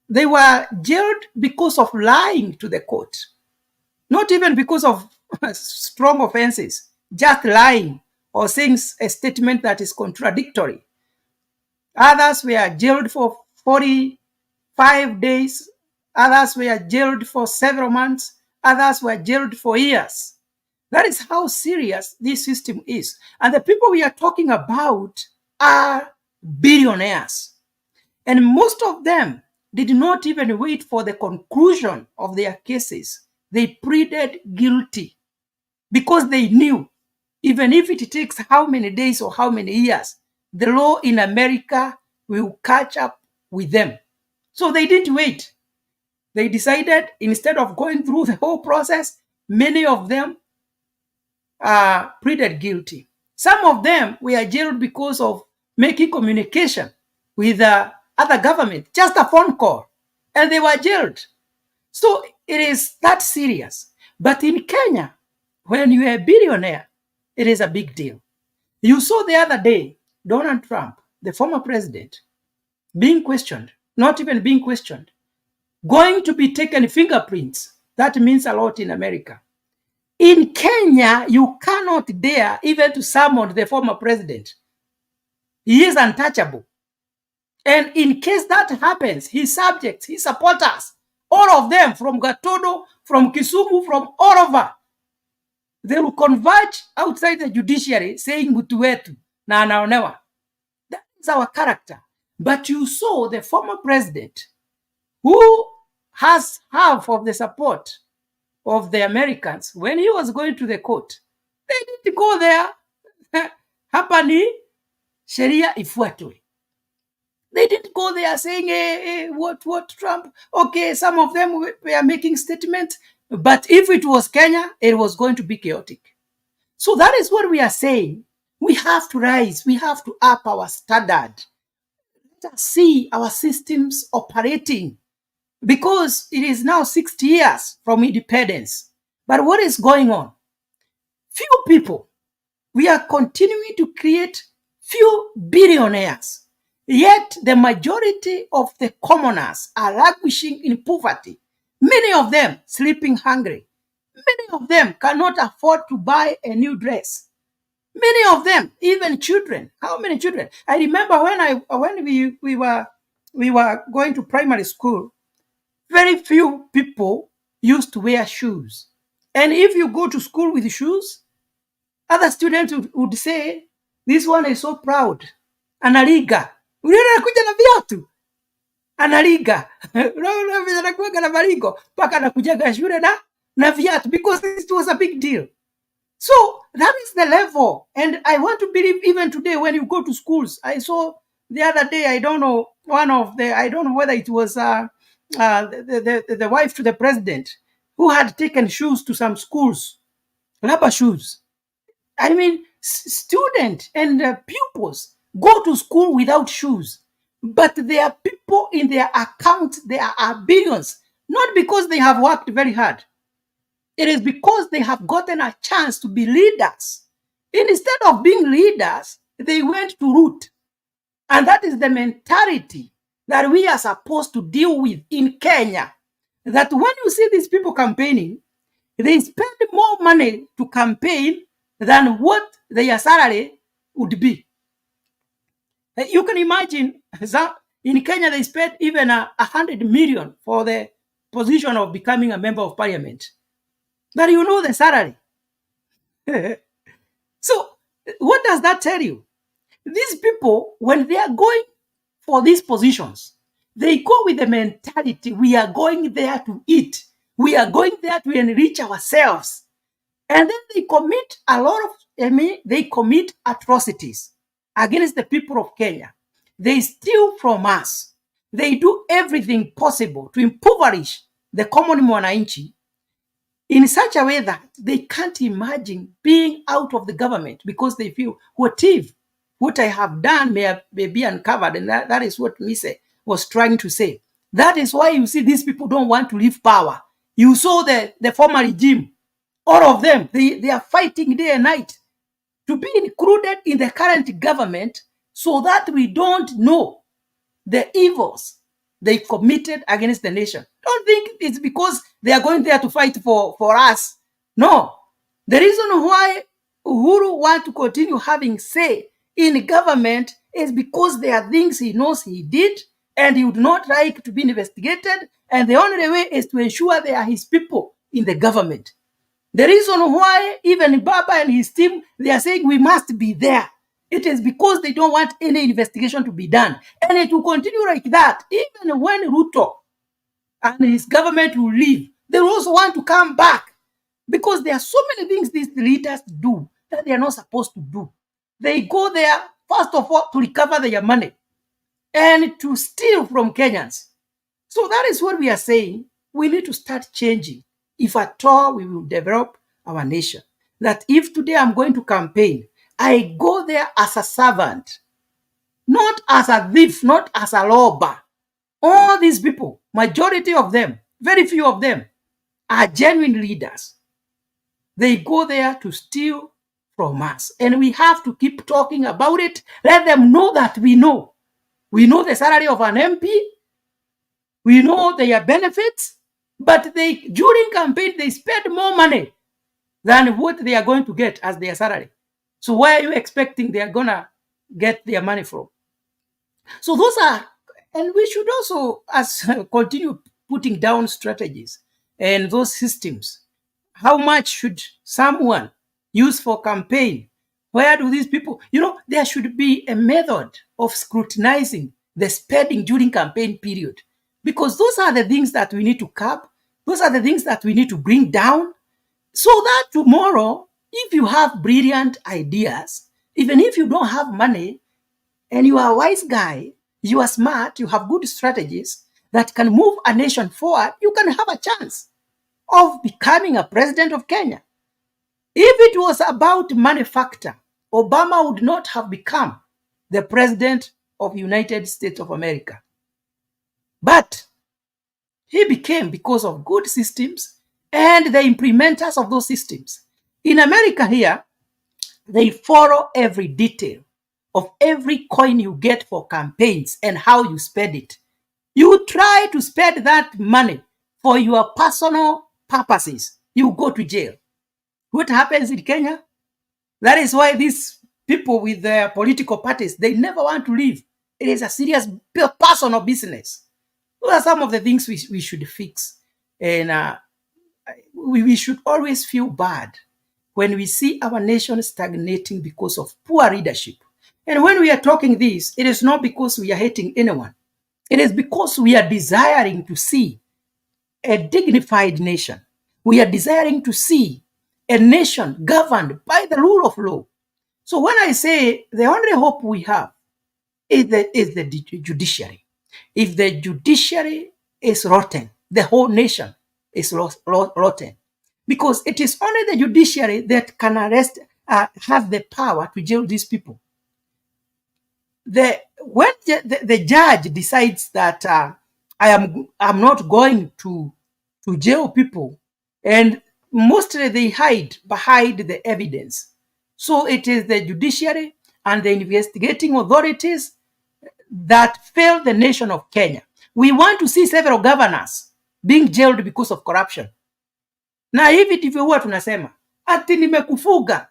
they were jailed because of lying to the court. Not even because of strong offenses, just lying or saying a statement that is contradictory. Others were jailed for 45 days. Others were jailed for several months. Others were jailed for years. That is how serious this system is. And the people we are talking about are billionaires. And most of them did not even wait for the conclusion of their cases. They pleaded guilty because they knew, even if it takes how many days or how many years, the law in America will catch up with them. So they didn't wait. They decided, instead of going through the whole process, many of them pleaded guilty. Some of them were jailed because of making communication with other government, just a phone call, and they were jailed. So it is that serious. But in Kenya, when you are a billionaire, it is a big deal. You saw the other day, Donald Trump, the former president, being questioned, not even being questioned, going to be taken fingerprints. That means a lot in America. In Kenya, you cannot dare even to summon the former president. He is untouchable. And in case that happens, his subjects, his supporters, all of them from Gatodo, from Kisumu, from all over, they will converge outside the judiciary saying mutu wetu na anaonewa. That is our character. But you saw the former president, who has half of the support of the Americans, when he was going to the court, they didn't go there. Hapa ni sheria ifuatwe. They didn't go there saying, hey, what Trump? Okay, some of them were making statements, but if it was Kenya, it was going to be chaotic. So that is what we are saying. We have to rise. We have to up our standard. Let us see our systems operating, because it is now 60 years from independence. But what is going on? Few people. We are continuing to create few billionaires. Yet the majority of the commoners are languishing in poverty. Many of them sleeping hungry. Many of them cannot afford to buy a new dress. Many of them, even children. How many children? I remember when we were going to primary school, very few people used to wear shoes. And if you go to school with shoes, other students would say, this one is so proud. Analiga. Unaona anakuja na viatu. Analiga. Unaona anakuja na maringo. Paka anakuja shule na viatu, because it was a big deal. So that is the level. And I want to believe even today when you go to schools, I saw the other day, I don't know whether it was the wife to the president, who had taken shoes to some schools, rubber shoes. I mean, students and pupils go to school without shoes, but there are people in their account, there are billions, not because they have worked very hard. It is because they have gotten a chance to be leaders. Instead of being leaders, they went to root. And that is the mentality that we are supposed to deal with in Kenya. That when you see these people campaigning, they spend more money to campaign than what their salary would be. You can imagine that in Kenya they spent even 100 million for the position of becoming a member of parliament. But you know the salary. So what does that tell you? These people, when they are going for these positions, they go with the mentality, we are going there to eat. We are going there to enrich ourselves. And then they commit they commit atrocities against the people of Kenya. They steal from us. They do everything possible to impoverish the common mwananchi. in such a way that they can't imagine being out of the government because they feel, what if what I have done may be uncovered? And that is what Mise was trying to say. That is why you see these people don't want to leave power. You saw the former regime, all of them, they are fighting day and night to be included in the current government so that we don't know the evils they committed against the nation. Don't think it's because they are going there to fight for us. No. The reason why Uhuru want to continue having say in government is because there are things he knows he did and he would not like to be investigated, and the only way is to ensure they are his people in the government. The reason why even Baba and his team, they are saying we must be there, it is because they don't want any investigation to be done. And it will continue like that. Even when Ruto and his government will leave, they also want to come back because there are so many things these leaders do that they are not supposed to do. They go there, first of all, to recover their money and to steal from Kenyans. So that is what we are saying. We need to start changing if at all we will develop our nation. That if today I'm going to campaign, I go there as a servant, not as a thief, not as a robber. All these people, majority of them, very few of them, are genuine leaders. They go there to steal from us. And we have to keep talking about it. Let them know that we know. We know the salary of an MP. We know their benefits. But during campaign, they spend more money than what they are going to get as their salary. So where are you expecting they are going to get their money from? So those are, and we should also continue putting down strategies and those systems. How much should someone use for campaign? Where do these people, there should be a method of scrutinizing the spending during campaign period, because those are the things that we need to curb. Those are the things that we need to bring down, so that tomorrow, if you have brilliant ideas, even if you don't have money and you are a wise guy, you are smart, you have good strategies that can move a nation forward, you can have a chance of becoming a president of Kenya. If it was about money factor, Obama would not have become the president of the United States of America. But he became because of good systems and the implementers of those systems. In America here, they follow every detail of every coin you get for campaigns and how you spend it. You try to spend that money for your personal purposes, you go to jail. What happens in Kenya? That is why these people with their political parties, they never want to leave. It is a serious personal business. Those are some of the things we should fix. And we should always feel bad when we see our nation stagnating because of poor leadership. And when we are talking this, it is not because we are hating anyone. It is because we are desiring to see a dignified nation. We are desiring to see a nation governed by the rule of law. So when I say the only hope we have is the judiciary. If the judiciary is rotten, the whole nation is rotten. Because it is only the judiciary that can arrest, has the power to jail these people. When the judge decides that I'm not going to jail people, and mostly they hide behind the evidence. So it is the judiciary and the investigating authorities that fail the nation of Kenya. We want to see several governors being jailed because of corruption. Na hivi ndivyo huwa tunasema, ati nimekufuga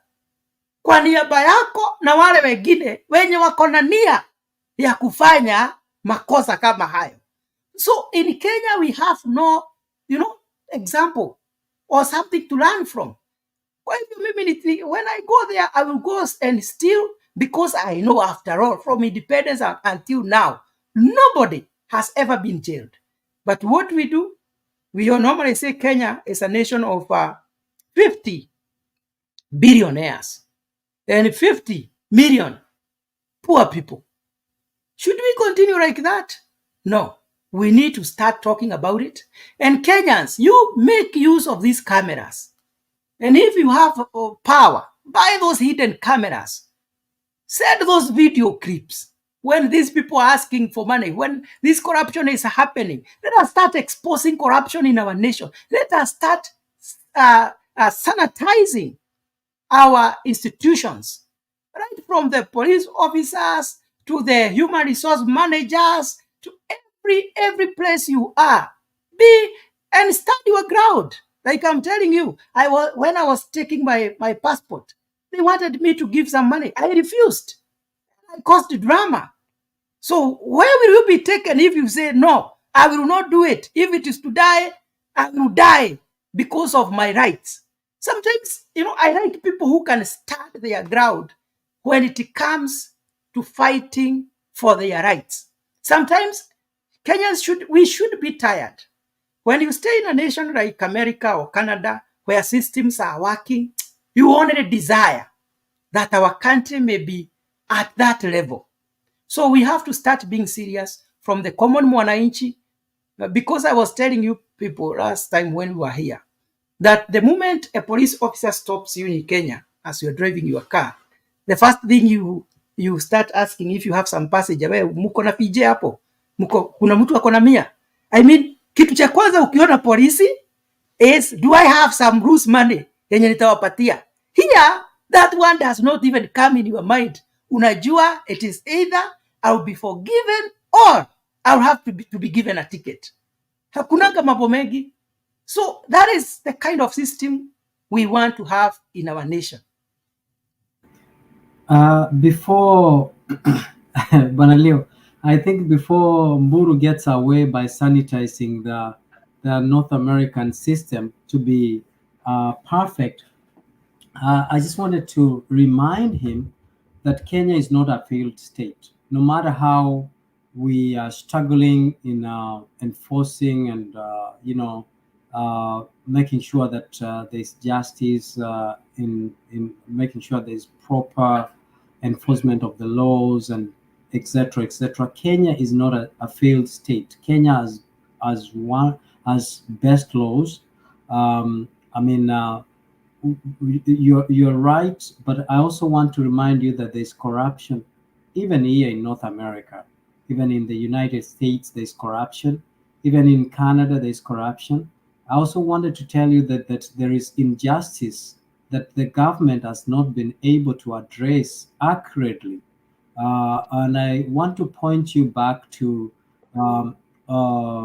kwa niaba yako na wale wengine wenye wako na nia ya kufanya makosa kama hayo. So in Kenya we have no, example or something to learn from. Kwa hivyo mimi when I go there, I will go and steal, because I know, after all, from independence until now, nobody has ever been jailed. But what we do, we normally say Kenya is a nation of 50 billionaires and 50 million poor people. Should we continue like that? No. We need to start talking about it. And Kenyans, you make use of these cameras. And if you have power, buy those hidden cameras. Send those video clips. When these people are asking for money, when this corruption is happening, let us start exposing corruption in our nation. Let us start sanitizing our institutions, right from the police officers to the human resource managers to every place you are. Be and stand your ground. Like I'm telling you, when I was taking my passport, they wanted me to give some money. I refused. I caused drama. So where will you be taken if you say, no, I will not do it. If it is to die, I will die because of my rights. Sometimes, I like people who can stand their ground when it comes to fighting for their rights. Sometimes Kenyans should be tired. When you stay in a nation like America or Canada, where systems are working, you only desire that our country may be at that level. So we have to start being serious from the common mwananchi, because I was telling you people last time when we were here, that the moment a police officer stops you in Kenya as you're driving your car, the first thing you start asking if you have some passenger, muko na PJ hapo? Kuna mtu ako na 100? I mean, kitu cha kwanza ukiona polisi is, do I have some loose money yenye nitawapatia? Here, that one does not even come in your mind. Unajua, it is either I'll be forgiven or I'll have to be given a ticket. Hakunanga mambo mengi. So that is the kind of system we want to have in our nation. Before Bwana Leo, I think before Mburu gets away by sanitizing the North American system to be perfect, I just wanted to remind him that Kenya is not a failed state. No matter how we are struggling in enforcing and making sure that there's justice, in making sure there's proper enforcement of the laws and etc. etc. Kenya is not a failed state. Kenya has best laws. You're right, but I also want to remind you that there's corruption even here in North America. Even in the United States, there's corruption. Even in Canada, there's corruption. I also wanted to tell you that there is injustice that the government has not been able to address accurately. And I want to point you back to, I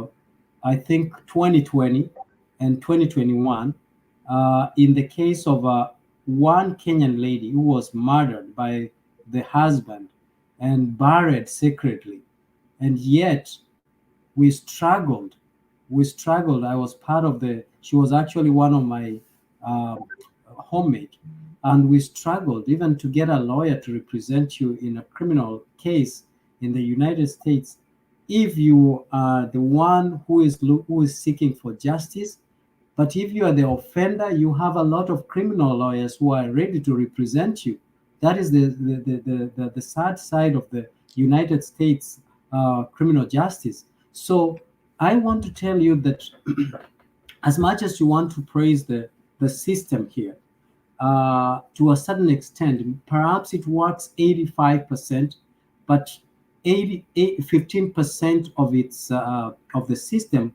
think, 2020 and 2021, in the case of one Kenyan lady who was murdered by the husband and buried secretly. And yet we struggled. I was part of she was actually one of my homemade. And we struggled even to get a lawyer to represent you in a criminal case in the United States. If you are the one who is seeking for justice, but if you are the offender, you have a lot of criminal lawyers who are ready to represent you. That is the sad side of the United States criminal justice. So I want to tell you that as much as you want to praise the system here, to a certain extent, perhaps it works 85%, but 15% of its of the system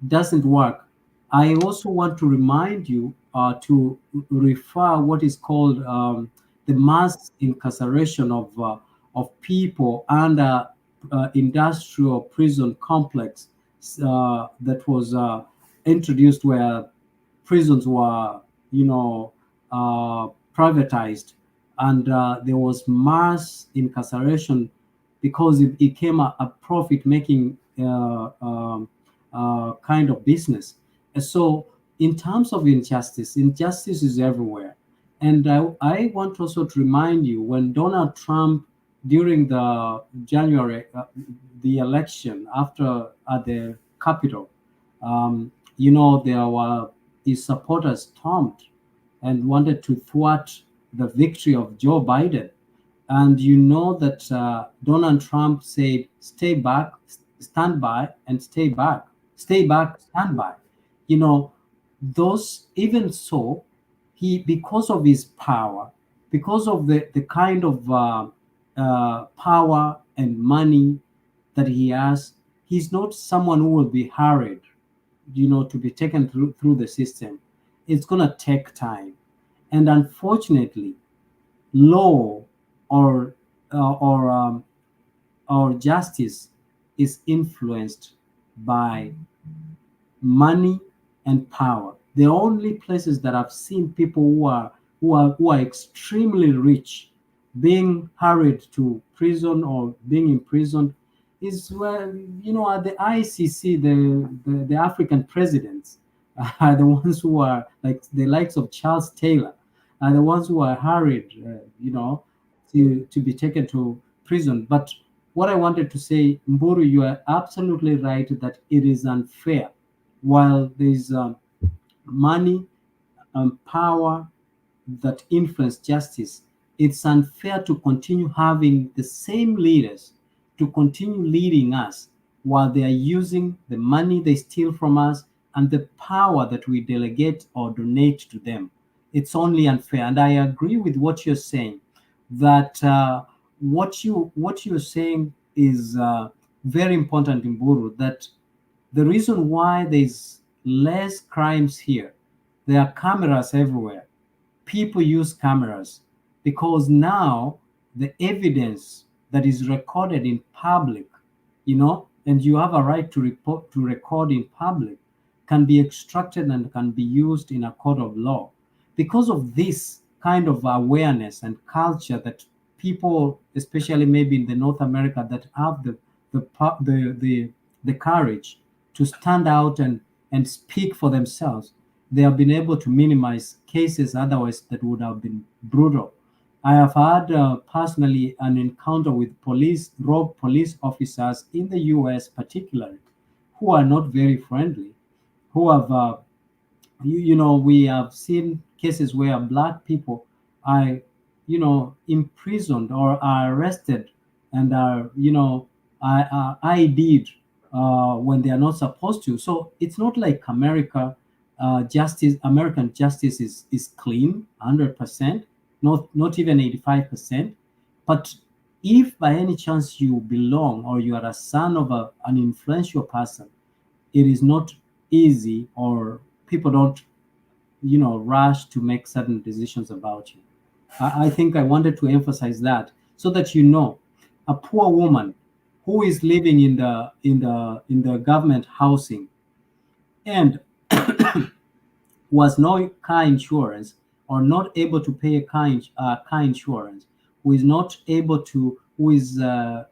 doesn't work. I also want to remind you to refer what is called the mass incarceration of people under industrial prison complex that was introduced, where prisons were, privatized, and there was mass incarceration because it became a profit-making kind of business. And so, in terms of injustice is everywhere. And I want also to remind you, when Donald Trump, during the January, the election after at the Capitol, there were his supporters stormed and wanted to thwart the victory of Joe Biden. And you know that Donald Trump said, stay back, stand by and stay back, stand by. You know, those, even so, he, because of his power, because of the kind of power and money that he has, he's not someone who will be hurried, you know, to be taken through the system. It's going to take time. And unfortunately, law or uh, or um, or justice is influenced by money and power. The only places that I've seen people who are extremely rich being hurried to prison or being imprisoned is where, you know, at the ICC, the African presidents are the ones who are like the likes of Charles Taylor, are the ones who are hurried, you know, to be taken to prison. But what I wanted to say, Mburu, you are absolutely right that it is unfair. While there's money and power that influence justice, it's unfair to continue having the same leaders to continue leading us while they are using the money they steal from us and the power that we delegate or donate to them. It's only unfair. And I agree with what you're saying, that what you're saying is very important in Buru, that the reason why there's less crimes here, there are cameras everywhere. People use cameras because now the evidence that is recorded in public, you know, and you have a right to record in public, can be extracted and can be used in a court of law. Because of this kind of awareness and culture that people, especially maybe in the North America, that have the courage to stand out and speak for themselves, they have been able to minimize cases otherwise that would have been brutal. I have had personally an encounter with rogue police officers in the US, particularly, who are not very friendly, who have, you know, we have seen cases where black people are, you know, imprisoned or are arrested and are, you know, are ID'd when they are not supposed to. So it's not like American justice is clean, 100%, not even 85%. But if by any chance you belong or you are a son of an influential person, it is not easy, or people don't, you know, rush to make certain decisions about you. I think I wanted to emphasize that so that, you know, a poor woman who is living in the government housing and was no car insurance or not able to pay a car insurance, who is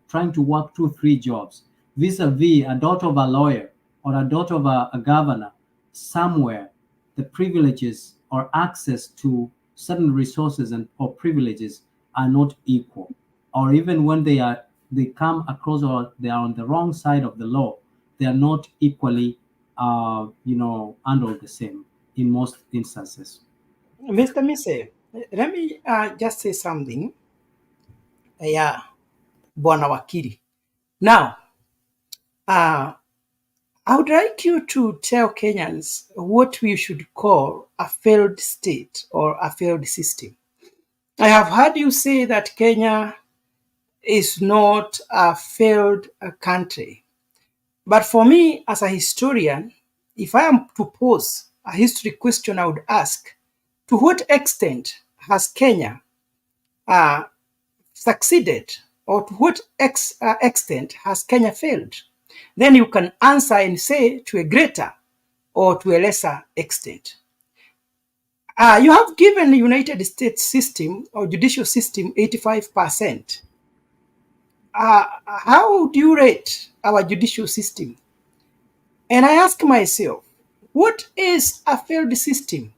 trying to work 2-3 jobs, vis-a-vis a daughter of a lawyer or a daughter of a governor somewhere, the privileges or access to certain resources and or privileges are not equal. Or even when they come across or they are on the wrong side of the law, they are not equally you know, handled the same in most instances. Mr. Mise, let me just say something. Yeah, Bwana Wakili. Now, I would like you to tell Kenyans what we should call a failed state or a failed system. I have heard you say that Kenya is not a failed country. But for me, as a historian, if I am to pose a history question, I would ask, to what extent has Kenya succeeded, or to what extent has Kenya failed? Then you can answer and say to a greater or to a lesser extent. You have given the United States system or judicial system 85%. How do you rate our judicial system? And I ask myself, what is a failed system?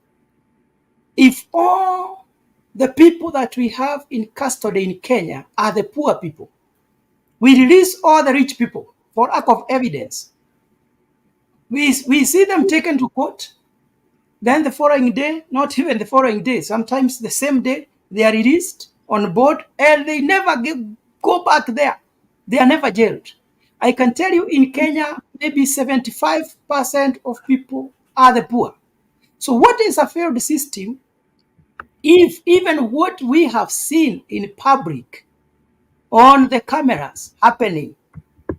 If all the people that we have in custody in Kenya are the poor people, we release all the rich people for lack of evidence. We see them taken to court, then the following day, not even the following day, sometimes the same day, they are released on board and they never go back there. They are never jailed. I can tell you in Kenya, maybe 75% of people are the poor. So what is a failed system if even what we have seen in public on the cameras happening,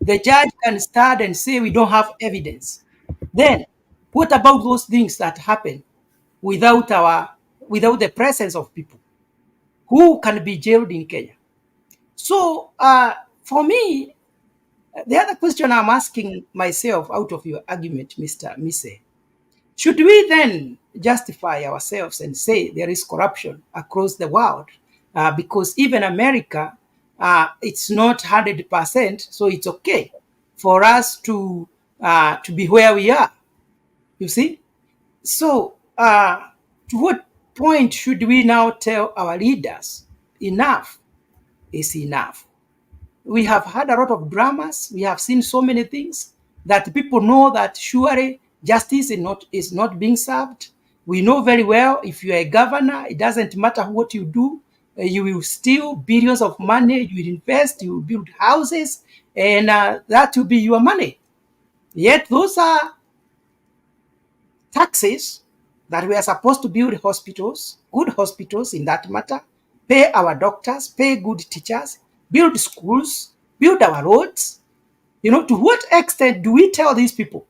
the judge can stand and say we don't have evidence? Then what about those things that happen without the presence of people? Who can be jailed in Kenya? So for me, the other question I'm asking myself out of your argument, Mr. Mise, should we then justify ourselves and say there is corruption across the world? Because even America, it's not 100%, so it's okay for us to be where we are. You see? So to what point should we now tell our leaders enough is enough? We have had a lot of dramas. We have seen so many things that people know that surely justice is not being served. We know very well if you are a governor, it doesn't matter what you do. You will steal billions of money, you will invest, you will build houses, and that will be your money. Yet those are taxes that we are supposed to build hospitals, good hospitals in that matter, pay our doctors, pay good teachers, build schools, build our roads. To what extent do we tell these people?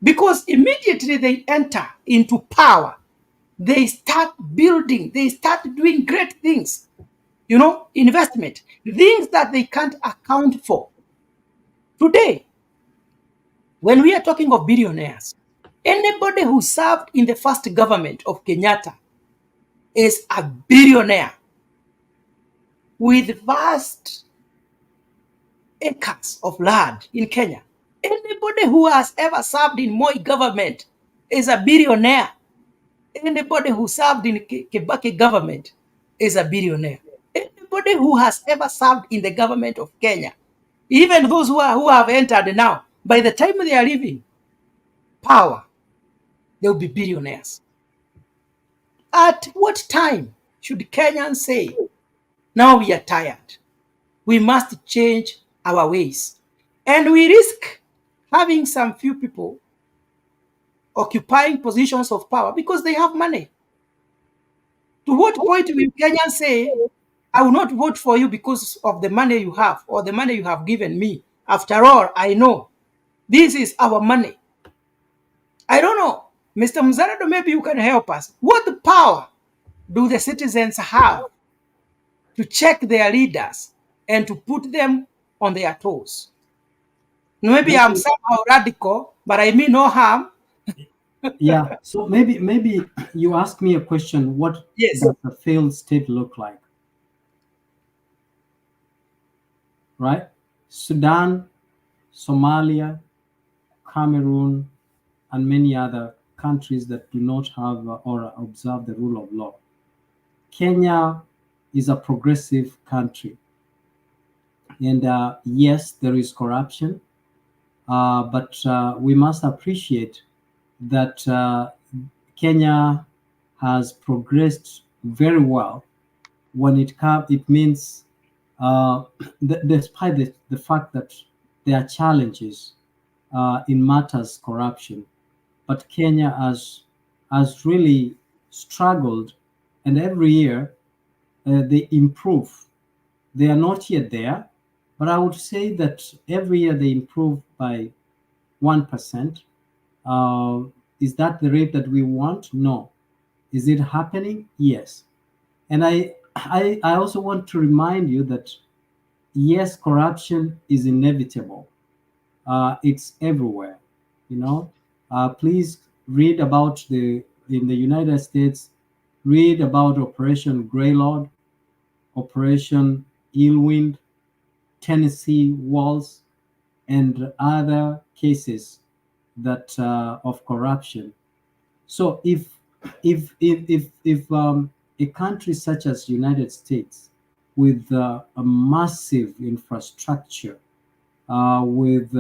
Because immediately they enter into power, they start building, they start doing great things, investment, things that they can't account for. Today, when we are talking of billionaires, anybody who served in the first government of Kenyatta is a billionaire with vast acres of land in Kenya. Anybody who has ever served in Moi government is a billionaire. Anybody who served in Kibaki government is a billionaire. Anybody who has ever served in the government of Kenya, even those who have entered now, by the time they are leaving power, they will be billionaires. At what time should Kenyans say, now we are tired, we must change our ways? And we risk having some few people occupying positions of power because they have money. To what point will Kenyans say, I will not vote for you because of the money you have or the money you have given me? After all, I know this is our money. I don't know. Mr. Mzarado, maybe you can help us. What power do the citizens have to check their leaders and to put them on their toes? Maybe I'm somehow radical, but I mean no harm. Yeah. So maybe you ask me a question. What Yes. does a failed state look like? Right? Sudan, Somalia, Cameroon, and many other countries that do not have or observe the rule of law. Kenya is a progressive country. And yes, there is corruption, but we must appreciate that Kenya has progressed very well when it means despite the fact that there are challenges in matters corruption, but Kenya has really struggled, and every year they improve. They are not yet there, but I would say that every year they improve by 1%. Is that the rate that we want? No. Is it happening? Yes. And I also want to remind you that yes, corruption is inevitable. It's everywhere. Please read about in the United States. Read about Operation Greylord, Operation Eelwind, Tennessee Walls, and other cases that of corruption. So if a country such as United States, with a massive infrastructure, with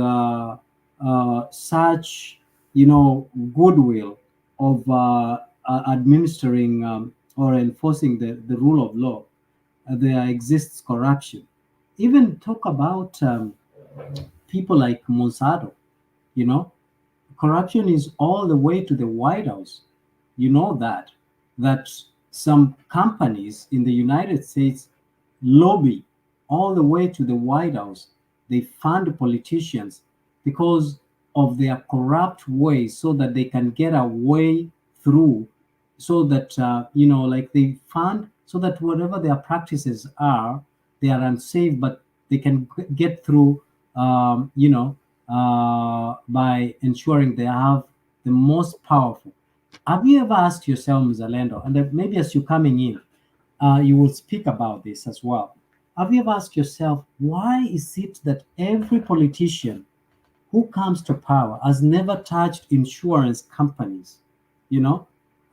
such goodwill of administering or enforcing the rule of law, there exists corruption. Even talk about people like Monsanto, you know, corruption is all the way to the White House. You know that some companies in the United States lobby all the way to the White House. They fund politicians because of their corrupt ways, so that they can get a way through, so that like they fund so that whatever their practices are, they are unsafe, but they can get through, by ensuring they have the most powerful. Have you ever asked yourself, Mzalendo, and then maybe as you're coming in, you will speak about this as well. Have you ever asked yourself, why is it that every politician who comes to power has never touched insurance companies,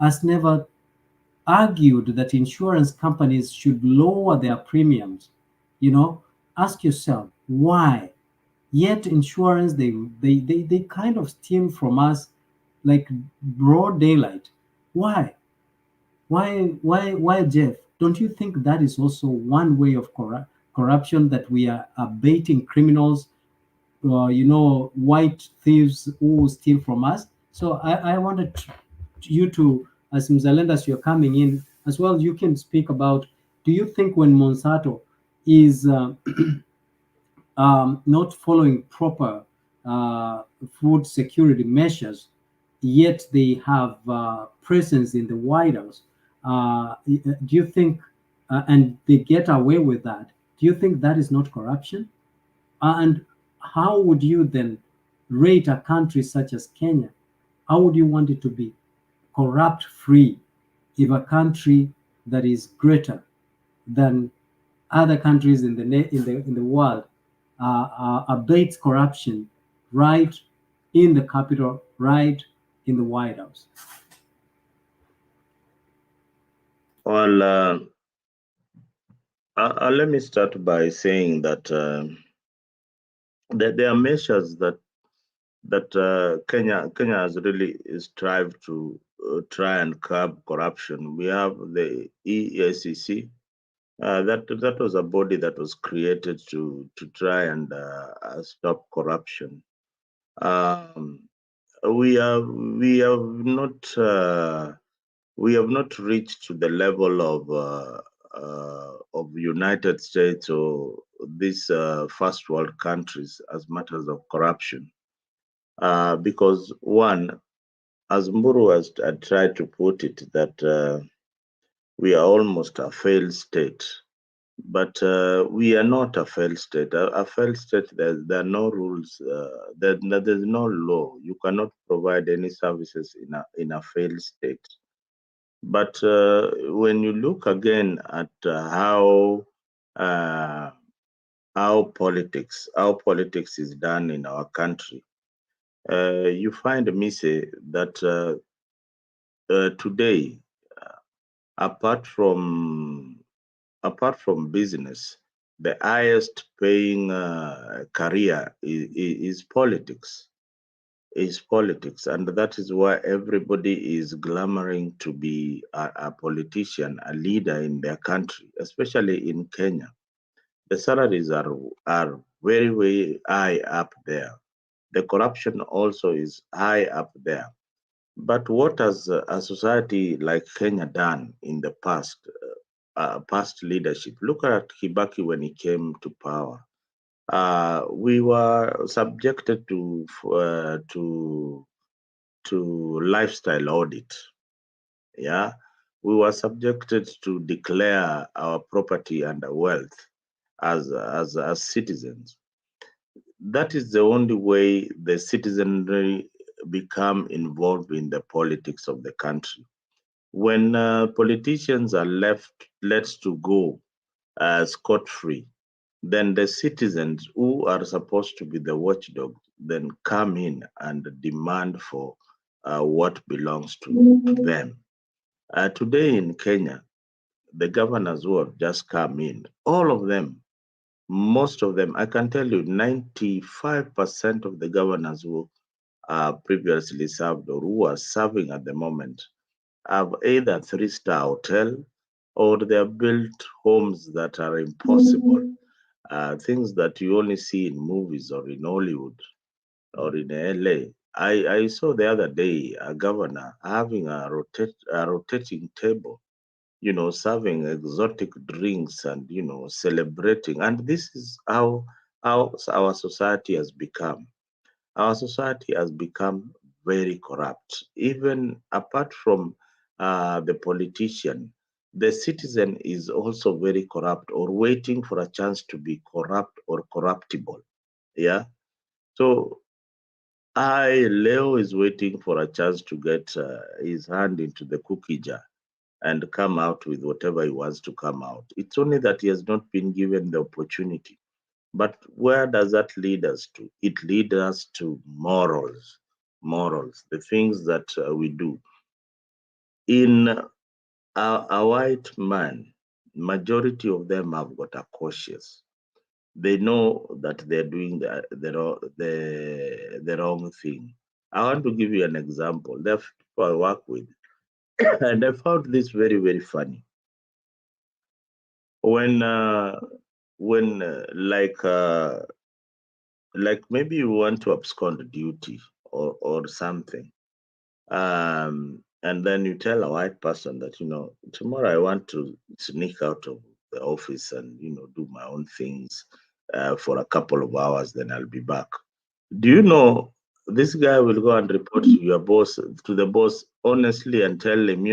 has never argued that insurance companies should lower their premiums? Ask yourself why. Yet insurance, they kind of steal from us like broad daylight. Why? Why, Jeff? Don't you think that is also one way of corruption, that we are baiting criminals, white thieves who steal from us? So I wanted you to, as Mzalenda, as you're coming in as well, you can speak about, do you think when Monsanto is not following proper food security measures, yet they have presence in the White House, do you think, and they get away with that, do you think that is not corruption? And how would you then rate a country such as Kenya? How would you want it to be corrupt free if a country that is greater than other countries in the world abates corruption right in the capital, right in the White House? Well, let me start by saying that there are measures that Kenya has really strived to try and curb corruption. We have the EACC. That was a body that was created to try and stop corruption. We have not reached to the level of United States or these first world countries as matters of corruption, because one, as Mburu has tried to put it, that we are almost a failed state. But we are not a failed state. A failed state, there are no rules. There's no law. You cannot provide any services in a failed state. But when you look again at how politics is done in our country, you find, Mise, that today, apart from business, the highest paying career is politics. And that is why everybody is clamoring to be a politician, a leader in their country, especially in Kenya. The salaries are very, very high up there. The corruption also is high up there. But what has a society like Kenya done in the past leadership? Look at Kibaki when he came to power. We were subjected to lifestyle audit. Yeah, we were subjected to declare our property and our wealth as citizens. That is the only way the citizenry become involved in the politics of the country. When politicians are let to go scot-free, then the citizens who are supposed to be the watchdogs then come in and demand for what belongs to them. Today in Kenya, the governors who have just come in, all of them, most of them, I can tell you 95% of the governors who previously served or who are serving at the moment have either 3-star hotel or they have built homes that are impossible. things that you only see in movies or in Hollywood or in LA. I saw the other day a governor having a rotating table, serving exotic drinks and celebrating. And this is how our society has become. Our society has become very corrupt. Even apart from the politician, the citizen is also very corrupt or waiting for a chance to be corrupt or corruptible. Yeah. So Leo is waiting for a chance to get his hand into the cookie jar and come out with whatever he wants to come out. It's only that he has not been given the opportunity. But where does that lead us to? It leads us to morals. Morals, the things that we do. In a white man, majority of them have got a cautious. They know that they're doing the wrong thing. I want to give you an example. There are people I work with, and I found this very, very funny. When like maybe you want to abscond duty or something, and then you tell a white person that tomorrow I want to sneak out of the office and do my own things for a couple of hours, then I'll be back. Do you know this guy will go and report to your boss, to the boss, honestly, and tell him,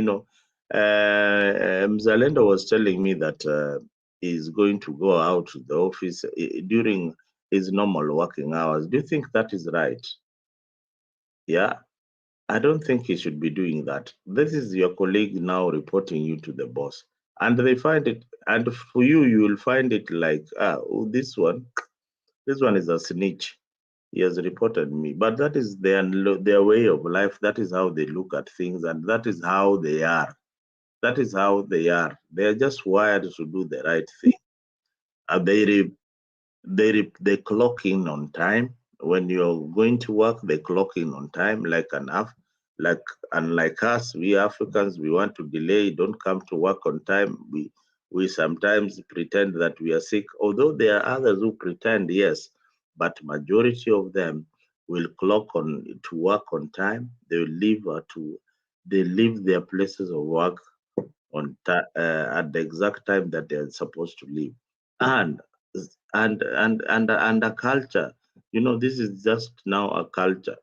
Mzalendo was telling me that he's going to go out to the office during his normal working hours. Do you think that is right? Yeah, I don't think he should be doing that. This is your colleague now reporting you to the boss. And they find it, and for you, you will find it like, oh, this one is a snitch. He has reported me. But that is their way of life. That is how they look at things, and that is how they are. That is how they are. They are just wired to do the right thing. They clock in on time. When you're going to work, they clock in on time. Like unlike us, we Africans, we want to delay, don't come to work on time. We sometimes pretend that we are sick, although there are others who pretend, yes, but majority of them will clock on to work on time. They leave their places of work at the exact time that they're supposed to leave. And and and and and a culture, this is just now a culture.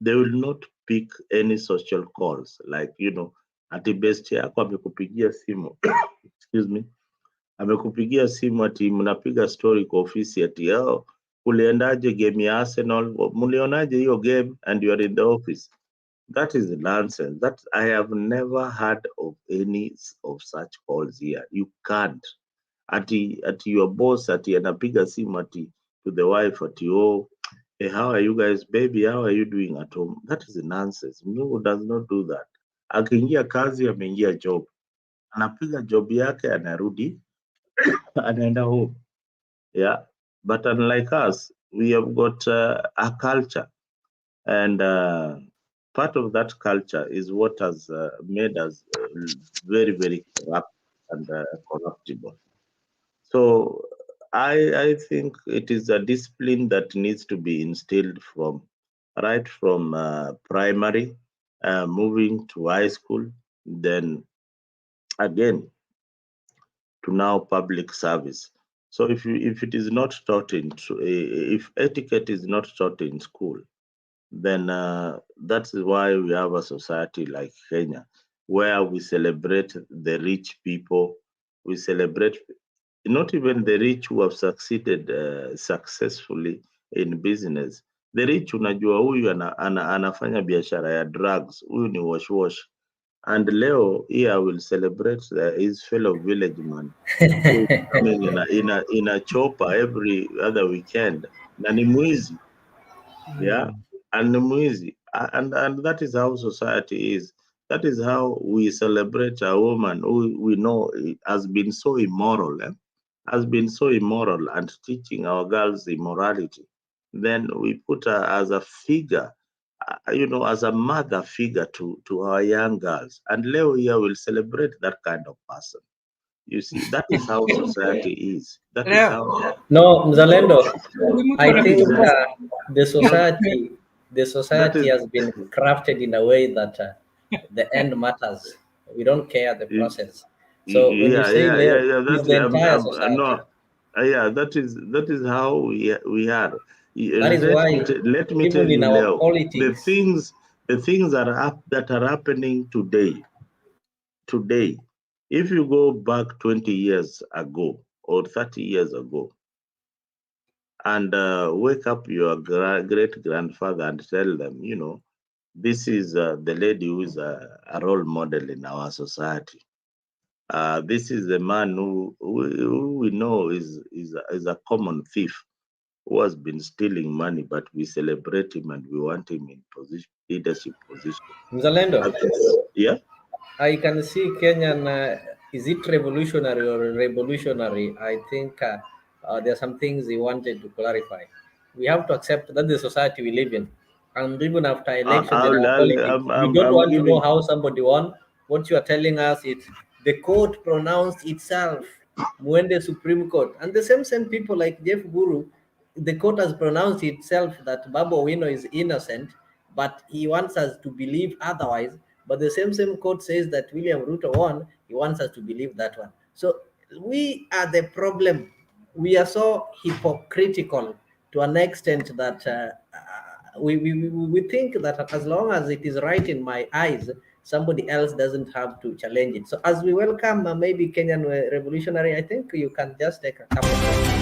They will not pick any social calls, like ati best yako amekupigia simu excuse me, amekupigia simu ati mnapiga story kwa ofisi ati uliendaje game ya Arsenal, mlionaje hiyo game, and you are in the office. That is nonsense. That I have never heard of any of such calls here. You can't. Ati your boss ati anapiga simu ati to the wife ati, oh, hey, how are you guys, baby? How are you doing at home? That is nonsense. No, does not do that. Akiingia kazi, ameingia job, anapiga job yake, anarudi, anaenda home. Yeah. But unlike us, we have got a culture, and part of that culture is what has made us very, very corrupt and corruptible. So I think it is a discipline that needs to be instilled right from primary, moving to high school, then again to now public service. So if it is not taught if etiquette is not taught in school, then that's why we have a society like Kenya, where we celebrate the rich people. We celebrate not even the rich who have succeeded successfully in business. The rich, unajua huyu anafanya biashara ya drugs, huyu ni wash wash. And leo here I will celebrate his fellow village man who is coming in a chopper every other weekend. Na ni mwizi, yeah, and ni mwizi. And that is how society is. That is how we celebrate a woman who we know has been so immoral. Has been so immoral and teaching our girls immorality. Then we put her as a figure, as a mother figure to our young girls. And Leo here will celebrate that kind of person. You see, that is how society is. That is Yeah. how. No, Mzalendo, I That think is the society that is has been crafted in a way that the end matters. We don't care the process. So when you say Leo, yeah. it's That the entire society. no, yeah. That is how we are. That is why Let me tell even in you, our Leo, politics, the things that are happening today. Today, if you go back 20 years ago or 30 years ago, and wake up your great grandfather and tell them, this is the lady who is a role model in our society. This is the man who we know is a common thief who has been stealing money, but we celebrate him and we want him in leadership position. Mzalendo, Yeah. I can see Kenyan. Is it revolutionary or revolutionary? I think there are some things he wanted to clarify. We have to accept that the society we live in, and even after elections in our politics, we don't I'm want to know giving. how somebody won. What you are telling us is the court pronounced itself, when the Supreme Court, and the same people like Jeff Guru, the court has pronounced itself that Babu Owino is innocent, but he wants us to believe otherwise. But the same court says that William Ruto won. He wants us to believe that one. So we are the problem. We are so hypocritical to an extent that we think that as long as it is right in my eyes, somebody else doesn't have to challenge it. So as we welcome maybe Kenyan revolutionary, I think you can just take a couple of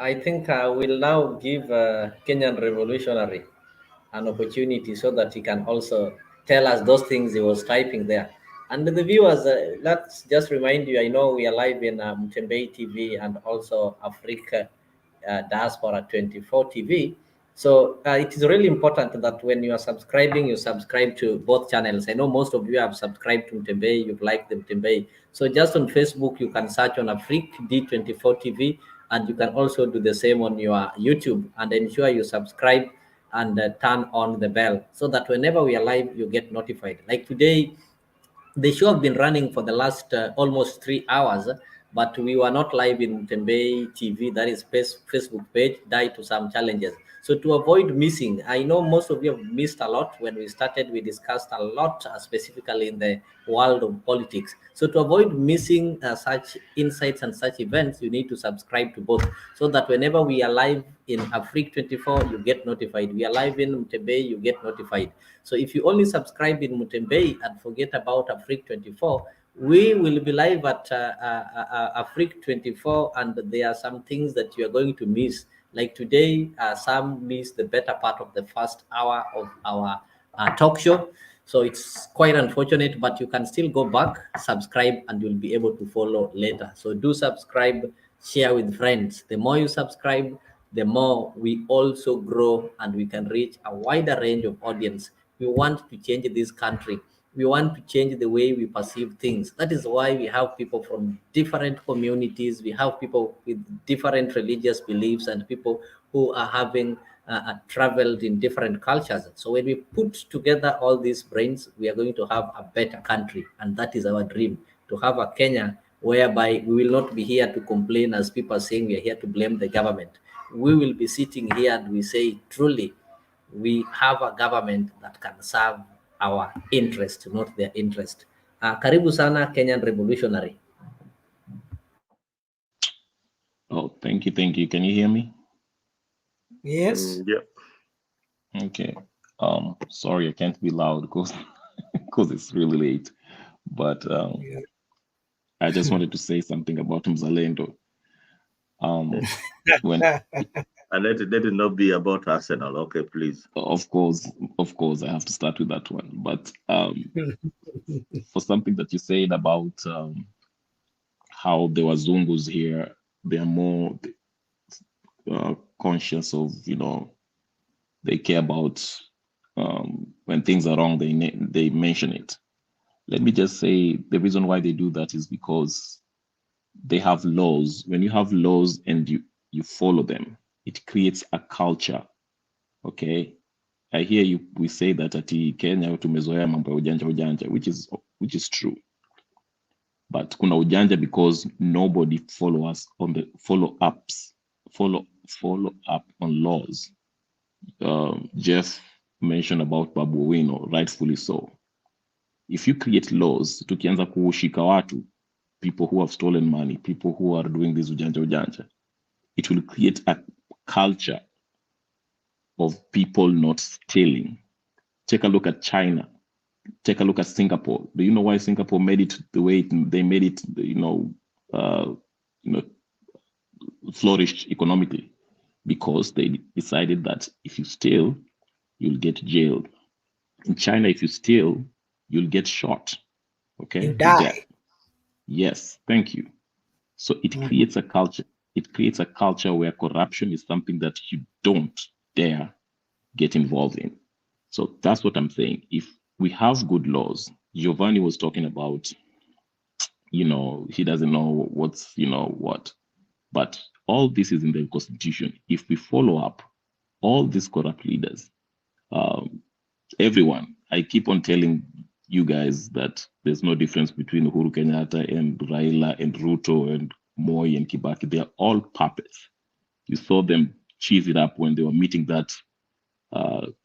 I think we'll now give Kenyan revolutionary an opportunity so that he can also tell us those things he was typing there. And the viewers, let's just remind you, I know we are live in Mtembei TV and also Africa Diaspora 24 TV. So it is really important that when you are subscribing, you subscribe to both channels. I know most of you have subscribed to Mtembei, you've liked the Mtembei. So just on Facebook, you can search on Afrique D24 TV, and you can also do the same on your YouTube, and ensure you subscribe and turn on the bell so that whenever we are live, you get notified. Like today, the show have been running for the last almost 3 hours, but we were not live in Tembei TV, that is Facebook page, due to some challenges. So to avoid missing, I know most of you have missed a lot. When we started, we discussed a lot specifically in the world of politics. So to avoid missing such insights and such events, you need to subscribe to both so that whenever we are live in Afrique 24, you get notified. We are live in Mtembei, you get notified. So if you only subscribe in Mtembei and forget about Afrique 24, we will be live at Afrique 24, and there are some things that you are going to miss. Like today, some miss the better part of the first hour of our talk show. So it's quite unfortunate, but you can still go back, subscribe, and you'll be able to follow later. So do subscribe, share with friends. The more you subscribe, the more we also grow and we can reach a wider range of audience. We want to change this country. We want to change the way we perceive things. That is why we have people from different communities. We have people with different religious beliefs and people who are having traveled in different cultures. So when we put together all these brains, we are going to have a better country. And that is our dream, to have a Kenya whereby we will not be here to complain as people are saying we are here to blame the government. We will be sitting here and we say, truly, we have a government that can serve our interest, not their interest. Karibu sana Kenyan revolutionary. Oh, thank you, thank you. Can you hear me? Yes. Yeah. Okay. Sorry, I can't be loud because it's really late. But Yeah. I just wanted to say something about Mzalendo. When And let it not be about Arsenal. Okay, please. Of course, I have to start with that one. But for something that you said about how the Wazungus here, they are more conscious of, they care about when things are wrong, they mention it. Let me just say the reason why they do that is because they have laws. When you have laws and you follow them, it creates a culture. Okay, I hear you. We say that ati Kenya tumezoea mambo ya ujanja, which is true. But kuna ujanja because nobody follow up on laws. Jeff mentioned about Babu Owino, rightfully so. If you create laws, tukianza kushika watu, people who have stolen money, people who are doing this ujanja, it will create a culture of people not stealing. Take a look at China. Take a look at Singapore. Do you know why Singapore made it the way they made it? Flourished economically, because they decided that if you steal, you'll get jailed. In China, if you steal, you'll get shot. Okay, You die. Yes, thank you. So it creates a culture. It creates a culture where corruption is something that you don't dare get involved in. So that's what I'm saying. If we have good laws, Giovanni was talking about, he doesn't know what's, what. But all this is in the Constitution. If we follow up all these corrupt leaders, everyone, I keep on telling you guys that there's no difference between Uhuru Kenyatta and Raila and Ruto and Moi and Kibaki. They are all puppets. You saw them cheese it up when they were meeting that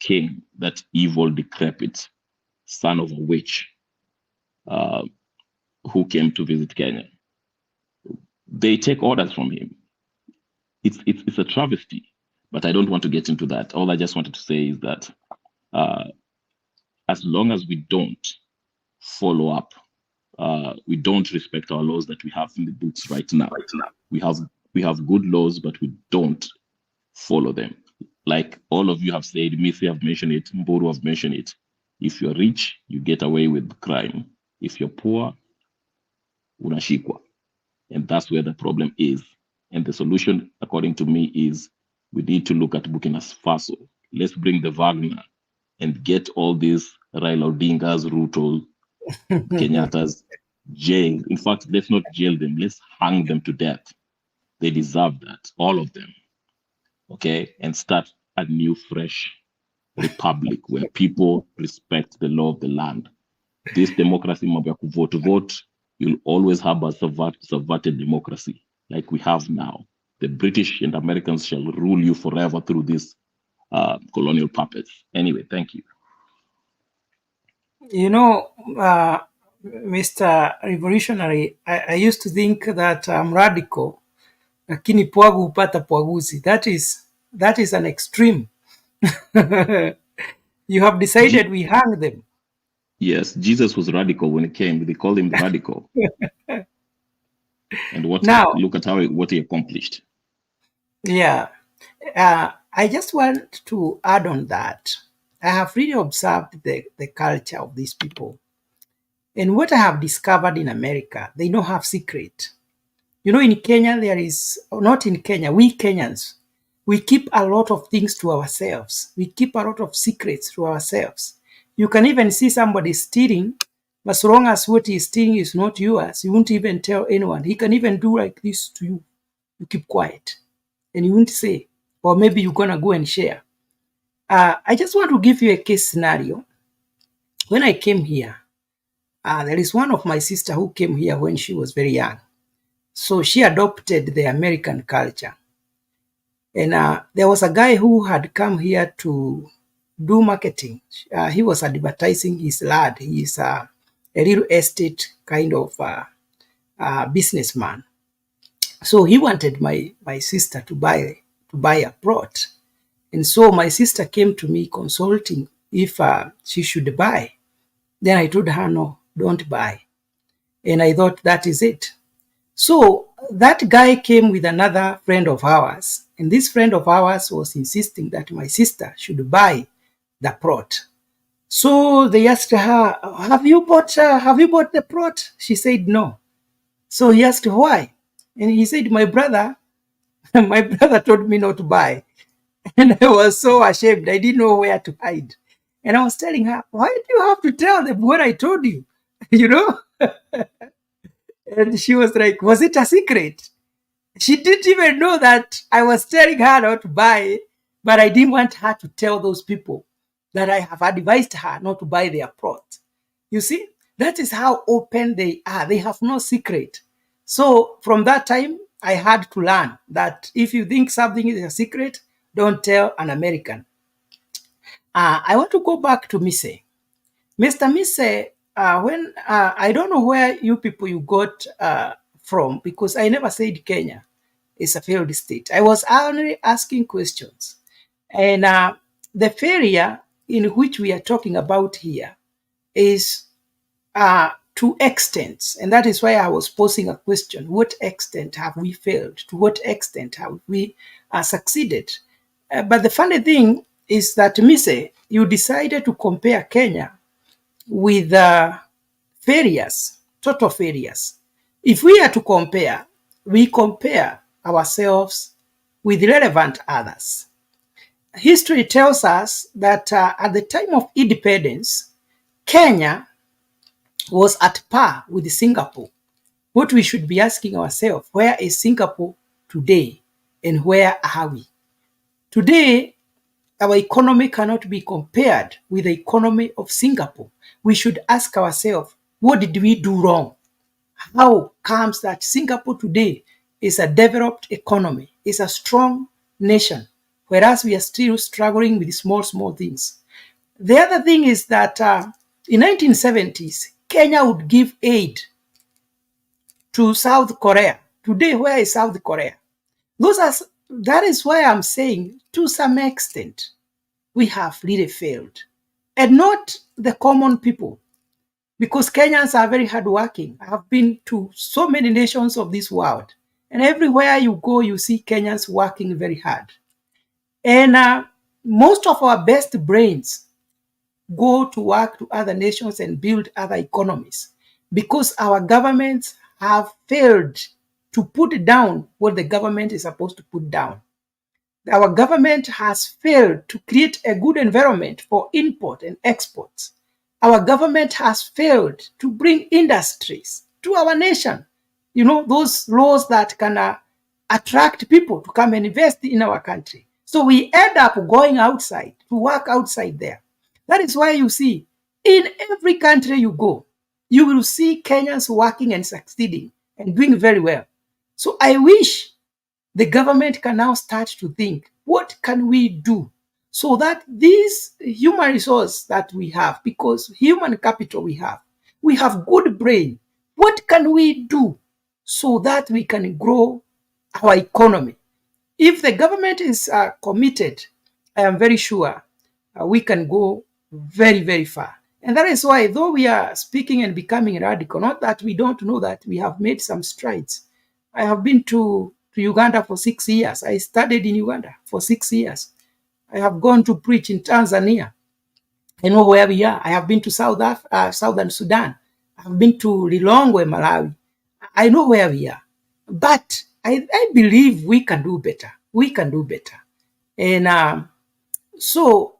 king, that evil, decrepit son of a witch who came to visit Kenya. They take orders from him. It's a travesty, but I don't want to get into that. All I just wanted to say is that as long as we don't follow up, we don't respect our laws that we have in the books right now. We have good laws, but we don't follow them. Like all of you have said, Missy have mentioned it, Mburu have mentioned it. If you're rich, you get away with crime. If you're poor, unashikwa. And that's where the problem is. And the solution, according to me, is we need to look at Burkina Faso. Let's bring the Wagner and get all these Raila Odingas, Ruto, Kenyatta's jailed. In fact, let's not jail them. Let's hang them to death. They deserve that, all of them. Okay? And start a new, fresh republic where people respect the law of the land. This democracy, vote, you'll always have a subverted democracy like we have now. The British and Americans shall rule you forever through these colonial puppets. Anyway, thank you. Mr. Revolutionary, I used to think that I'm radical, lakini pwagu hupata pwaguzi. That is an extreme. You have decided we hang them. Yes, Jesus was radical when he came. They called him radical. And look at what he accomplished. Yeah. I just want to add on that. I have really observed the culture of these people. And what I have discovered in America, they don't have secret. In Kenya, not in Kenya, we Kenyans, we keep a lot of things to ourselves. We keep a lot of secrets to ourselves. You can even see somebody stealing, but so long as what he's stealing is not yours, you won't even tell anyone. He can even do like this to you. You keep quiet. And you won't say, or maybe you're going to go and share. I just want to give you a case scenario. When I came here, there is one of my sister who came here when she was very young. So she adopted the American culture. And there was a guy who had come here to do marketing. He was advertising his lad. He is a real estate kind of businessman. So he wanted my sister to buy a plot. And so my sister came to me consulting if she should buy. Then I told her, no, don't buy. And I thought that is it. So that guy came with another friend of ours. And this friend of ours was insisting that my sister should buy the plot. So they asked her, have you bought the plot? She said no. So he asked why? And he said, my brother told me not to buy. And I was so ashamed. I didn't know where to hide. And I was telling her, why do you have to tell them what I told you? You know? And she was like, was it a secret? She didn't even know that I was telling her not to buy, but I didn't want her to tell those people that I have advised her not to buy their plot. You see, that is how open they are. They have no secret. So from that time, I had to learn that if you think something is a secret, don't tell an American. I want to go back to Mise. Mr. Mise, when I don't know where you people you got from, because I never said Kenya is a failed state. I was only asking questions. And the failure in which we are talking about here is to extents. And that is why I was posing a question. What extent have we failed? To what extent have we succeeded? But the funny thing is that, Mise, you decided to compare Kenya with failures, total failures. If we are to compare, we compare ourselves with relevant others. History tells us that at the time of independence, Kenya was at par with Singapore. What we should be asking ourselves, where is Singapore today and where are we? Today, our economy cannot be compared with the economy of Singapore. We should ask ourselves, what did we do wrong? How comes that Singapore today is a developed economy, is a strong nation, whereas we are still struggling with small things? The other thing is that in 1970s, Kenya would give aid to South Korea. Today, where is South Korea? That is why I'm saying, to some extent, we have really failed. And not the common people, because Kenyans are very hardworking. I have been to so many nations of this world, and everywhere you go, you see Kenyans working very hard. And most of our best brains go to work to other nations and build other economies, because our governments have failed to put down what the government is supposed to put down. Our government has failed to create a good environment for import and exports. Our government has failed to bring industries to our nation. You know, those laws that can attract people to come and invest in our country. So we end up going outside to work outside there. That is why you see, in every country you go, you will see Kenyans working and succeeding and doing very well. So I wish the government can now start to think, what can we do so that these human resource that we have, because human capital we have good brain, what can we do so that we can grow our economy? If the government is committed, I am very sure we can go very, very far. And that is why, though we are speaking and becoming radical, not that we don't know that we have made some strides. I have been to Uganda for 6 years. I studied in Uganda for 6 years. I have gone to preach in Tanzania. I know where we are. I have been to Southern Sudan. I have been to Lilongwe, Malawi. I know where we are. But I believe we can do better. We can do better. And so,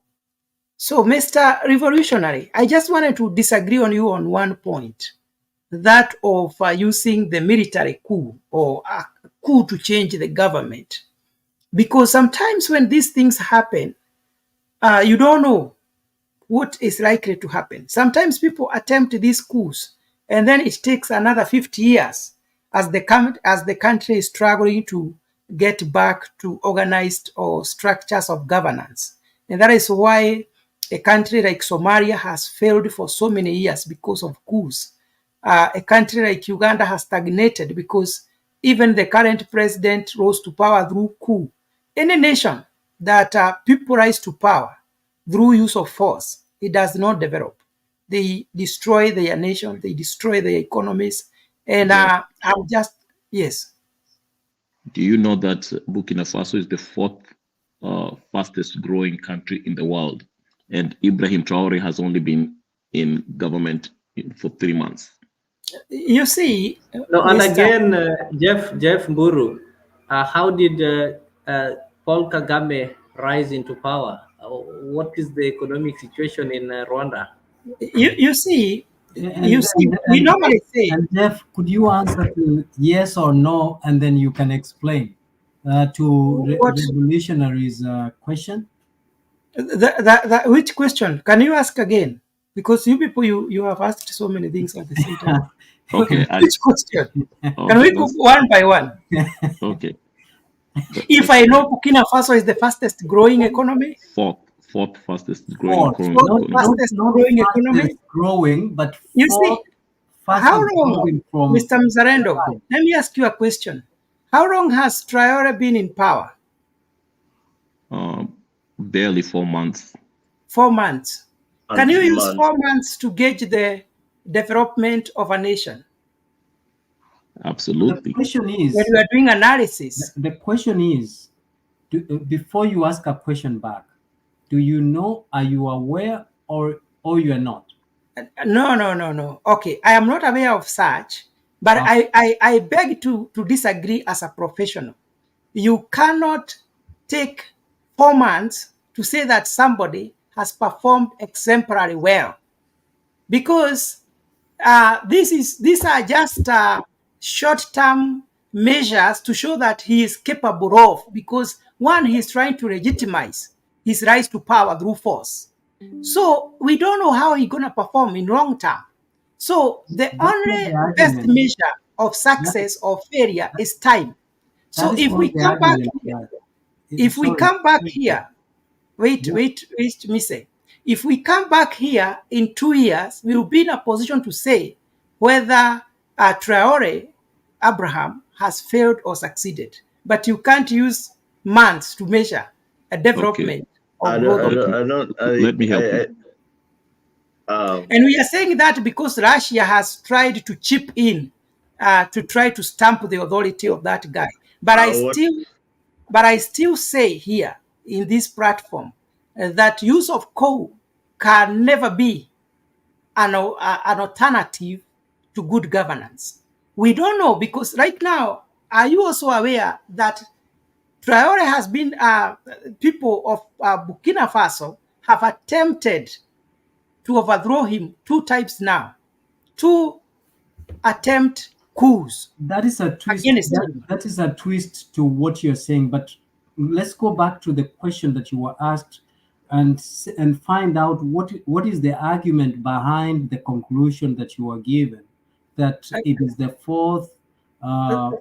Mr. Revolutionary, I just wanted to disagree on you on one point, that of using the military coup or a coup to change the government. Because sometimes when these things happen, you don't know what is likely to happen. Sometimes people attempt these coups, and then it takes another 50 years as the country is struggling to get back to organized or structures of governance. And that is why a country like Somalia has failed for so many years because of coups. A country like Uganda has stagnated because even the current president rose to power through coup. Any nation that people rise to power through use of force, it does not develop. They destroy their nation, they destroy their economies. And I'm just, yes. Do you know that Burkina Faso is the fourth fastest growing country in the world? And Ibrahim Traore has only been in government for 3 months. You see, No, and Mr. again, Jeff Mburu, how did Paul Kagame rise into power? What is the economic situation in Rwanda? You see, And, we normally say, and Jeff, could you answer to yes or no, and then you can explain to what revolutionaries' question? which question? Can you ask again? Because you people, you have asked so many things at the same time. Okay. Which question? Can Okay, we go one by one? Okay. If I know Burkina Faso is the fastest growing economy, Fourth fastest growing Fourth, economy. fastest growing economy. growing, but You see, fourth fastest how long, growing from Mr. Mzarendo? Let me ask you a question. How long has Traore been in power? Barely 4 months. 4 months. And Can you 2 use months. 4 months to gauge the development of a nation Absolutely. The question is, when you are doing analysis? the question is, before you ask a question back, do you know, are you aware, or you are not? No. Okay, I am not aware of such, but I beg to disagree as a professional. You cannot take 4 months to say that somebody has performed exemplary well, because these are just short-term measures to show that he is capable of, because one, he is trying to legitimize his rise to power through force. So we don't know how he's going to perform in long term. So the That's not only the best argument. measure of success or failure is time. So That is if not we the come back argument, here, sorry. wait, me say. If we come back here in 2 years, we will be in a position to say whether Traore Abraham has failed or succeeded. But you can't use months to measure a development of growth. Let me help you. And we are saying that because Russia has tried to chip in to try to stamp the authority of that guy. But I still say here in this platform that use of coal can never be an alternative to good governance. We don't know, because right now, are you also aware that Traore has been, people of Burkina Faso have attempted to overthrow him 2 times now. 2 attempt coups. That is a twist. That is a twist to what you're saying. But let's go back to the question that you were asked, and find out what is the argument behind the conclusion that you were given, that it is the fourth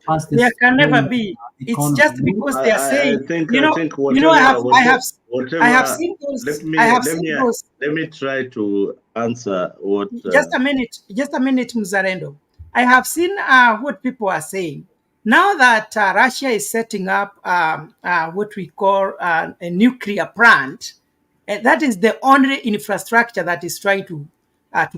fastest. There can never be. Economy. It's just because they are saying. I have seen those. Let me try to answer what. Just a minute, Mzarendo. I have seen what people are saying. Now that Russia is setting up what we call a nuclear plant, and that is the only infrastructure that is trying to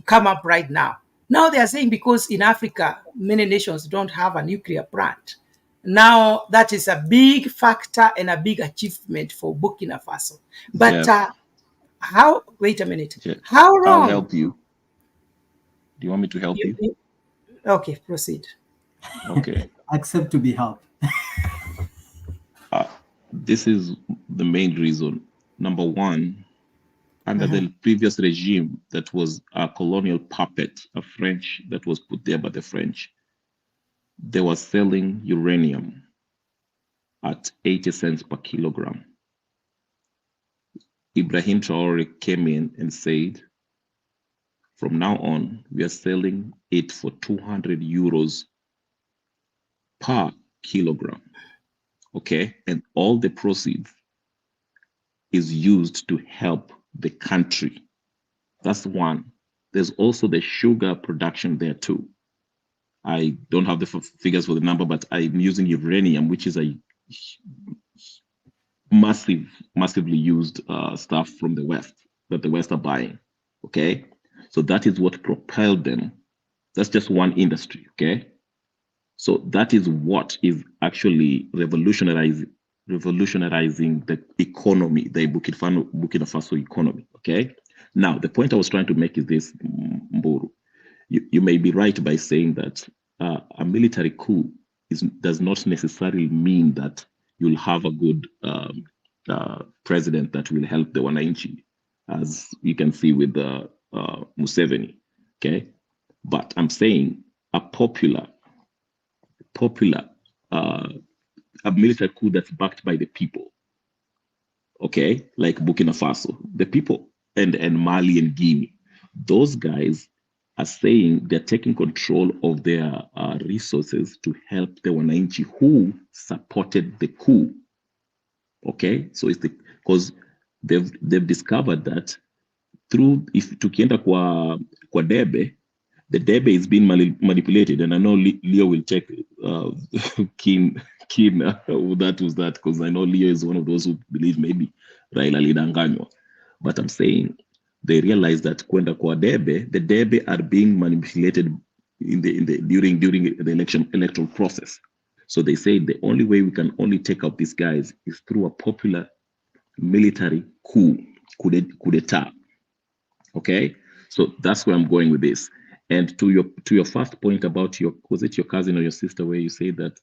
come up right now. Now they are saying because in Africa, many nations don't have a nuclear plant. Now that is a big factor and a big achievement for Burkina Faso. But wait a minute. Yeah. How long? I'll help you. Do you want me to help you? Okay, proceed. Okay. Accept to be helped. This is the main reason. Number one, under the previous regime, that was a colonial puppet, a French that was put there by the French, they were selling uranium at 80 cents per kilogram. Ibrahim Traore came in and said, from now on, we are selling it for 200 euros per kilogram. Okay? And all the proceeds is used to help the country. That's one. There's also the sugar production there too. I don't have the figures for the number, but I'm using uranium, which is a massively used stuff from the West that the West are buying. Okay, so that is what propelled them. That's just one industry. Okay, So that is what is actually revolutionizing the economy, the Burkina Faso economy. Okay. Now, the point I was trying to make is this, Mburu. You may be right by saying that a military coup does not necessarily mean that you'll have a good president that will help the Wananchi, as you can see with Museveni. Okay. But I'm saying a a military coup that's backed by the people, okay, like Burkina Faso, the people, and Mali and Guinea, those guys are saying they're taking control of their resources to help the Wananchi who supported the coup. Okay, so it's because they've discovered that through, if tukienda kwa debe, the debe is being manipulated, and I know Leo will check keen that was that, because I know Leo is one of those who believe maybe Raila lidanganywa. But I'm saying they realize that kwenda kwa debe, the debe are being manipulated during the electoral process. So they say the only way we can only take out these guys is through a popular military coup d'etat. Okay, so that's where I'm going with this. And to your first point about was it your cousin or your sister, where you say that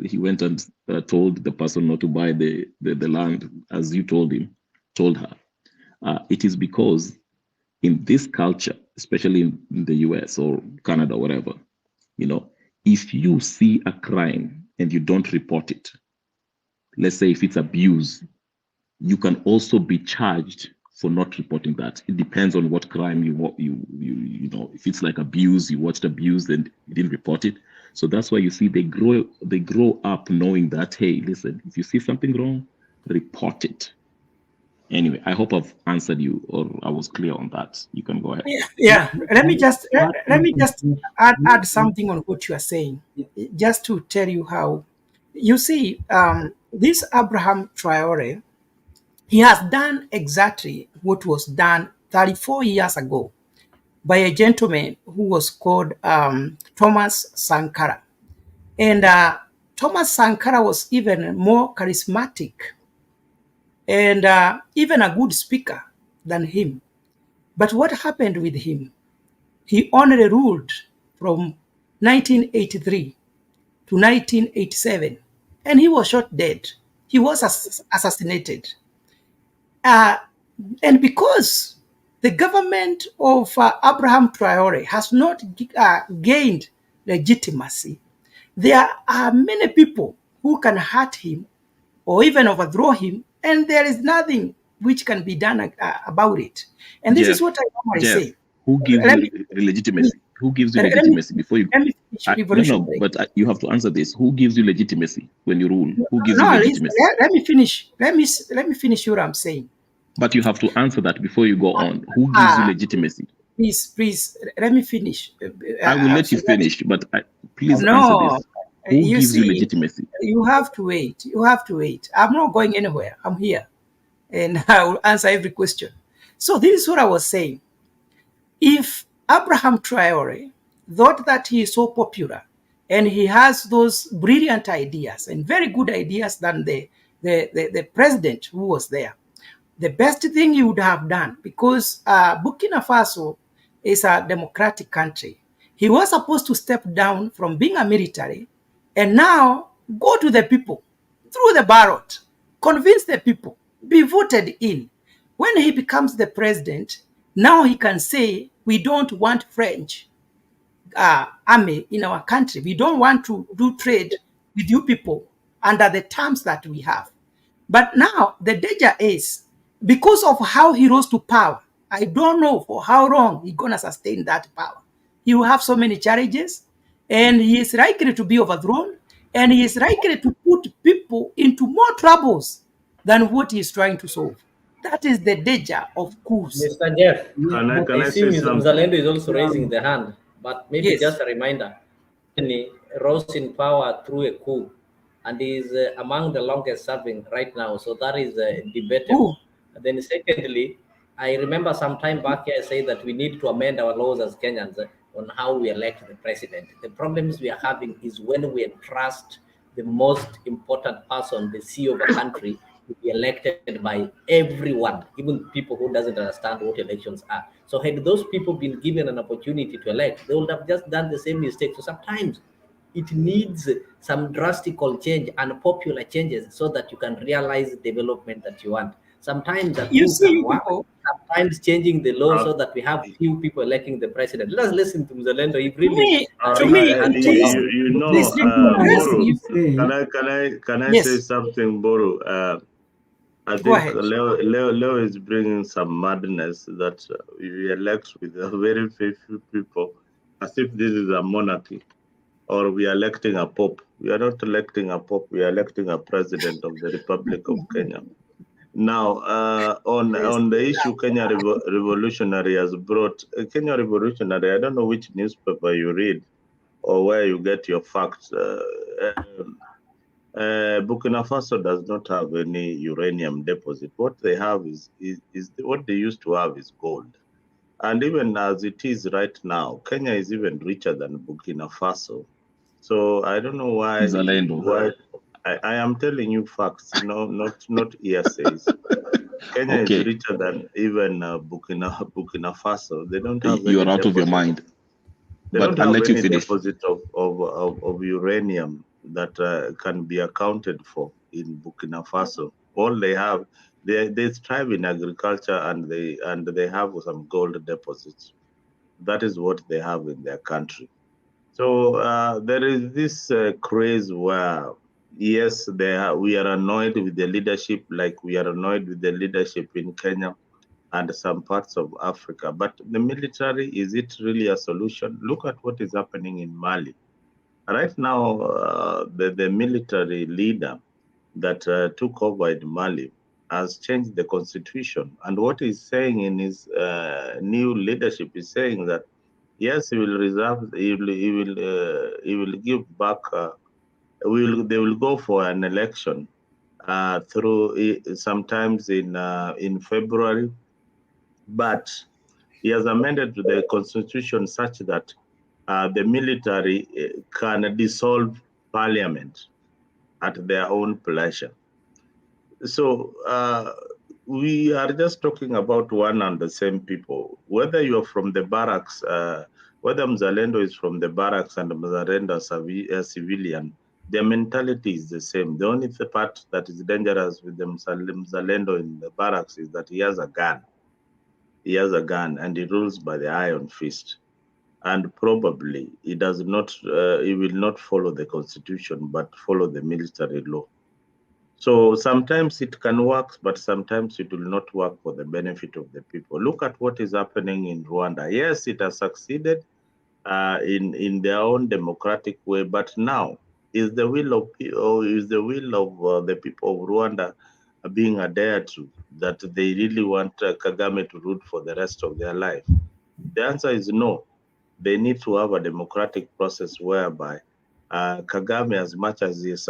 he went and told the person not to buy the land as you told her. It is because in this culture, especially in the US or Canada, whatever, if you see a crime and you don't report it, let's say if it's abuse, you can also be charged for not reporting that. It depends on what crime you if it's like abuse, you watched abuse and you didn't report it. So that's why you see they grow up knowing that, hey, listen, if you see something wrong, report it. Anyway, I hope I've answered you, or I was clear on that. You can go ahead. Yeah. Let me just add something on what you are saying, just to tell you how. You see, this Abraham Traore, he has done exactly what was done 34 years ago by a gentleman who was called Thomas Sankara. And Thomas Sankara was even more charismatic and even a good speaker than him. But what happened with him? He only ruled from 1983 to 1987, and he was shot dead. He was assassinated. And because the government of Abraham Traore has not gained legitimacy, there are many people who can hurt him or even overthrow him, and there is nothing which can be done about it. And this is what I normally say. Who gives you legitimacy? Who gives you legitimacy before you? Let me finish. No, but you have to answer this. Who gives you legitimacy when you rule? Who gives you legitimacy? Let me finish. Let me finish what I'm saying. But you have to answer that before you go on. Who gives you legitimacy? Please, let me finish. I will let you finish, but please answer this. Who gives you legitimacy? You have to wait. I'm not going anywhere. I'm here, and I will answer every question. So this is what I was saying. If Abraham Traore thought that he is so popular and he has those brilliant ideas and very good ideas than the president who was there, the best thing he would have done, because Burkina Faso is a democratic country, he was supposed to step down from being a military and now go to the people through the ballot, convince the people, be voted in. When he becomes the president, now he can say, we don't want French army in our country. We don't want to do trade with you people under the terms that we have. But now the danger is, because of how he rose to power, I don't know for how long he's going to sustain that power. He will have so many challenges, and he is likely to be overthrown, and he is likely to put people into more troubles than what he is trying to solve. That is the danger of coups. Mr. Jeff, Can I see say something? Mzalendo is also raising the hand, but maybe Yes. just a reminder. He rose in power through a coup, and is among the longest serving right now. So that is debatable. And then secondly, I remember some time back here I said that we need to amend our laws as Kenyans. on how we elect the president. The problems we are having is when we trust the most important person, the CEO of a country, to be elected by everyone, even people who doesn't understand what elections are. So had those people been given an opportunity to elect, they would have just done the same mistake. So sometimes it needs some drastical change and popular changes so that you can realize the development that you want. Sometimes a You coup see, can you work, people, sometimes changing the law Uh, so that we have few people electing the president. Let's listen to Mzalendo. He to really me, to raised his me, hand it for is long. you The know, this thing Boru, progressive. you say, can I say Yes, something, Boru? I go think ahead. Leo is bringing some madness that we elect with a very few people, as if this is a monarchy or we are electing a pope. We are not electing a pope. We are electing a president of the Republic of Kenya. Now, Yes. on the issue Kenya Revolutionary has brought, Kenya Revolutionary, I don't know which newspaper you read or where you get your facts. Burkina Faso does not have any uranium deposit. What they have is what they used to have is gold. And even as it is right now, Kenya is even richer than Burkina Faso. So I don't know Zalendo. why I am telling you facts, no, not hearsays. Kenya is Okay, richer than even Burkina Faso. They don't have you any are out of your deposit. mind, They but don't I'll have let you any finish. deposit of uranium that can be accounted for in Burkina Faso. All they have, they strive in agriculture and they have some gold deposits. That is what they have in their country. So there is this craze where, yes, we are annoyed with the leadership, like we are annoyed with the leadership in Kenya and some parts of Africa. But the military, is it really a solution? Look at what is happening in Mali. Right now, the military leader that took over in Mali has changed the constitution. And what he's saying in his new leadership is saying that yes, he will reserve, he will give back. They will go for an election through sometimes in February, but he has amended the constitution such that the military can dissolve parliament at their own pleasure. So we are just talking about one and the same people. Whether you're from the barracks, whether Mzalendo is from the barracks and Mzalendo is a civilian, their mentality is the same. The only part that is dangerous with the Mzalendo in the barracks is that he has a gun. He has a gun and he rules by the iron fist. And probably he will not follow the constitution, but follow the military law. So sometimes it can work, but sometimes it will not work for the benefit of the people. Look at what is happening in Rwanda. Yes, it has succeeded in their own democratic way, but now is the will of the people of Rwanda being adhered to, that they really want Kagame to rule for the rest of their life? The answer is no. They need to have a democratic process whereby Kagame, as much as he is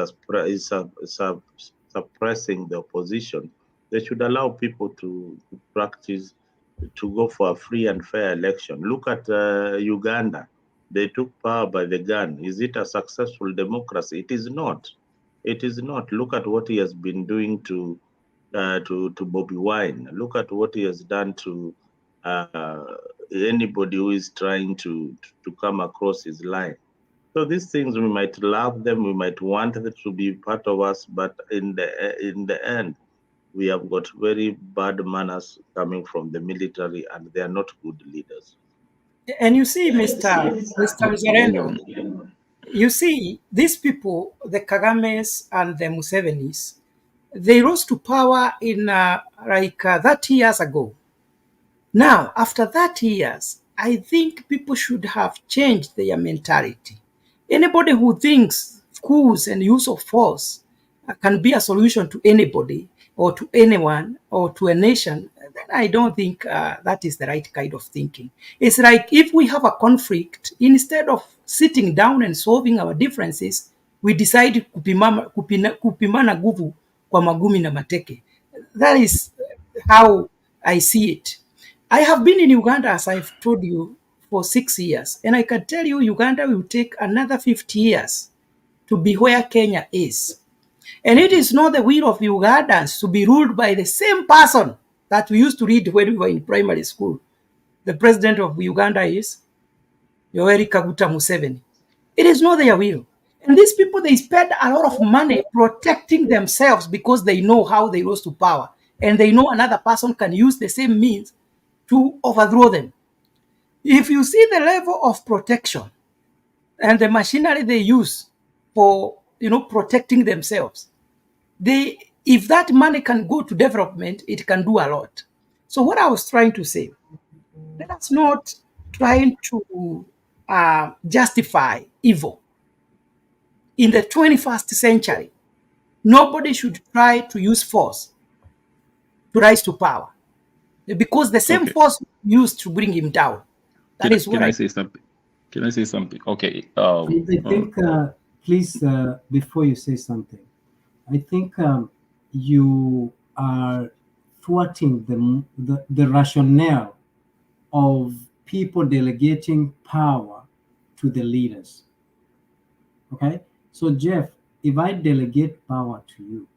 suppressing the opposition, they should allow people to practice, to go for a free and fair election. Look at Uganda. They took power by the gun. Is it a successful democracy? It is not. It is not. Look at what he has been doing to Bobby Wine. Look at what he has done to uh, anybody who is trying to come across his line. So these things, we might love them, we might want them to be part of us, but in the end, we have got very bad manners coming from the military, and they are not good leaders. And you see, Mr. Mzalendo, Mm. you see, these people, the Kagames and the Musevenis, they rose to power in 30 years ago. Now, after 30 years, I think people should have changed their mentality. Anybody who thinks coups and use of force can be a solution to anybody or to anyone or to a nation, then I don't think that is the right kind of thinking. It's like if we have a conflict, instead of sitting down and solving our differences, we decide kupimana nguvu kwa magumi na mateke. That is how I see it. I have been in Uganda, as I've told you, for 6 years. And I can tell you, Uganda will take another 50 years to be where Kenya is. And it is not the will of Ugandans to be ruled by the same person that we used to read when we were in primary school. The president of Uganda is Yoweri Kaguta Museveni. It is not their will. And these people, they spend a lot of money protecting themselves because they know how they rose to power. And they know another person can use the same means to overthrow them. If you see the level of protection and the machinery they use for protecting themselves, if that money can go to development, it can do a lot. So what I was trying to say, let us not try to justify evil. In the 21st century, nobody should try to use force to rise to power, because the same force used to bring him down. Can I say something? Can I say something? Okay. I think, please, before you say something, I think you are thwarting the rationale of people delegating power to the leaders. Okay? So, Jeff, if I delegate power to you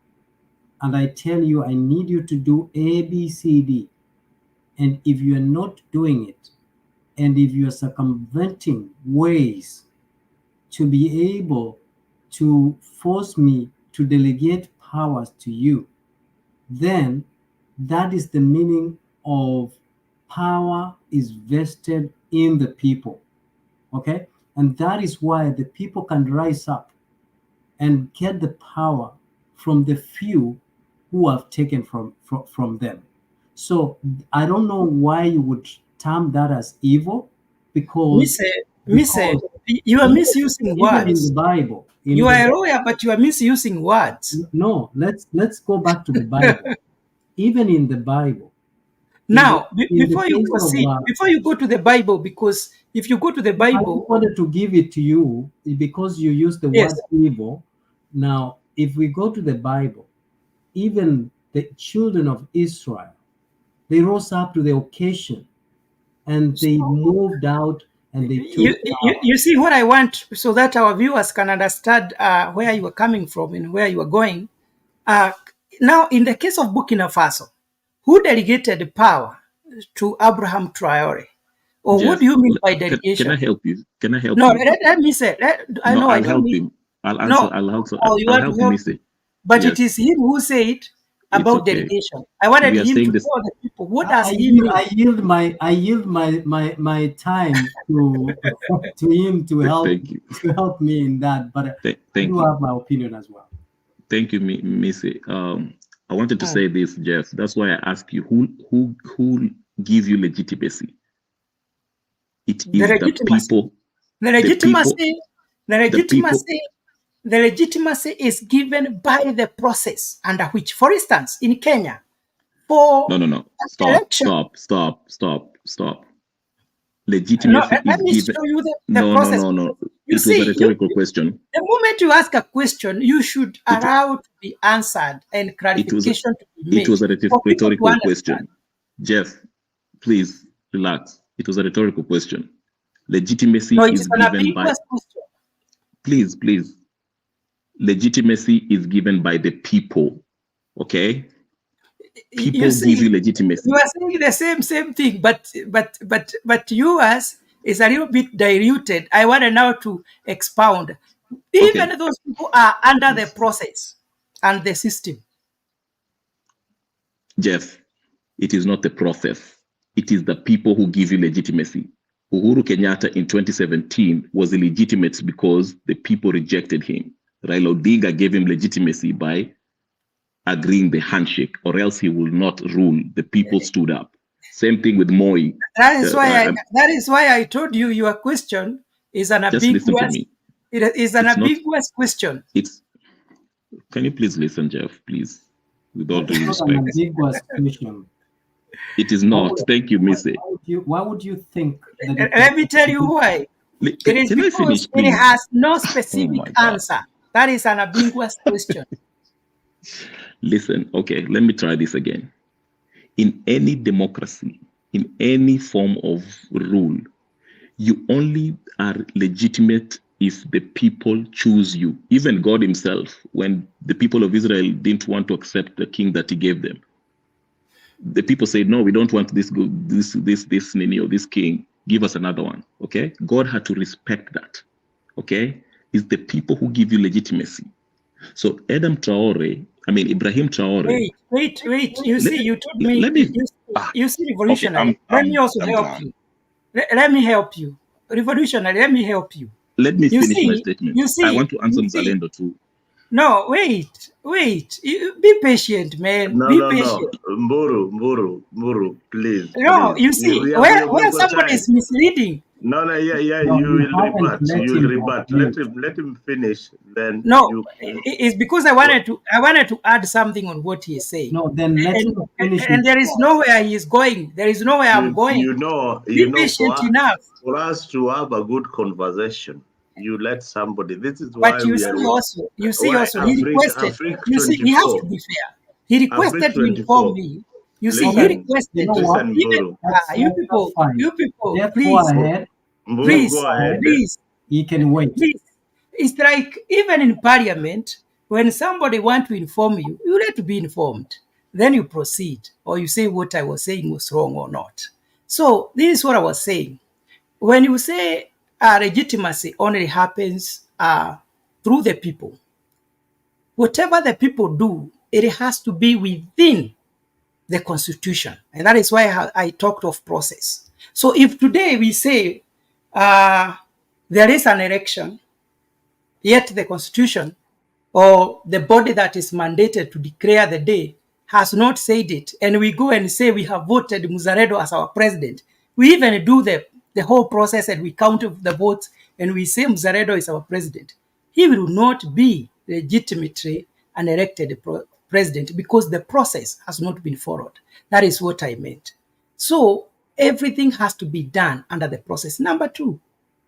and I tell you I need you to do A, B, C, D, and if you are not doing it, and if you are circumventing ways to be able to force me to delegate powers to you, then that is the meaning of power is vested in the people. Okay? And that is why the people can rise up and get the power from the few who have taken from them. So I don't know why you would term that as evil, because you are misusing words. In the Bible, you are a lawyer, but you are misusing words. No, let's go back to the Bible. Even in the Bible. Now, before you proceed, before you go to the Bible, because if you go to the Bible, I wanted to give it to you because you used the word evil. Now, if we go to the Bible, even the children of Israel, they rose up to the occasion and they moved out and they took you see what I want, so that our viewers can understand where you are coming from and where you are going. Now, in the case of Burkina Faso, who delegated power to Abraham Traore? Or Jeff, what do you mean by delegation? Can I help you? Can I help you? No, let me say. I'll help him. I'll answer. I'll help him. But yes. It is him who said about delegation. I wanted him to tell the people what does he mean. I yield my time to him to help me in that. But you have my opinion as well. Thank you, Missy. I wanted to say this, Jeff. That's why I ask you, who give you legitimacy? It is the people. The legitimacy is given by the process under which, for instance, in Kenya, for no. Stop. Legitimacy let me is show you the process. No. It was a rhetorical question. The moment you ask a question, you should allow to be answered and clarification to be made. It was a rhetorical question. Jeff, please relax. It was a rhetorical question. Legitimacy is given by. Please. Legitimacy is given by the people. Okay. People give you legitimacy. You are saying the same thing, but yours is a little bit diluted. I want now to expound. Even those people are under the process and the system. Jeff, it is not the process. It is the people who give you legitimacy. Uhuru Kenyatta in 2017 was illegitimate because the people rejected him. Raila Odinga gave him legitimacy by agreeing the handshake, or else he will not rule. The people stood up. Same thing with Moi. That is why I told you your question is an ambiguous. Listen to me. It is an ambiguous question. Can you please listen, Jeff? Please, with all due respect. An ambiguous question. It is not. Thank you, Missy. Why would you think? Let me tell you why. It is because it has no specific answer. That is an ambiguous question. Listen, okay, let me try this again. In any democracy, in any form of rule, You only are legitimate if the people choose you. Even God himself, when the people of Israel didn't want to accept the king that he gave them, the people said, no, we don't want this Nini or this king. Give us another one. Okay? God had to respect that. Okay? It's the people who give you legitimacy. So Ibrahim Traore. Wait. You see, you told me. Let me. You see, Okay, revolutionary. Let me also help done. you. Let me help you. Revolutionary, let me help you. Let me finish my statement. You see, I want to answer Mzalendo too. No, wait. Be patient, man. No, Be no, patient. no. Mburu, please. No, Please. you see, We where got somebody time. is misleading. No, yeah. No, You will haven't rebut. let You will him rebut. complete. Let him finish. Then No, you. it's because I wanted to add something on what he is saying. No, then let him finish. And there is nowhere he is going. There is nowhere I'm going. You know. Be patient enough. For us to have a good conversation, you let somebody. This is why But you we see are. also, he requested. Africa You see, we have 24. to be fair. He requested to inform 24. me. You see, Listen, he requested. You know what? Listen, Even Mburu. you Fine. people, Just please, go ahead. Mburu, go ahead. please. He can wait. Please. It's like even in parliament, when somebody want to inform you, you need to be informed. Then you proceed, or you say what I was saying was wrong or not. So this is what I was saying. When you say legitimacy only happens through the people, whatever the people do, it has to be within the constitution. And that is why I talked of process. So if today we say there is an election, yet the constitution or the body that is mandated to declare the day has not said it, and we go and say we have voted Muzaredo as our president, we even do the whole process and we count the votes and we say Muzaredo is our president, he will not be legitimately an elected president because the process has not been followed. That is what I meant. So everything has to be done under the process. Number two,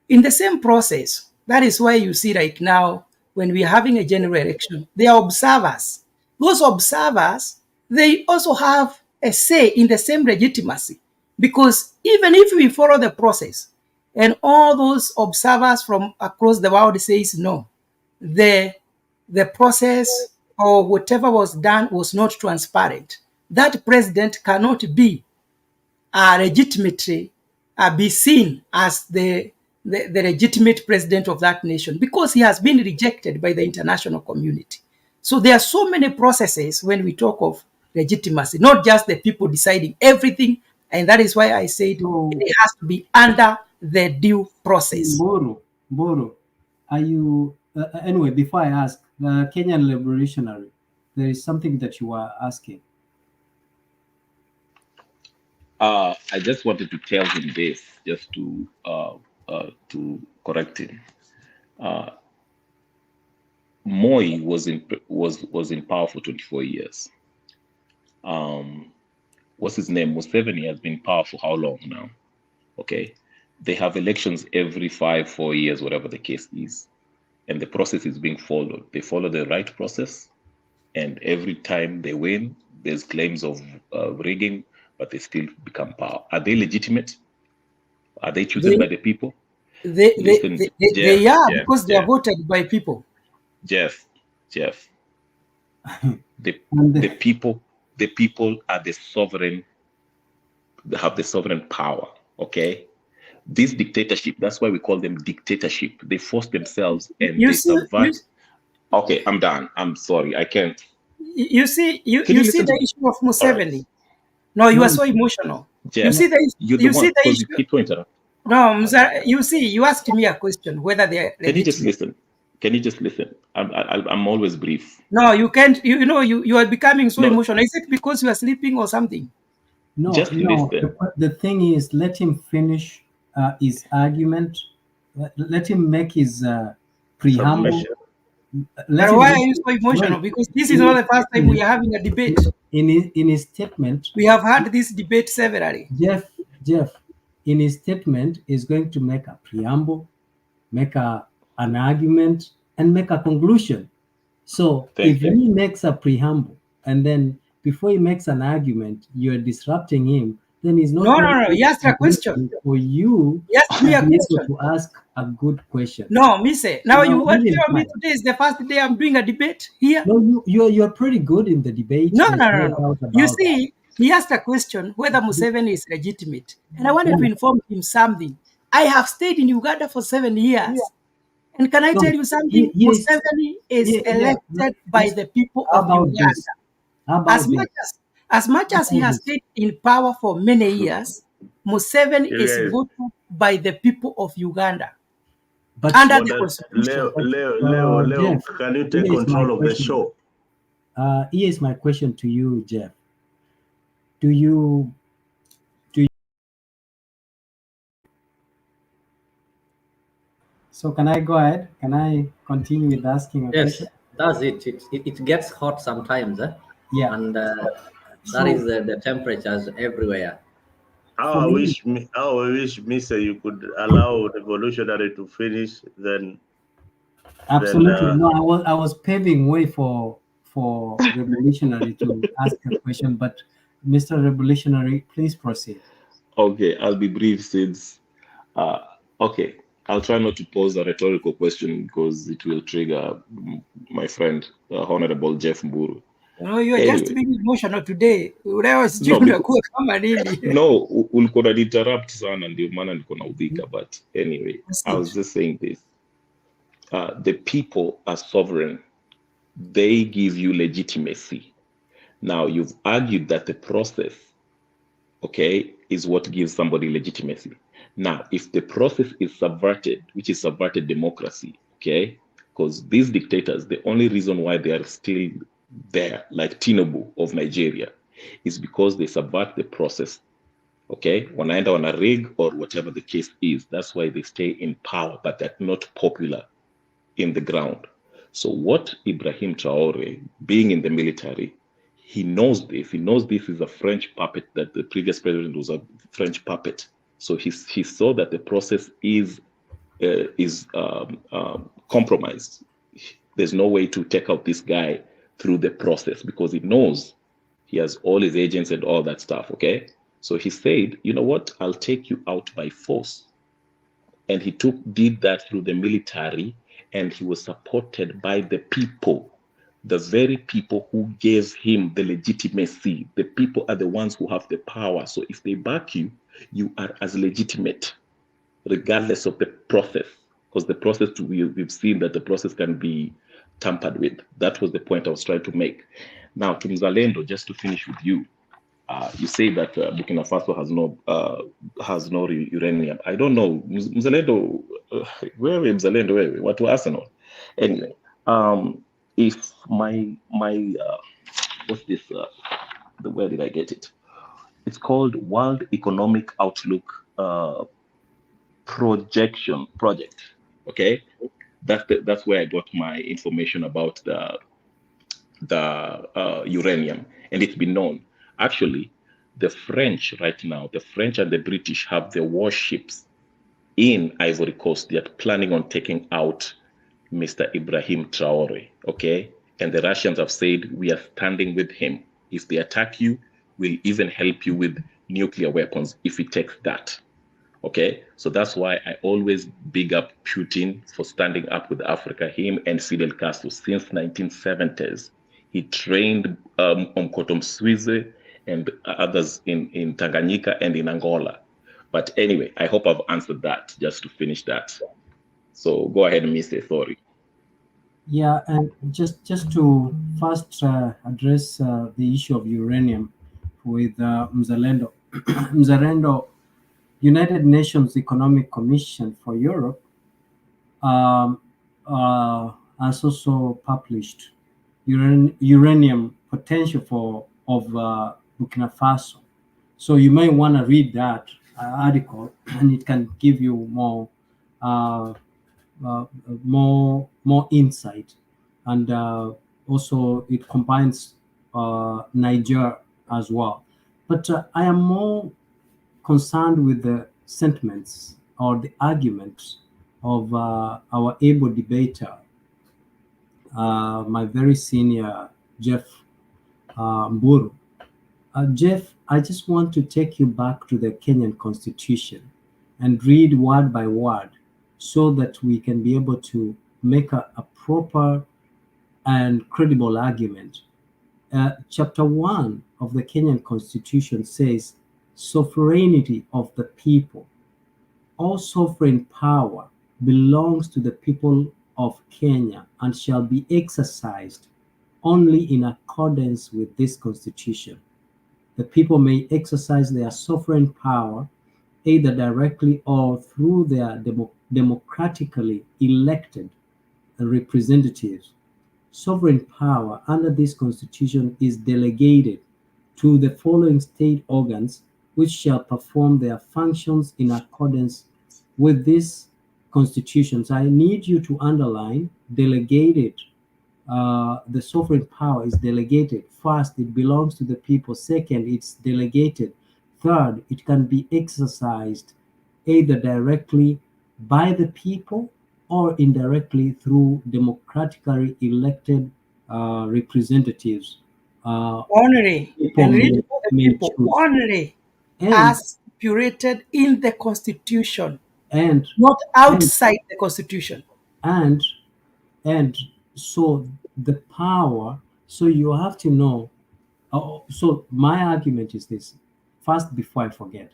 in the same process, that is why you see right now, when we are having a general election, they are observers. Those observers, they also have a say in the same legitimacy. Because even if we follow the process, and all those observers from across the world says no, the process or whatever was done was not transparent, that president cannot be legitimately be seen as the legitimate president of that nation because he has been rejected by the international community. So there are so many processes when we talk of legitimacy, not just the people deciding everything. And that is why I said it has to be under the due process. Mburu, are you, anyway, before I ask, the Kenyan Revolutionary, there is something that you are asking. I just wanted to tell him this, just to correct him. Moi was in power for 24 years. What's his name? Museveni has been in power for how long now? Okay, they have elections every 4 years, whatever the case is, and the process is being followed. They follow the right process, and every time they win, there's claims of rigging, but they still become power. Are they legitimate? Are they chosen by the people? They are, Jeff, because they are voted by people. Jeff. The people are the sovereign. They have the sovereign power. Okay, this dictatorship. That's why we call them dictatorship. They force themselves and they subvert. Okay, I'm done. I'm sorry, I can't. You see the issue of Museveni. Right. No, you are so emotional. Jeff, you see the issue. You keep pointing out. No, you see, you asked me a question whether they are legitimate. Can you just listen? I'm always brief. No, you can't. You are becoming so emotional. Is it because you are sleeping or something? No, the thing is, let him finish his argument. Let him make his preamble. Why are you so emotional? Because this is not the first time we are having a debate. In his statement, we have had this debate severally. Jeff, in his statement, is going to make a preamble, make an argument, and make a conclusion. So if he makes a preamble and then before he makes an argument, you're disrupting him, then it's not No. He asked a question. for you He asked me a to be able question. to ask a good question. No, Mise. Now you what even tell me fine. today is the first day I'm doing a debate here. No, you're pretty good in the debate. No. There's doubt You about see, he asked a question whether Museveni is legitimate. And I wanted to inform him something. I have stayed in Uganda for 7 years. And can I No, tell you something? yes, Museveni is elected by the people How of about Uganda. this? How about As much as he has stayed in power for many years, Museveni is Yes. voted by the people of Uganda But under the Modern constitution. Leo, Jeff, can you take here is my control of the question. show? Here is my question to you, Jeff. Do you So can I go ahead? Can I continue with asking a Yes, question? that's it. It gets hot sometimes, Yeah. and So- that is the temperatures everywhere. How I wish, Mr. You could allow revolutionary to finish. Then Absolutely. No, I was paving way for revolutionary to ask a question, but Mr. Revolutionary, please proceed. Okay, I'll be brief since okay, I'll try not to pose a rhetorical question because it will trigger my friend, Honorable Jeff Mburu. You're just being emotional today. No, ulikuwa interrupt sana ndio maana niko naudhika, but anyway, I was just saying this. The people are sovereign. They give you legitimacy. Now, you've argued that the process, okay, is what gives somebody legitimacy. Now, if the process is subverted, which is subverted democracy, okay, because these dictators, the only reason why they are still there, like Tinubu of Nigeria, is because they subvert the process, okay? Wanaenda on a rig or whatever the case is, that's why they stay in power, but they're not popular in the ground. So what Ibrahim Traore, being in the military, he knows this. He knows this is a French puppet, that the previous president was a French puppet. So he saw that the process is compromised. There's no way to take out this guy through the process because he knows he has all his agents and all that stuff, okay? So he said, you know what, I'll take you out by force. And he did that through the military, and he was supported by the people, the very people who gave him the legitimacy. The people are the ones who have the power. So if they back you, you are as legitimate, regardless of the process. Because the process, we've seen that the process can be tampered with. That was the point I was trying to make. Now, to Mzalendo, just to finish with you, you say that Burkina Faso has no uranium. I don't know. Mzalendo, wewe Mzalendo wewe, watu Arsenal. Anyway, if my what's this? Where did I get it? It's called World Economic Outlook project. Okay, that's where I got my information about the uranium, and it's been known. Actually, the French right now, the French and the British have their warships in Ivory Coast. They are planning on taking out Mr. Ibrahim Traore, okay? And the Russians have said, we are standing with him. If they attack you, we'll even help you with nuclear weapons if it takes that, okay? So that's why I always big up Putin for standing up with Africa, him and Fidel Castro since 1970s. He trained Mkoto Mswize and others in Tanganyika and in Angola. But anyway, I hope I've answered that just to finish that. So go ahead, Mr. Sorry. Yeah, and just to first address the issue of uranium with Mzalendo. Mzalendo, United Nations Economic Commission for Europe has also published uranium potential of Burkina Faso. So you may want to read that article, and it can give you more insight, and also it combines Niger as well. But I am more concerned with the sentiments or the arguments of our able debater, my very senior Jeff Mburu. Jeff, I just want to take you back to the Kenyan Constitution and read word by word so that we can be able to make a proper and credible argument. Chapter 1 of the Kenyan Constitution says, sovereignty of the people. All sovereign power belongs to the people of Kenya and shall be exercised only in accordance with this constitution. The people may exercise their sovereign power either directly or through their democratically elected representatives. Sovereign power under this constitution is delegated to the following state organs, which shall perform their functions in accordance with this constitution. So I need you to underline delegated. The sovereign power is delegated. First, it belongs to the people. Second, it's delegated. Third, it can be exercised either directly by the people or indirectly through democratically elected representatives. Only People and read may, for the may people choose. only And, as stipulated in the Constitution, and, not and, outside the Constitution. and, and so the power, so you have to know. So my argument is this. First, before I forget,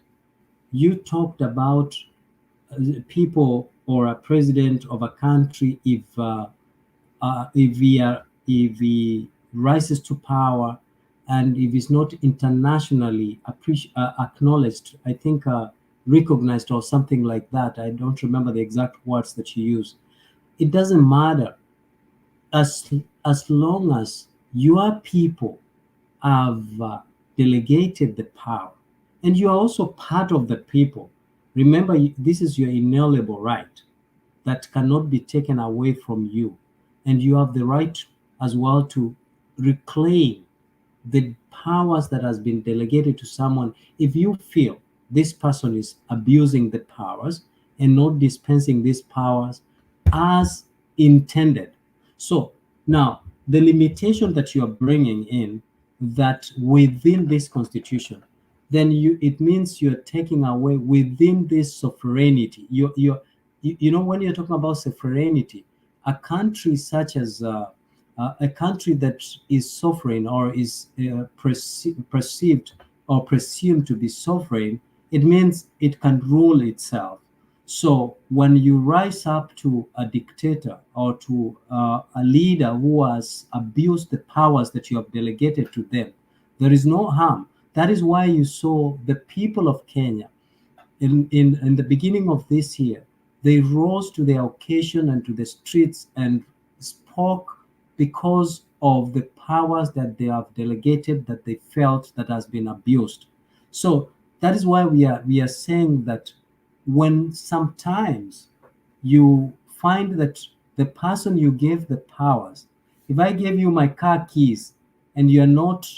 you talked about people or a president of a country if he rises to power and if he's not internationally acknowledged, I think recognized or something like that. I don't remember the exact words that you use. It doesn't matter as long as your people have delegated the power and you are also part of the people. Remember, this is your inalienable right that cannot be taken away from you. And you have the right as well to reclaim the powers that has been delegated to someone if you feel this person is abusing the powers and not dispensing these powers as intended. So now the limitation that you are bringing in, that within this constitution, then it means you're taking away within this sovereignty. You know, when you're talking about sovereignty, a country such as a country that is sovereign or is perceived or presumed to be sovereign, it means it can rule itself. So when you rise up to a dictator or to a leader who has abused the powers that you have delegated to them, there is no harm. That is why you saw the people of Kenya in the beginning of this year, they rose to the occasion and to the streets and spoke because of the powers that they have delegated that they felt that has been abused. So that is why we are saying that when sometimes you find that the person you gave the powers, if I gave you my car keys and you're not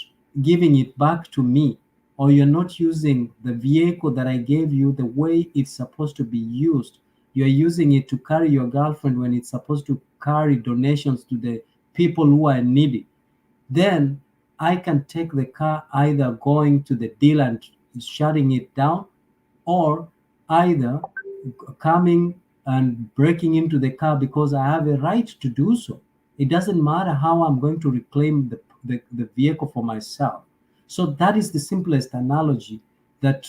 giving it back to me, or you're not using the vehicle that I gave you the way it's supposed to be used, you're using it to carry your girlfriend when it's supposed to carry donations to the people who are needy, then I can take the car either going to the dealer and shutting it down, or either coming and breaking into the car because I have a right to do so. It doesn't matter how I'm going to reclaim the vehicle for myself. So that is the simplest analogy, that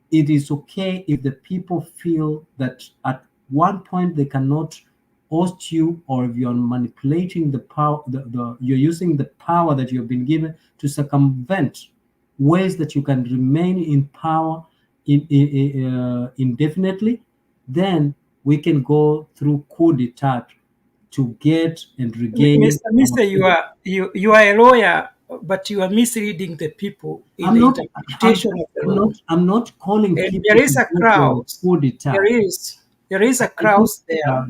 it is okay if the people feel that at one point they cannot host you, or if you're manipulating the power, you're using the power that you've been given to circumvent ways that you can remain in power indefinitely, then we can go through coup d'etat to get and regain. Mr. You are a lawyer, but you are misleading the people in I'm the not, interpretation of the law. I'm not calling And people there is to a go for crowd. coup d'etat. There is a crowd there.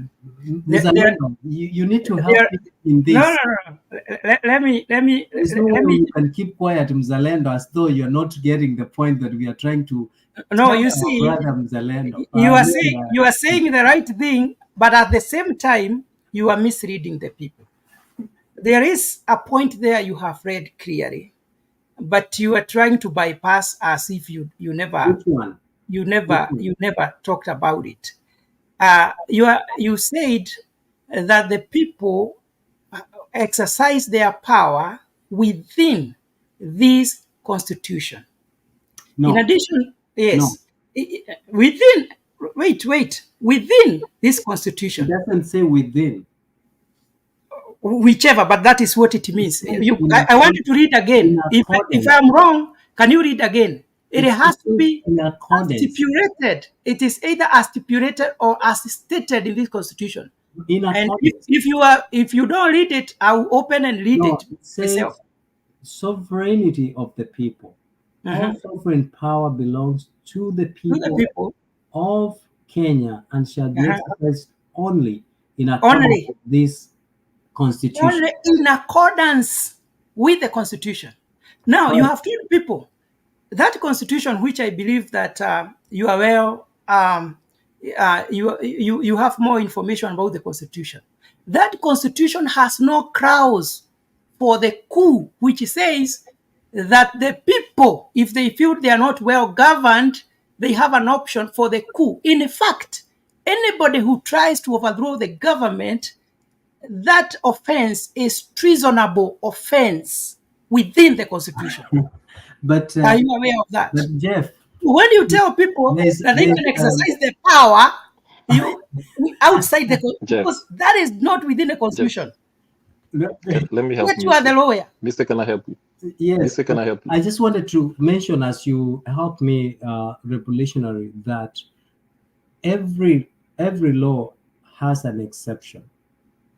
Ms. Aleno, you need to help me in this. No. Let me. There's no way you can keep quiet, Mzalendo, as though you're not getting the point that we are trying to. No, you see, brother Mzalendo. You are saying the right thing, but at the same time, you are misleading the people. There is a point there you have read clearly. but you are trying to bypass as if you never Which one? you never talked about it. You said that the people exercise their power within this constitution. No. In addition, yes, within. Within this It constitution, doesn't say within. whichever, but that is what it means. I want you to read again. If I'm wrong, can you read again? It has to be stipulated. It is either as stipulated or as stated in this constitution. And if you don't read it, I will open and read it myself. Sovereignty of the people. All sovereign power belongs to the people of Kenya and shall be exercised only in accordance with this constitution. Only in accordance with the constitution. Now, you have told people that constitution, which I believe that you are well, you have more information about the constitution. That constitution has no clause for the coup, which says that the people, if they feel they are not well governed, they have an option for the coup. In fact, anybody who tries to overthrow the government, that offense is treasonable offense within the constitution. But are you aware of that? But Jeff, when you tell people that they can exercise their power outside the constitution, because that is not within the constitution. Let me help you. You are the lawyer. Mr. Can I help you? Yes. Mr. Can I help you? I just wanted to mention, as you help me, revolutionary, that every law has an exception.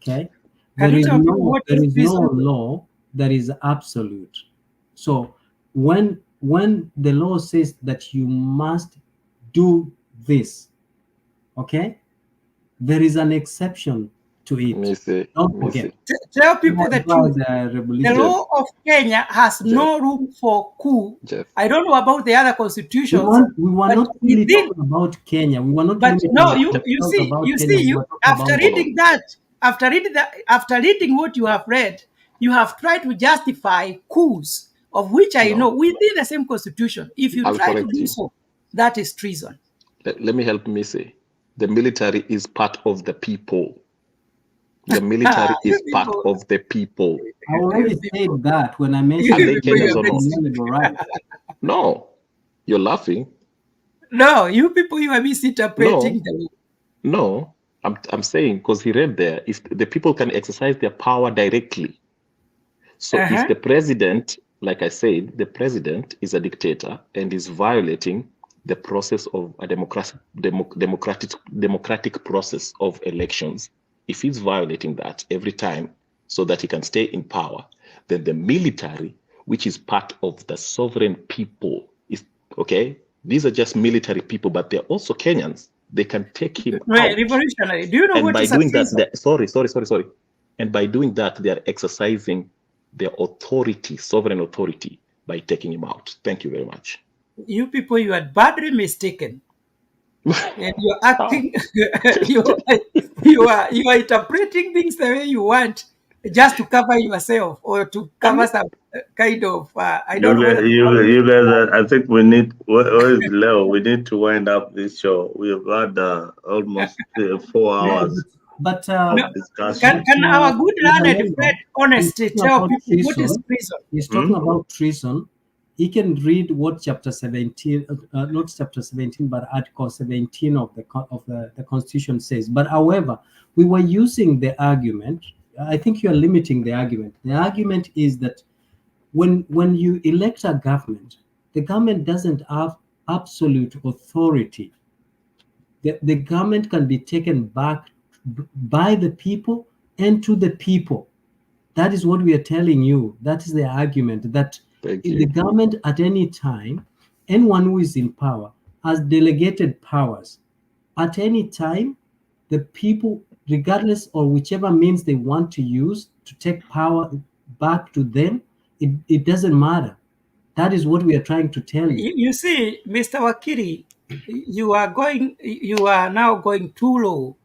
Okay, there is no law that is absolute. So when the law says that you must do this, okay, there is an exception to it. Don't forget. Tell people the truth. The law of Kenya has no room for coup. I don't know about the other constitutions. We were not really talking about Kenya. We were not. But no, you see, after reading that. After reading what you have read, you have tried to justify coups, of which I know within the same constitution. If you try to do so, that is treason. Let me help me say, the military is part of the people. The military is part of the people. I already said that when I mentioned right. No, you're laughing. No, you people, you are misinterpreting the law. No. I'm saying, because he read there, if the people can exercise their power directly. So if the president, like I said, the president is a dictator and is violating the process of a democratic process of elections, if he's violating that every time so that he can stay in power, then the military, which is part of the sovereign people, is okay. These are just military people, but they're also Kenyans. They can take him out. Revolutionary. Do you know what is doing that? Sorry. And by doing that, they are exercising their authority, sovereign authority, by taking him out. Thank you very much. You people, you are badly mistaken. And you're acting, you are interpreting things the way you want, just to cover yourself or to cover some kind of I don't know. You guys, I think we need. Where is Leo? We need to wind up this show. We've had almost 4 hours. But can our good learned friend honestly tell people what is treason? He's talking about treason. He can read what chapter 17, not chapter 17, but article 17 of the Constitution says. But however, we were using the argument. I think you are limiting the argument. The argument is that when you elect a government, the government doesn't have absolute authority. The government can be taken back by the people and to the people. That is what we are telling you. That is the argument, that the government at any time, anyone who is in power has delegated powers. At any time, the people, regardless or whichever means they want to use to take power back to them, it doesn't matter. That is what we are trying to tell you. You see, Mr. Wakiri, you are now going too low.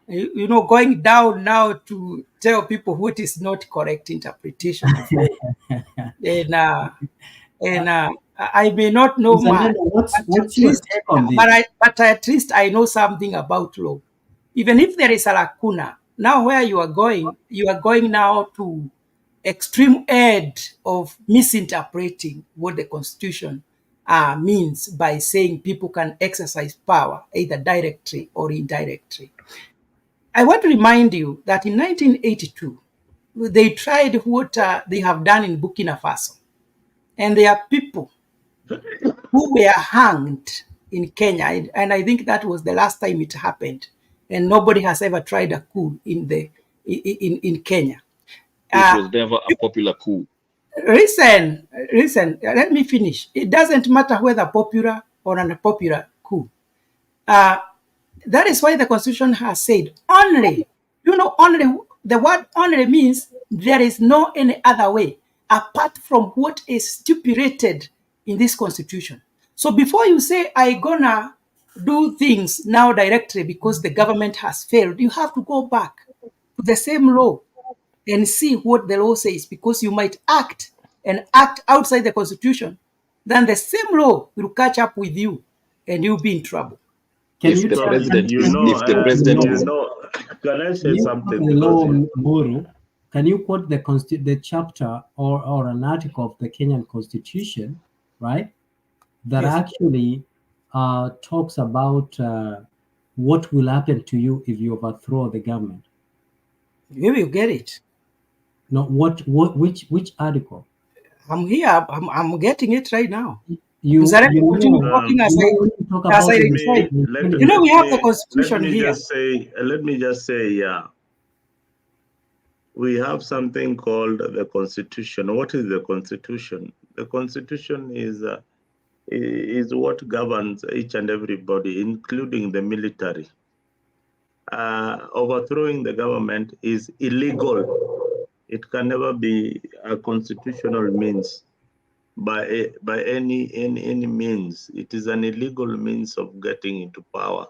you know, going down now to tell people what is not correct interpretation of law. And I may not know much, Zalendo, but what's your take on this? at least I know something about law. Even if there is a lacuna, now where you are going now to extreme edge of misinterpreting what the Constitution means by saying people can exercise power either directly or indirectly. I want to remind you that in 1982, they tried what they have done in Burkina Faso. And there are people who were hanged in Kenya. And I think that was the last time it happened. And nobody has ever tried a coup in Kenya. It was never a popular coup. Listen, let me finish. It doesn't matter whether popular or unpopular coup. That is why the Constitution has said only, only, the word only means there is no any other way apart from what is stipulated in this Constitution. So before you say, I gonna do things now directly because the government has failed, you have to go back to the same law and see what the law says, because you might act outside the Constitution, then the same law will catch up with you and you'll be in trouble. Can If you the tell president, You know, if the president is, can I say Can you something? quote the law, Because Mburu? Can you quote the chapter or an article of the Kenyan Constitution, right? That Yes. actually talks about what will happen to you if you overthrow the government. You will get it. No, which article? I'm here. I'm getting it right now. You Mzalendo, know, continue talking as I when you talk as about I the- reply. let You know, we have the me Constitution here. let me just say, yeah, we have something called the Constitution. What is the Constitution? The Constitution is what governs each and everybody, including the military. Overthrowing the government is illegal. It can never be a constitutional means by any means. It is an illegal means of getting into power.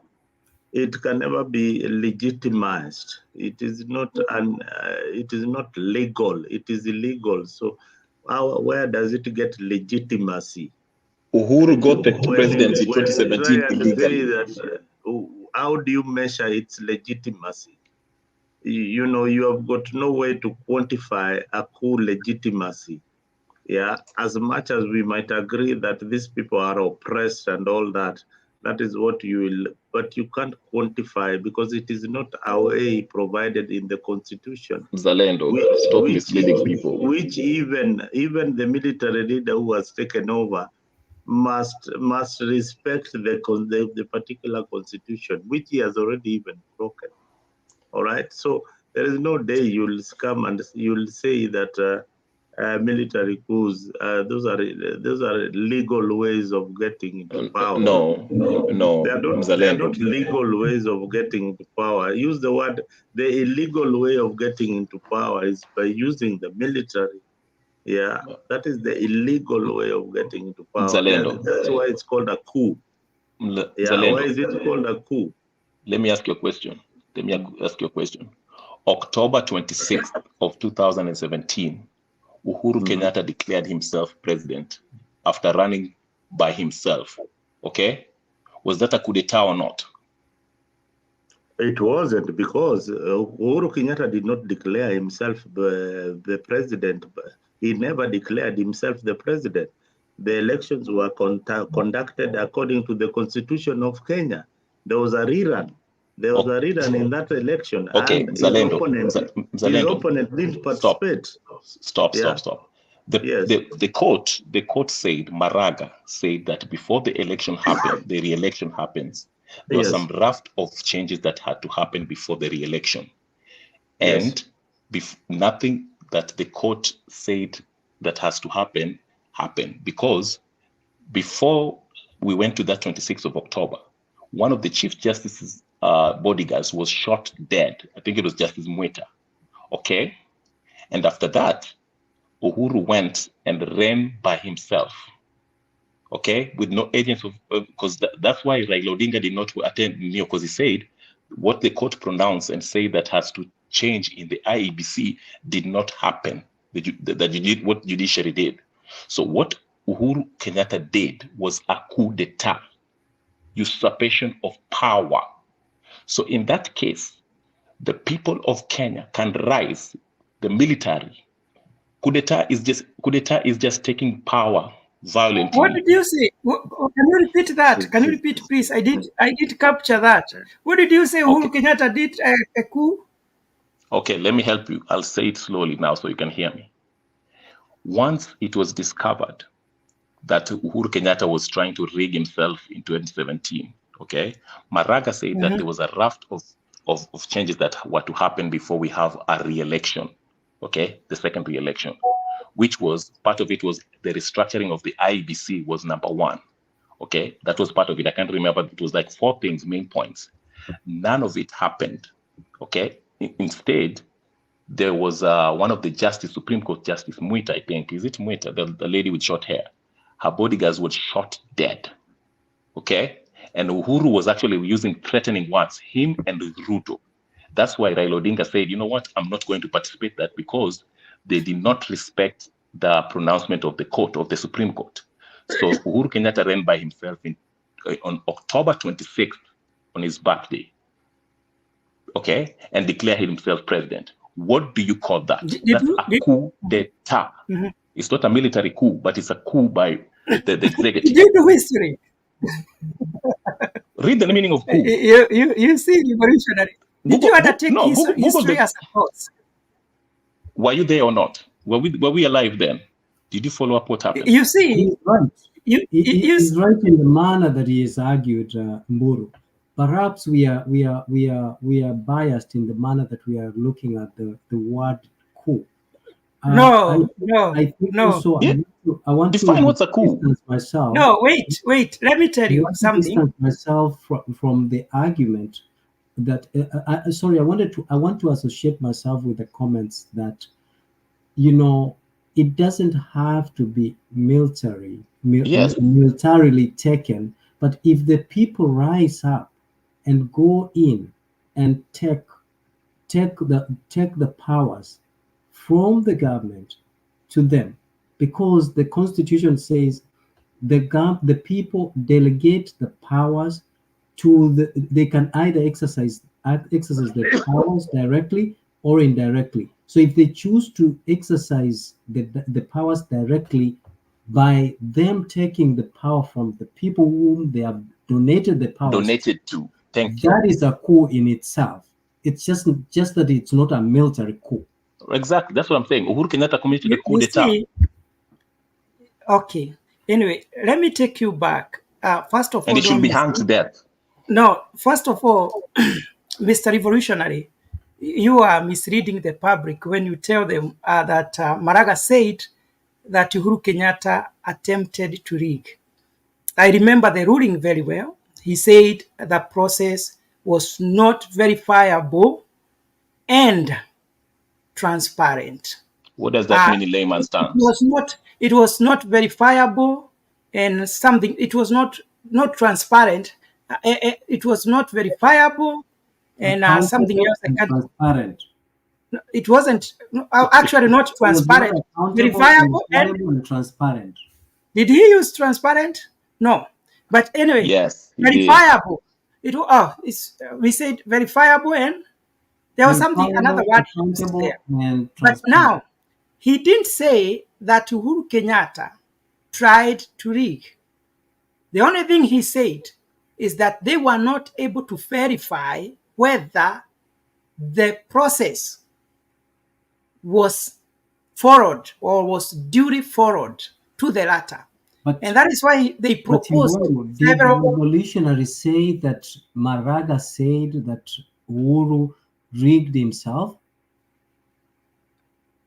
It can never be legitimized. It is not legal. It is illegal. So where does it get legitimacy? Uhuru got the presidency in When we 2017 try and illegally. say that, how do you measure its legitimacy? You know, you have got no way to quantify a coup legitimacy. Yeah, as much as we might agree that these people are oppressed and all that, that is what you will, but you can't quantify because it is not a way provided in the Constitution. Zalendo, stop misleading people. Which even the military leader who has taken over must respect the particular Constitution, which he has already even broken. All right, so there is no day you'll come and you'll say that military coups, those are legal ways of getting into power. No, They are not legal ways of getting into power. I use the word, the illegal way of getting into power is by using the military. Yeah, that is the illegal way of getting into power. Zalendo. That's why it's called a coup. Yeah, Zalendo. why is it called a coup? Let me ask you a question. October 26th of 2017, Uhuru Kenyatta declared himself president after running by himself. Okay? Was that a coup d'etat or not? It wasn't, because Uhuru Kenyatta did not declare himself the president. He never declared himself the president. The elections were conducted according to the Constitution of Kenya. There was a rerun. There was a rerun in that election. Okay, and Zalendo. His opponent didn't participate. Stop. The court said, Maraga said that before the election happened, the re-election happens, there was some raft of changes that had to happen before the re-election. And nothing that the court said that has to happen happened, because before we went to that 26th of October, one of the Chief Justice's bodyguards was shot dead. I think it was Justice Mweta. Okay? And after that, Uhuru went and ran by himself. Okay? With no agents of, because that's why Raila Odinga did not attend Neo, because he said what the court pronounced and say that has to change in the IEBC did not happen. That you did what judiciary did. So what Uhuru Kenyatta did was a coup d'etat, usurpation of power. So in that case, the people of Kenya can rise, the military. Coup d'etat is just taking power violently. What did you say? Can you repeat that? Can you repeat, please? I did capture that. What did you say? Uhuru Kenyatta did a coup? Okay, let me help you. I'll say it slowly now so you can hear me. Once it was discovered that Uhuru Kenyatta was trying to rig himself in 2017, okay, Maraga said that there was a raft of changes that were to happen before we have a re-election, okay, the second re-election, which was, part of it was the restructuring of the IEBC was number one, okay, that was part of it. I can't remember, it was like 4 things, main points. None of it happened, okay. Instead, there was one of the Supreme Court Justice Mwita, I think. Is it Mwita, the lady with short hair? Her bodyguards were shot dead, okay? And Uhuru was actually using threatening words, him and Ruto. That's why Raila Odinga said, you know what, I'm not going to participate in that because they did not respect the pronouncement of the court, of the Supreme Court. So Uhuru Kenyatta ran by himself on October 26th on his birthday, okay, and declared himself president. What do you call that? That's a coup d'etat. It's not a military coup, but it's a coup by the executive. Did you do history? Read the meaning of coup. You see, revolutionary. Did you undertake history as a course? Were you there or not? Were we alive then? Did you follow up what happened? You see, he's right. He's right in the manner that he has argued, Mburu. Perhaps we are biased in the manner that we are looking at the word coup. No. I think also Yeah. I want to define what's a coup. distance myself. No, wait. Let me tell you something. Distance myself from the argument that I want to associate myself with the comments that, you know, it doesn't have to be militarily taken, but if the people rise up and go in and take the powers from the government to them, because the constitution says the people delegate the powers to they can either exercise the powers directly or indirectly. So if they choose to exercise the powers directly by them taking the power from the people whom they have donated the powers to, thank you. That is a coup in itself. It's just that it's not a military coup. Exactly, that's what I'm saying. Uhuru Kenyatta committed a coup d'etat. Okay. Anyway, let me take you back. First of all, and he should be hanged to death. No, first of all, Mr. Revolutionary, you are misleading the public when you tell them that Maraga said that Uhuru Kenyatta attempted to rig. I remember the ruling very well. He said the process was not verifiable and transparent. What does that mean in layman's terms? It was not verifiable and something. It was not transparent. It was not verifiable and something else. Transparent. It wasn't actually not transparent. Verifiable and transparent. Did he use transparent? No. But anyway, yes, verifiable. We said verifiable and there was another word there. But now, he didn't say that Uhuru Kenyatta tried to rig. The only thing he said is that they were not able to verify whether the process was followed or was duly followed to the latter. And that is why they proposed did the revolutionaries say that Maraga said that Uhuru rigged himself?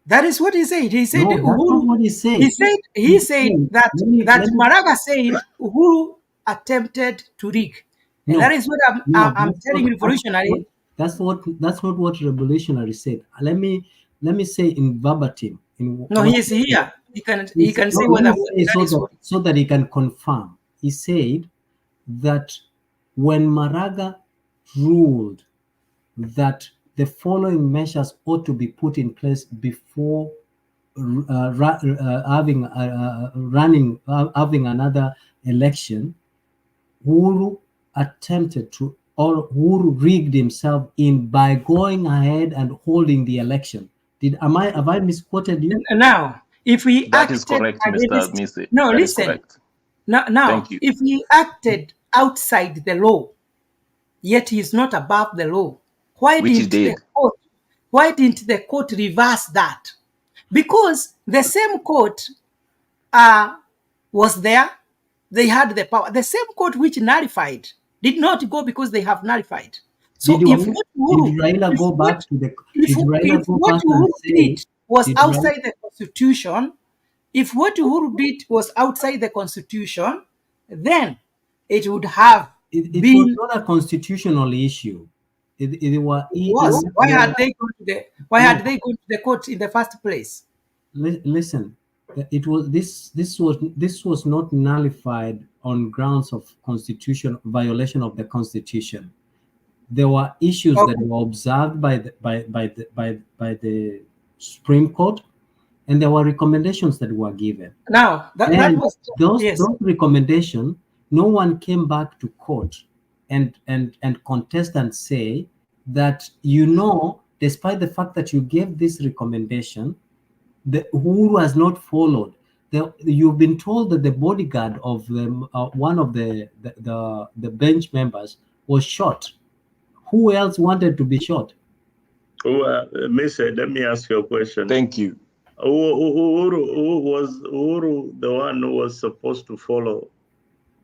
That is what he said. He said Uhuru. That's not what he said. He said that Maraga said Uhuru attempted to rig. And that is what I'm telling revolutionary. That's not what revolutionary said. Let me say in verbatim. No, he is here. He can say whether so that he can confirm. He said that when Maraga ruled that the following measures ought to be put in place before having another election. Uhuru attempted to, or Uhuru rigged himself in by going ahead and holding the election. Have I misquoted you? Now, if we That is acted correct, Mr. Mise. no, That is listen. correct. Now, Thank you. if he acted outside the law, yet he is not above the law, why Which he didn't the did. court? Why didn't the court reverse that? Because the same court was there. They had the power. The same court which nullified did not go because they have nullified. So Did if what Raila go back to the? Did Raila go what back and Uhuru say? did was Did outside the constitution, if what Uhuru did was outside the constitution, then it would have It been. was not a constitutional issue. It was. Why had they gone to the? Why had they gone to the court in the first place? Listen, it was this was not nullified on grounds of constitution violation of the constitution. There were issues that were observed by the Supreme Court, and there were recommendations that were given. Now that was those recommendations. No one came back to court and contest and say that, despite the fact that you gave this recommendation, the Uhuru has not followed. You've been told that the bodyguard of one of the bench members was shot. Who else wanted to be shot? Mr. Let me ask you a question. Thank you. Who was the one who was supposed to follow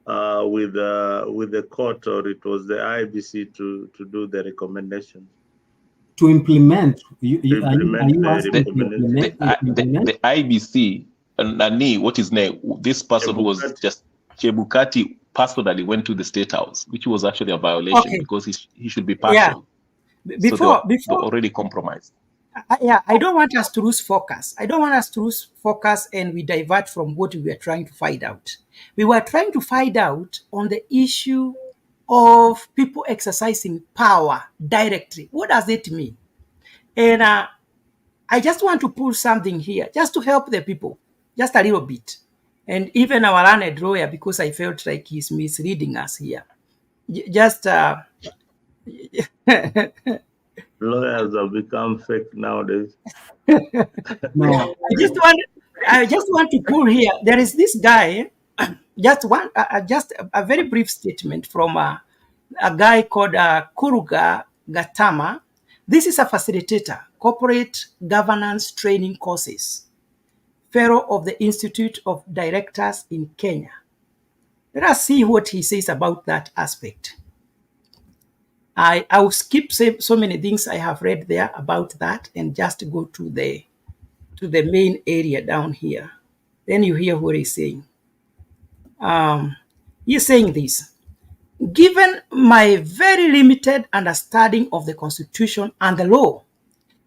with the court, or it was the IBC to do the recommendation? To implement. The IBC, Nani, what is name? This person who was just Chebukati personally went to the State House, which was actually a violation because he should be partial. Yeah. Before already compromised. I don't want us to lose focus. And we divert from what we were trying to find out. We were trying to find out on the issue of people exercising power directly. What does it mean? And I just want to pull something here, just to help the people, just a little bit. And even our learned lawyer, because I felt like he's misleading us here. Just... Lawyers have become fake nowadays. No. I just want to pull here. There is this guy, just a very brief statement from a guy called Kuruga Gatama. This is a facilitator, corporate governance training courses, fellow of the Institute of Directors in Kenya. Let us see what he says about that aspect. I will skip so many things I have read there about that and just go to the main area down here. Then you hear what he's saying. He's saying this: given my very limited understanding of the Constitution and the law,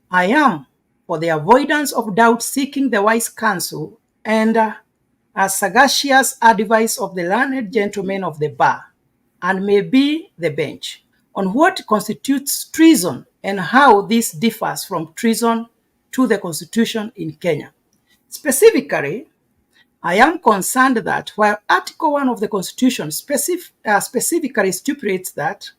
I am, for the avoidance of doubt, seeking the wise counsel and a sagacious advice of the learned gentlemen of the bar, and maybe the bench, on what constitutes treason and how this differs from treason to the Constitution in Kenya. Specifically, I am concerned that while Article 1 of the Constitution specifically stipulates that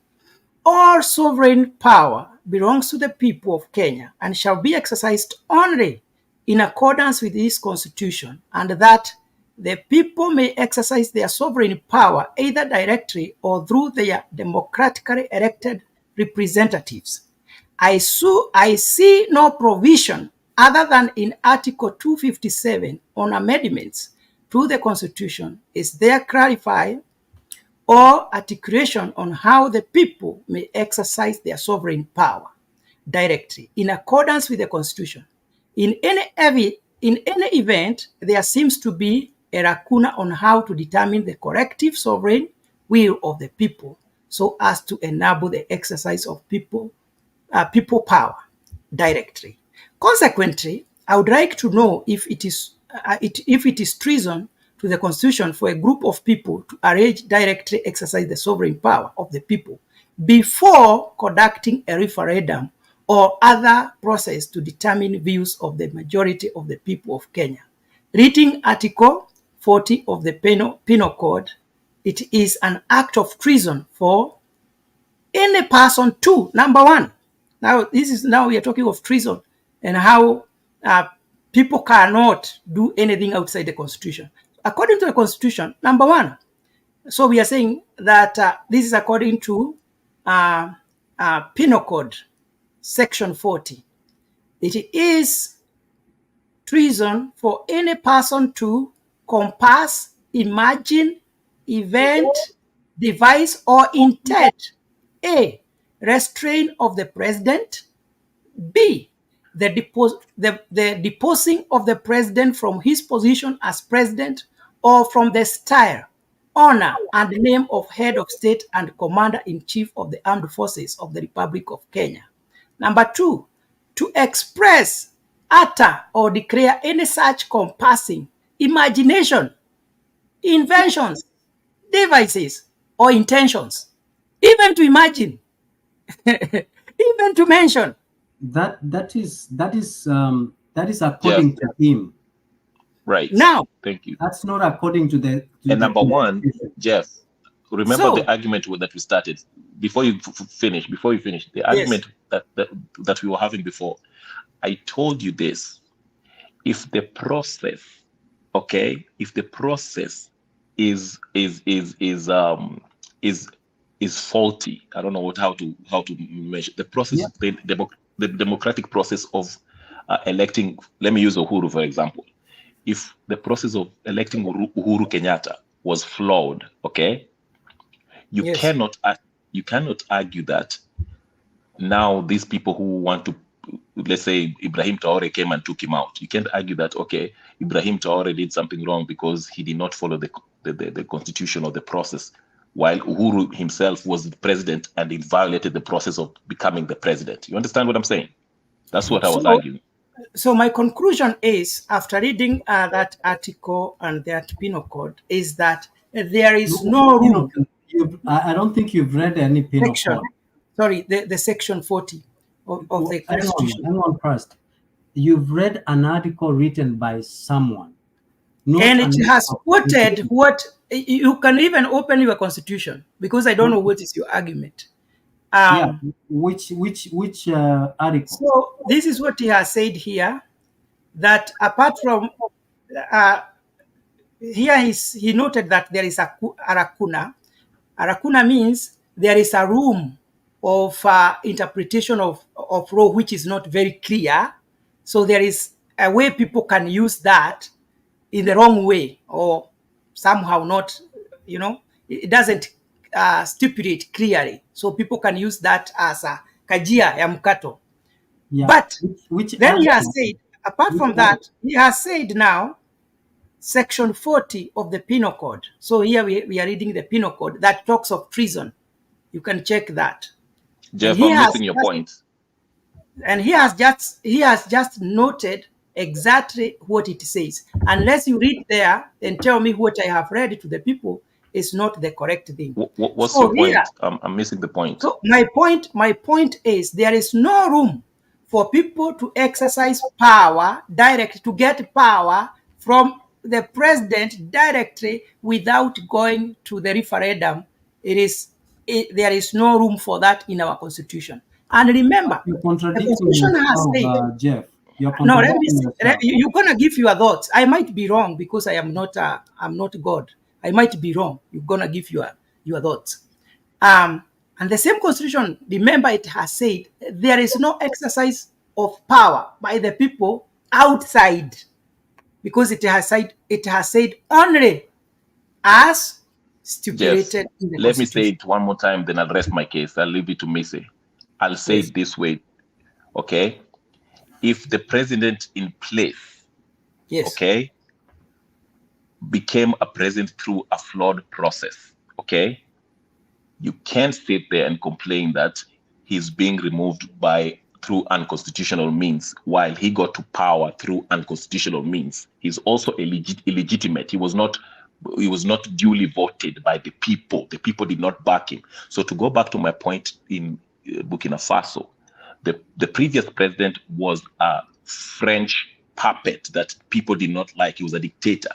all sovereign power belongs to the people of Kenya and shall be exercised only in accordance with this Constitution, and that the people may exercise their sovereign power either directly or through their democratically elected representatives, I see no provision other than in Article 257 on amendments to the Constitution is there clarified or articulation on how the people may exercise their sovereign power directly in accordance with the Constitution. In any event, there seems to be a lacuna on how to determine the collective sovereign will of the people so as to enable the exercise of people power directly. Consequently, I would like to know if it is treason to the Constitution for a group of people to arrange directly exercise the sovereign power of the people before conducting a referendum or other process to determine views of the majority of the people of Kenya. Reading Article 40 of the Penal Code, it is an act of treason for any person to, number one. Now we are talking of treason and how people cannot do anything outside the Constitution. According to the Constitution, number one, so we are saying that this is according to Penal Code, Section 40. It is treason for any person to compass, imagine, invent, devise, or intend A, restraint of the president, B, the deposing of the president from his position as president or from the style, honor, and name of head of state and commander-in-chief of the armed forces of the Republic of Kenya. Number two, to express, utter, or declare any such compassing, imagination, inventions, devices, or intentions, even to imagine, even to mention. That is according to him. Right. Now, thank you. That's not according to the. And number one, Jeff, remember the argument that we started before you finish. Before you finish, the argument that we were having before. I told you this: if the process, okay, if the process is faulty, I don't know how to measure the process. Yeah. The democratic process of electing. Let me use Uhuru for example. If the process of electing Uhuru Kenyatta was flawed, okay, you cannot argue that now these people who want to, let's say Ibrahim Traore came and took him out. You can't argue that, okay, Ibrahim Traore did something wrong because he did not follow the constitution or the process, while Uhuru himself was the president and it violated the process of becoming the president. You understand what I'm saying? That's what I was arguing. So my conclusion is, after reading that article and that penal code, is that there is no room. I don't think you've read any penal code. Sorry, the section 40 of the Constitution. Hang on first. You've read an article written by someone. And it has quoted what, you can even open your Constitution, because I don't know what is your argument. Which article? So this is what he has said here, that apart from here he noted that there is a lacuna. A lacuna means there is a room of interpretation of law which is not very clear. So there is a way people can use that in the wrong way, or somehow not, it doesn't stipulate clearly, so people can use that as a kajia ya mkato. But then he has said, apart from that, he has said now section 40 of the penal code. So here we are reading the penal code that talks of treason. You can check that. Jeff, I'm missing your point. And he has just noted exactly what it says. Unless you read there and tell me what I have read to the people is not the correct thing. What's your point? I'm missing the point. So my point is, there is no room for people to exercise power to get power from the president directly without going to the referendum. There is no room for that in our Constitution. And remember, the Constitution has said, Jeff. No, let me see. You're gonna give your thoughts. I might be wrong because I'm not God. I might be wrong. You're gonna give your thoughts. And the same Constitution, remember, it has said there is no exercise of power by the people outside, because it has said only as stipulated in the Constitution. Let me say it one more time, then I'll rest my case. I'll leave it to Missy. I'll say it this way, okay? If the president in place, okay, became a president through a flawed process, okay, you can't sit there and complain that he's being removed through unconstitutional means, while he got to power through unconstitutional means. He's also illegitimate. He was not He was not duly voted by the people. The people did not back him. So to go back to my point in Burkina Faso, the previous president was a French puppet that people did not like. He was a dictator.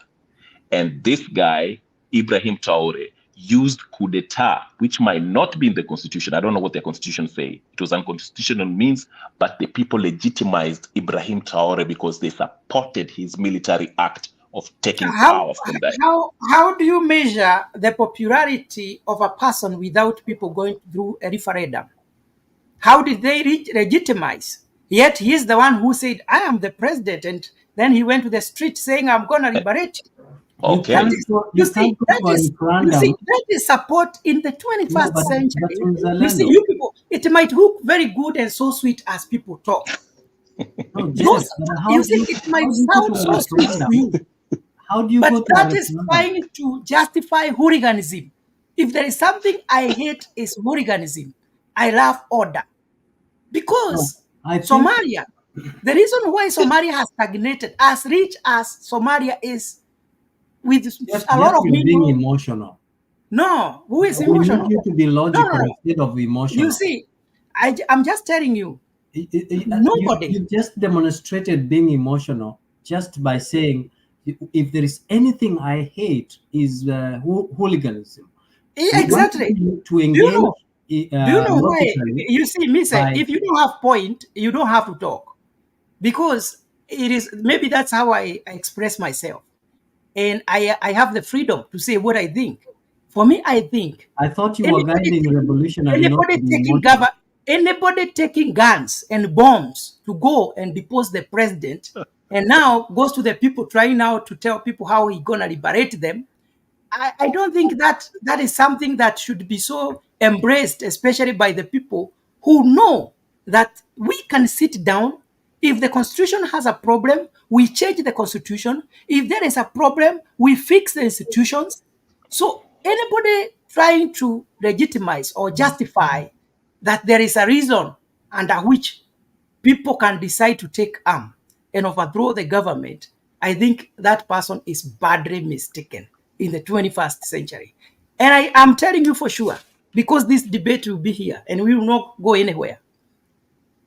And this guy, Ibrahim Traore, used coup d'etat, which might not be in the constitution. I don't know what the constitution say. It was unconstitutional means, but the people legitimized Ibrahim Traore because they supported his military act of taking power from that. How do you measure the popularity of a person without people going through a referendum? How did they legitimize? Yet he is the one who said, I am the president. And then he went to the street saying, I'm going to liberate you. Okay. You see, that is support in the 21st century. You see, you people, it might look very good and so sweet as people talk. You see, it might sound so sweet to you. How do you but that is trying to justify hooliganism. If there is something I hate is hooliganism. I love order. Because Somalia, the reason why Somalia has stagnated, as rich as Somalia is, with a lot of people being emotional. No, who is emotional? We need you to be logical instead of emotional. You see, I'm just telling you. Nobody. You just demonstrated being emotional just by saying, if there is anything I hate is hooliganism. Exactly. To engage. Do you know why? You see, me say, if you don't have point, you don't have to talk, because it is maybe that's how I express myself, and I have the freedom to say what I think. For me, I think. I thought you were guiding revolutionary. Anybody taking guns and bombs to go and depose the president, and now goes to the people trying now to tell people how he's gonna liberate them. I don't think that is something that should be so embraced, especially by the people who know that we can sit down. If the constitution has a problem, we change the constitution. If there is a problem, we fix the institutions. So anybody trying to legitimize or justify that there is a reason under which people can decide to take arm and overthrow the government, I think that person is badly mistaken in the 21st century. And I am telling you for sure, because this debate will be here and we will not go anywhere.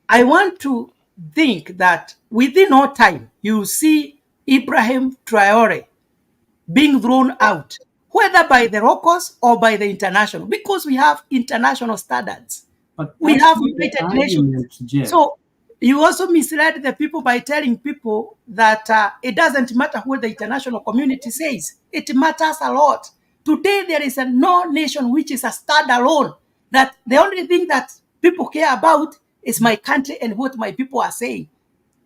I want to think that within no time, you see Ibrahim Traore being thrown out, whether by the locals or by the international, because we have international standards. But we have United Nations. Jeff. So you also misled the people by telling people that it doesn't matter what the international community says. It matters a lot. Today, there is no nation which is a standalone. That the only thing that people care about is my country and what my people are saying.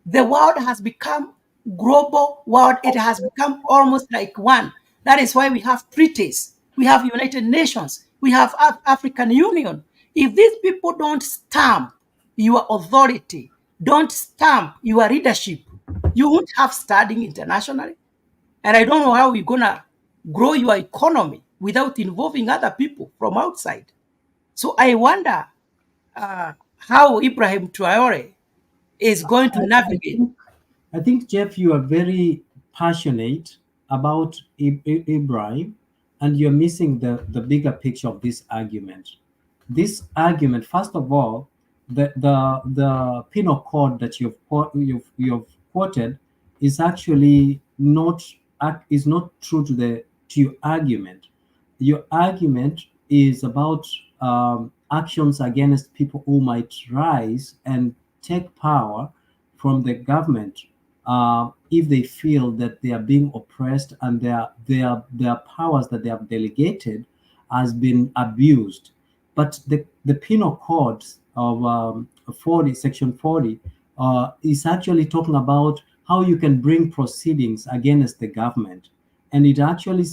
The world has become global world. It has become almost like one. That is why we have treaties. We have United Nations. We have African Union. If these people don't stamp your authority, don't stamp your leadership, you won't have studying internationally. And I don't know how you're going to grow your economy without involving other people from outside. So I wonder how Ibrahim Traore is going to navigate. I think, Jeff, you are very passionate about Ibrahim, and you're missing the bigger picture of this argument. This argument, first of all, the penal code that you've quoted is actually not true to your argument. Your argument is about actions against people who might rise and take power from the government if they feel that they are being oppressed and their powers that they have delegated has been abused. But the penal code of section 40 is actually talking about how you can bring proceedings against the government, and it actually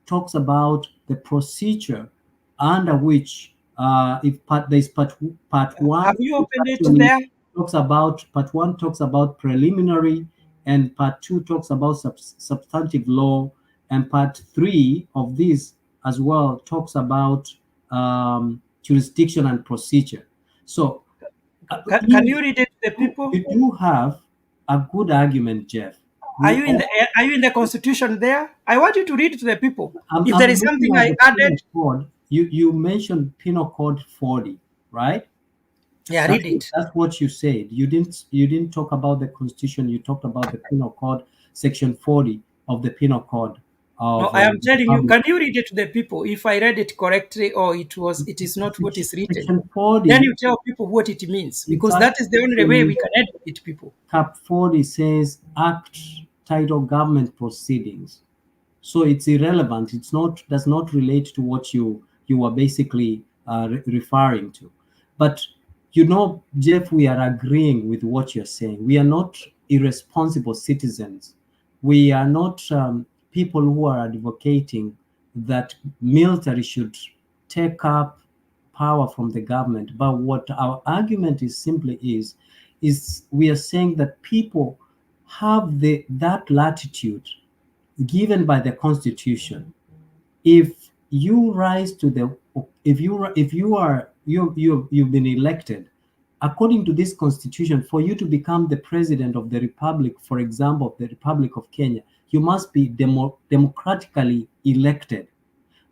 talks about the procedure under which there's part one. Have you opened it there? Part one talks about preliminary, and part two talks about substantive law, and part three of this as well talks about jurisdiction and procedure. So can you read it to the people? You do have a good argument, Jeff, Are you in the Constitution there? I want you to read to the people. If there is something I added, code, you mentioned Penal Code 40, right? Yeah, read it. That's what you said. You didn't talk about the Constitution. You talked about the Penal Code, Section 40 of the Penal Code. No, I am telling you. Can you read it to the people? If I read it correctly, or it is not what is written, Section 40, then you tell people what it means, because that is the only way we can educate people. Cap 40 says Act Title Government Proceedings, so it's irrelevant. It's not does not relate to what you are basically referring to. But you know, Jeff, we are agreeing with what you're saying. We are not irresponsible citizens. We are not people who are advocating that military should take up power from the government. But what our argument is simply is we are saying that people have that latitude given by the Constitution. If you rise to the you've been elected according to this Constitution, for you to become the president of the Republic, for example, of the Republic of Kenya, you must be democratically elected.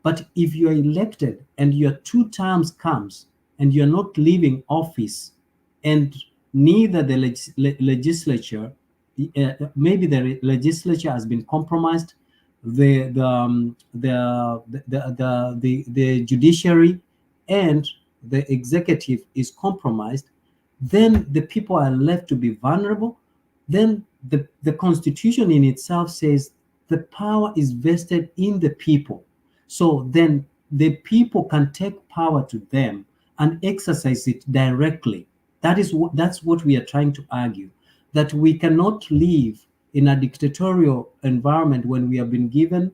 But if you are elected and your 2 terms comes and you're not leaving office, and neither the legislature, maybe the legislature has been compromised, the judiciary and the executive is compromised, then the people are left to be vulnerable. Then the Constitution in itself says the power is vested in the people. So then the people can take power to them and exercise it directly. That's what we are trying to argue, that we cannot live in a dictatorial environment when we have been given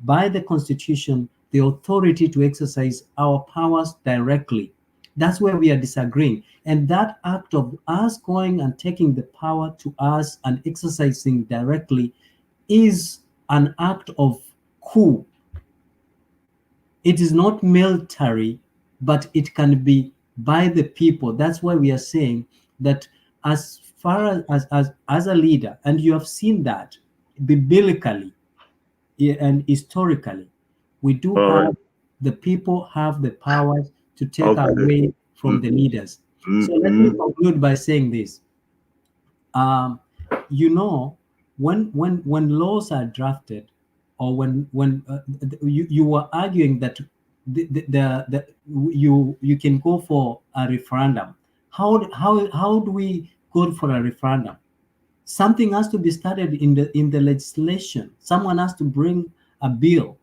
by the Constitution the authority to exercise our powers directly. That's where we are disagreeing. And that act of us going and taking the power to us and exercising directly is an act of coup. It is not military, but it can be by the people. That's why we are saying that as far as a leader, and you have seen that biblically and historically, we do have the people have the power to take away from the leaders. So let me conclude by saying this. You know, when laws are drafted, or when you were arguing that you can go for a referendum. How do we go for a referendum? Something has to be started in the legislation. Someone has to bring a bill,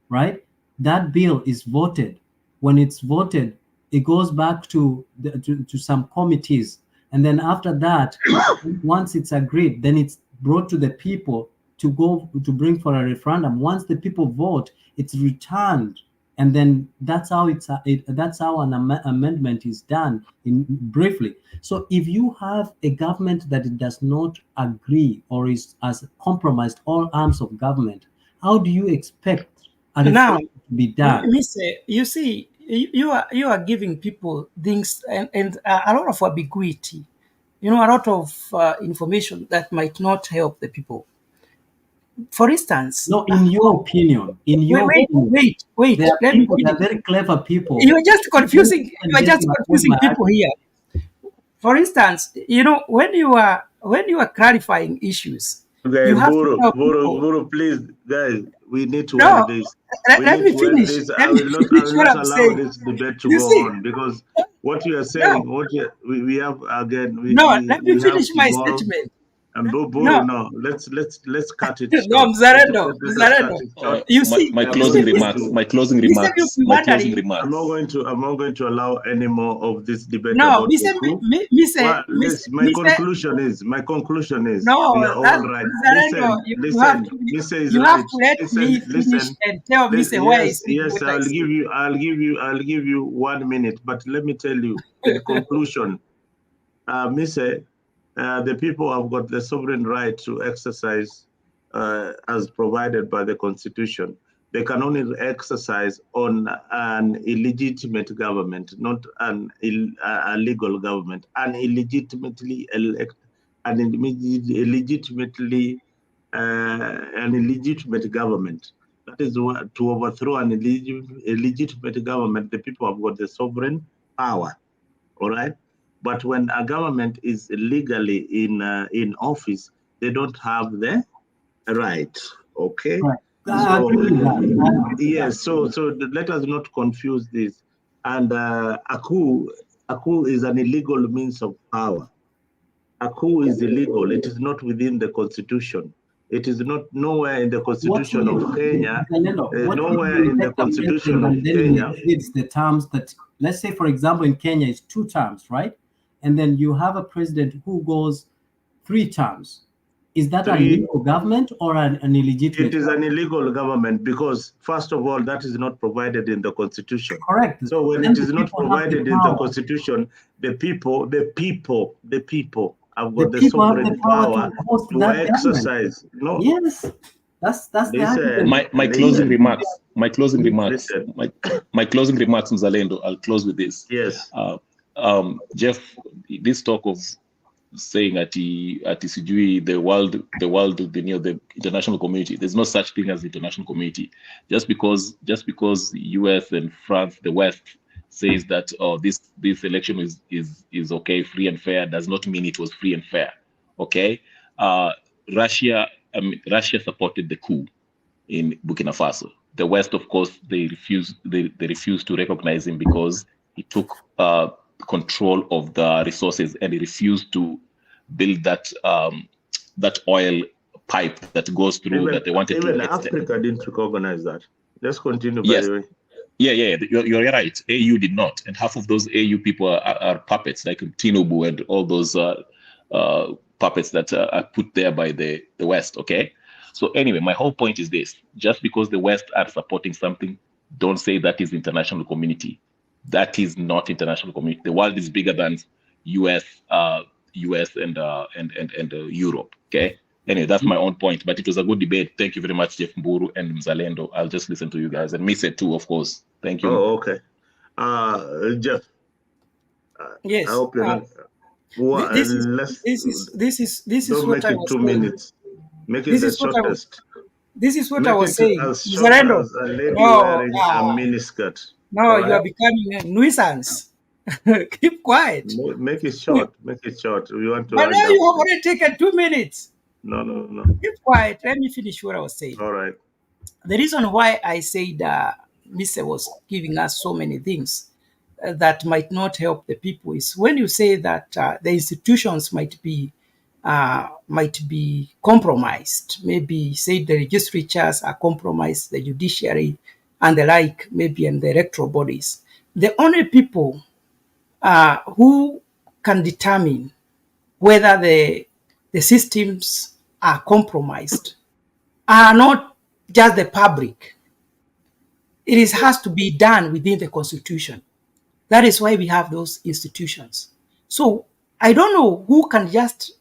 right? That bill is voted. When it's voted, it goes back to some committees, and then after that, once it's agreed, then it's brought to the people to bring for a referendum. Once the people vote, it's returned, and then that's how that's how an amendment is done in briefly. So if you have a government that it does not agree or has compromised all arms of government, how do you expect a referendum to be done? Let me say, you see, you are giving people things and a lot of ambiguity. You know, a lot of information that might not help the people. For instance, no, in your opinion, wait. There are people, they are very clever people. You're just confusing. You're just confusing people here. For instance, you know, when you are clarifying issues, okay, you have Buru, please, guys, we need to no, end this. Let me finish. I will not allow this debate to go on, because what you are saying, we have again. Let me finish my statement. And Buru, no, let's cut it short. No, Mzarendo. You see, my closing remarks. I'm not going to allow any more of this debate. No, my conclusion is no, we are all right. You have to let me finish and tell me why I speak. Yes, I'll give you 1 minute, but let me tell you in conclusion, the people have got the sovereign right to exercise as provided by the Constitution. They can only exercise on an illegitimate government, not a legal government. An illegitimately an illegitimate government. That is what, to overthrow an illegitimate government, the people have got the sovereign power, all right? But when a government is legally in office, they don't have the right, okay? Right. So, yes, so let us not confuse this. And a coup is an illegal means of power. A coup is illegal. It is not within the constitution. It is not nowhere in the constitution of Kenya. Nowhere in the constitution of Kenya. It's the terms that, let's say, for example, in Kenya, it's 2 terms, right? And then you have a president who goes 3 terms. Is that an illegal government or an illegitimate? It is an illegal government because, first of all, that is not provided in the constitution. Correct. So when it is not provided in the constitution, the people have got the sovereign power to exercise. No. Yes, that's the argument. My closing remarks. My closing remarks. My closing remarks, Mzalendo. I'll close with this. Yes. Jeff, this talk of saying at the international community, there's no such thing as the international community. Just because the US and France, the West, says that this election is okay, free and fair, does not mean it was free and fair. Okay, Russia supported the coup in Burkina Faso. The West, of course, they refused to recognize him because he took control of the resources and he refused to build that oil pipe that goes through that they wanted to. Even Africa didn't recognize that. Let's continue. Yes. By the way. Yeah, you're right. AU did not, and half of those AU people are puppets, like Tinubu and all those puppets that are put there by the West. Okay, so anyway, my whole point is this: just because the West are supporting something, don't say that is international community. That is not international community. The world is bigger than US and Europe. Okay. Anyway, that's my own point, but it was a good debate. Thank you very much, Jeff Mburu and Mzalendo. I'll just listen to you guys and Mise too, of course. Thank you. Oh, okay. Jeff. Yes. I hope This is what I was 2 minutes. Make it the shortest. This is what I was saying. Mzalendo, a lady wearing a miniskirt. No, you are becoming a nuisance. Keep quiet. Make it short. Make it short. We want to. But now you have already taken 2 minutes. No. Keep quiet. Let me finish what I was saying. All right. The reason why I said Mr. was giving us so many things that might not help the people is when you say that the institutions might be compromised. Maybe say the legislatures are compromised, the judiciary and the like, maybe and the electoral bodies. The only people who can determine whether the systems are compromised are not just the public. It has to be done within the Constitution. That is why we have those institutions. So I don't know who can just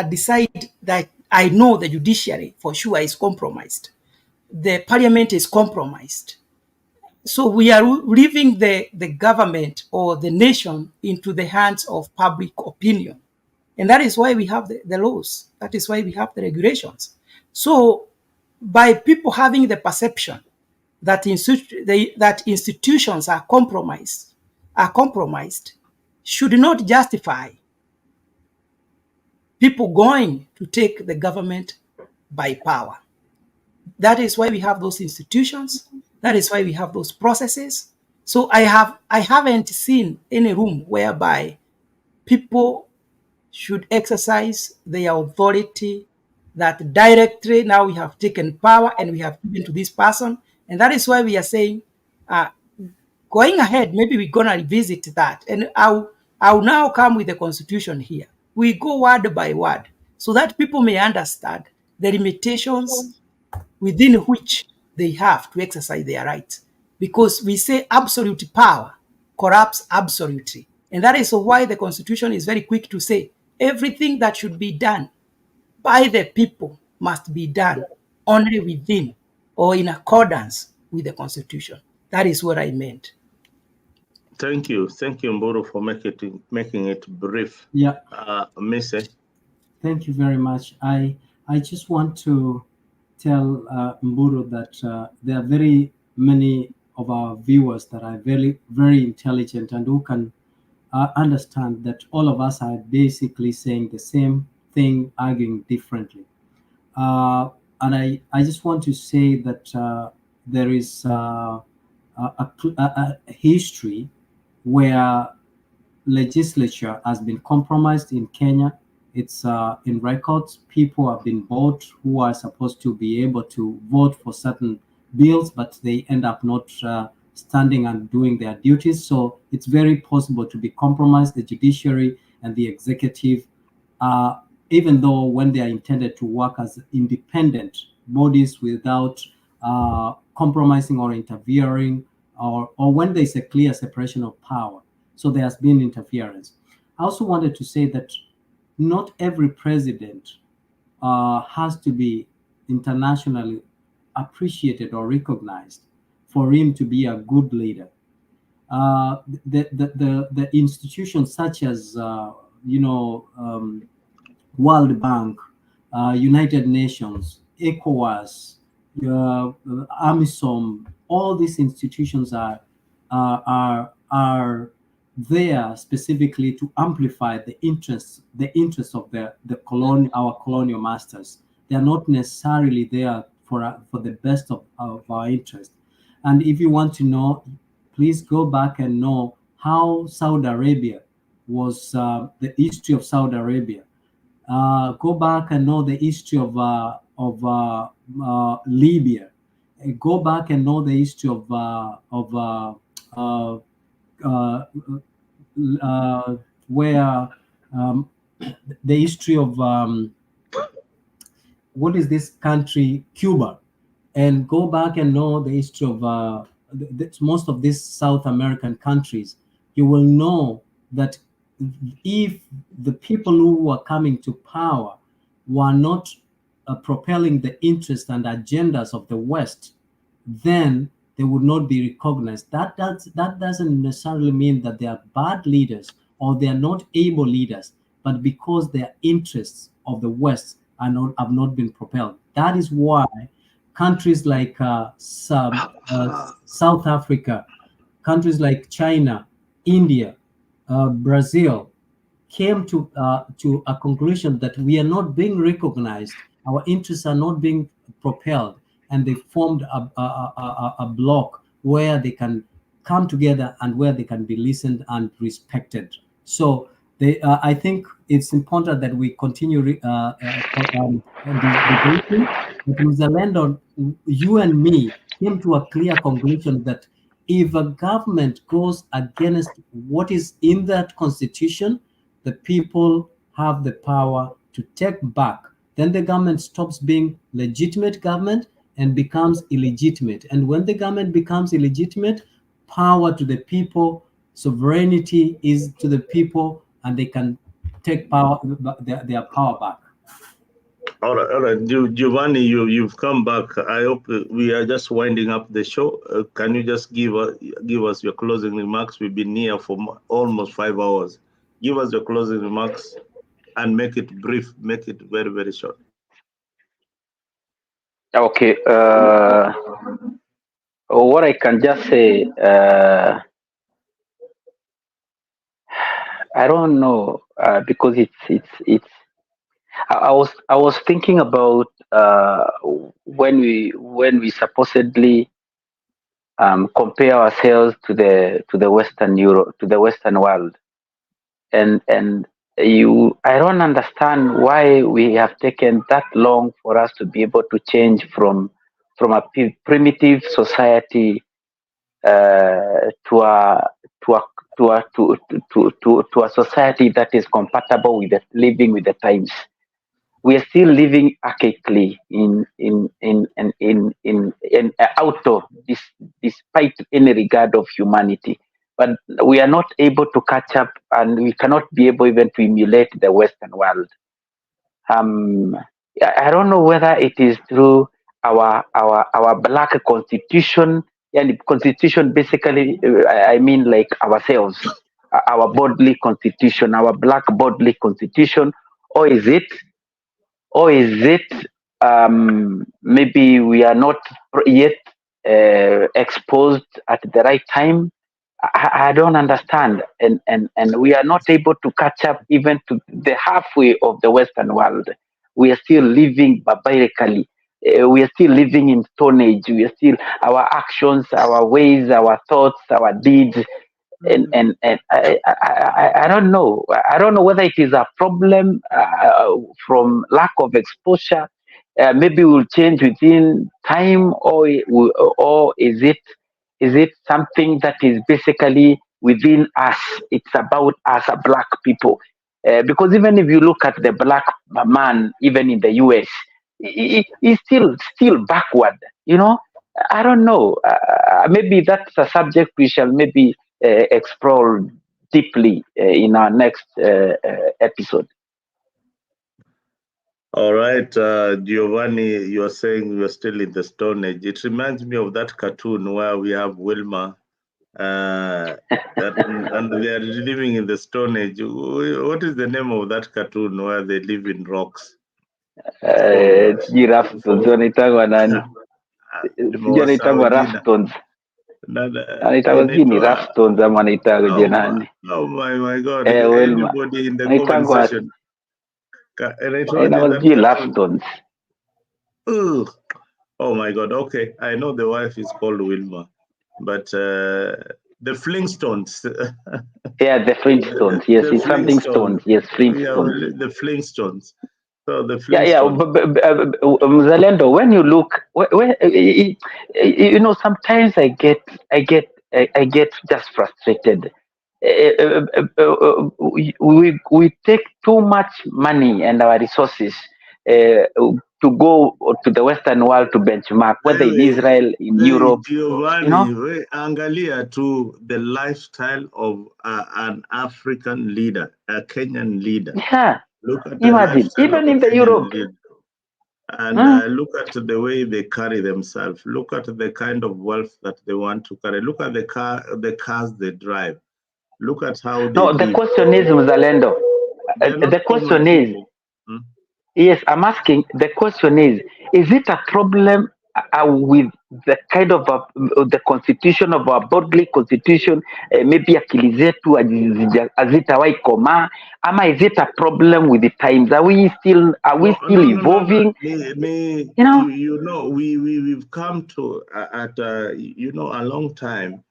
decide that I know the judiciary for sure is compromised. The parliament is compromised. So we are leaving the government or the nation into the hands of public opinion. And that is why we have the laws. That is why we have the regulations. So by people having the perception that institutions are compromised, should not justify people going to take the government by power. That is why we have those institutions. That is why we have those processes. So I haven't seen any room whereby people should exercise their authority that directly now we have taken power and we have given to this person. And that is why we are saying, going ahead, maybe we're going to revisit that. And I'll now come with the Constitution here. We go word by word so that people may understand the limitations within which they have to exercise their rights. Because we say absolute power corrupts absolutely. And that is why the Constitution is very quick to say everything that should be done by the people must be done only within or in accordance with the Constitution. That is what I meant. Thank you, Mburu, for making it brief. Yeah. Mese. Thank you very much. I I just want to tell Mburu that there are very many of our viewers that are very, very intelligent and who can understand that all of us are basically saying the same thing, arguing differently. Uh, and I just want to say that there is a history where legislature has been compromised in Kenya. It's in records. People have been bought who are supposed to be able to vote for certain bills, but they end up not standing and doing their duties. So it's very possible to be compromised, the judiciary and the executive, uh, even though when they are intended to work as independent bodies without compromising or interfering, or when there's a clear separation of power. So there has been interference. I also wanted to say that not every president has to be internationally appreciated or recognized for him to be a good leader. The institutions such as World Bank, United Nations, ECOWAS, AMISOM, all these institutions are there specifically to amplify the interests of our colonial masters. They are not necessarily there for the best of our interest. And if you want to know, please go back and know how Saudi Arabia was, the history of Saudi Arabia. Go back and know the history of Libya. Go back and know the history where the history of what is this country, Cuba, and go back and know the history of most of these South American countries. You will know that if the people who were coming to power were not propelling the interests and agendas of the West, then they would not be recognized. That doesn't necessarily mean that they are bad leaders or they are not able leaders, but because their interests of the West have not been propelled. That is why countries like South Africa, countries like China, India, Brazil came to a conclusion that we are not being recognized, our interests are not being propelled, and they formed a block where they can come together and where they can be listened and respected. So I think it's important that we continue debating. But Mr. Landon, you and me came to a clear conclusion that if a government goes against what is in that constitution, the people have the power to take back. Then the government stops being legitimate government and becomes illegitimate. And when the government becomes illegitimate, power to the people, sovereignty is to the people, and they can take their power back. All right. Giovanni, you've come back. I hope we are just winding up the show. Can you just give us your closing remarks? We've been here for almost 5 hours. Give us your closing remarks and make it brief. Make it very, very short. Okay. What I can just say, I don't know, because it's. I was thinking about when we supposedly compare ourselves to the Western Europe, to the Western world, and I don't understand why we have taken that long for us to be able to change from a primitive society to a society that is compatible with living with the times. We are still living archaically in out of this, despite any regard of humanity. But we are not able to catch up, and we cannot be able even to emulate the Western world. I don't know whether it is through our black constitution, and constitution basically, I mean like ourselves, our bodily constitution, our black bodily constitution, or is it or is it maybe we are not yet exposed at the right time? I don't understand, and we are not able to catch up even to the halfway of the Western world. We are still living barbarically. We are still living in Stone Age. We are still our actions, our ways, our thoughts, our deeds, and I don't know. I don't know whether it is a problem from lack of exposure. Maybe we'll change within time, or is it something that is basically within us? It's about us, black people. Because even if you look at the black man, even in the US, he's still backward. You know, I don't know. Maybe that's a subject we shall maybe explore deeply in our next episode. All right, Giovanni, you're saying you're still in the Stone Age. It reminds me of that cartoon where we have Wilma, and they are living in the Stone Age. What is the name of that cartoon where they live in rocks? Sijui Raftons wanaitagwa nani? Sijui anaitagwa Raftons. Anaitagwa sijui ni Raftons ama anaitagwa je nani? Oh my God! Wilma. Anybody in the comment section? Anaitagwa sijui Raftons. Oh my God! Okay, I know the wife is called Wilma, but the Flintstones. Yeah, the Flintstones. Yes, it's something Stones. Yes, Flintstones. Yeah, the Flintstones. So the Flintstones. Mzalendo, when you look, you know, sometimes I get just frustrated. We take too much money and our resources to go to the Western world to benchmark, whether in Israel, in Europe. Giovanni, you know? Angalia to the lifestyle of an African leader, a Kenyan leader. Yeah. Look at imagine, even in the Europe. Leader. And look at the way they carry themselves. Look at the kind of wealth that they want to carry. Look at the cars they drive. Look at how they live. The question is, Mzalendo. The question is, yes, I'm asking, the question is it a problem with the kind of the constitution of our bodily constitution, maybe akili zetu hazitawahi komaa, ama is it a problem with the times? Are we still evolving? No. You know, we've come to at a long time.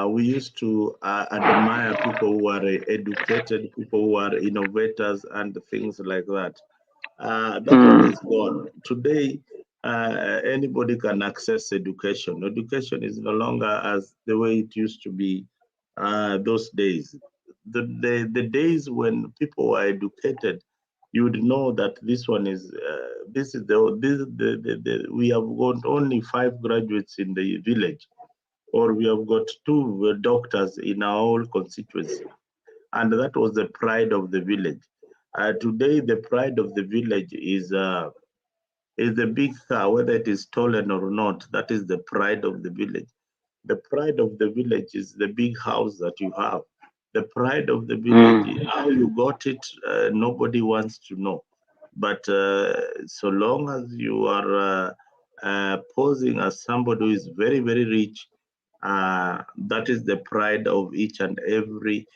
We used to admire people who are educated, people who are innovators, and things like that. That one is gone. Today, anybody can access education. Education is no longer as the way it used to be those days. The days when people were educated, you would know that this one is we have got only 5 graduates in the village, or we have got 2 doctors in our whole constituency, and that was the pride of the village. Today, the pride of the village is the big car, whether it is stolen or not. That is the pride of the village. The pride of the village is the big house that you have. The pride of the village, how you got it, nobody wants to know. But so long as you are posing as somebody who is very, very rich, that is the pride of each and every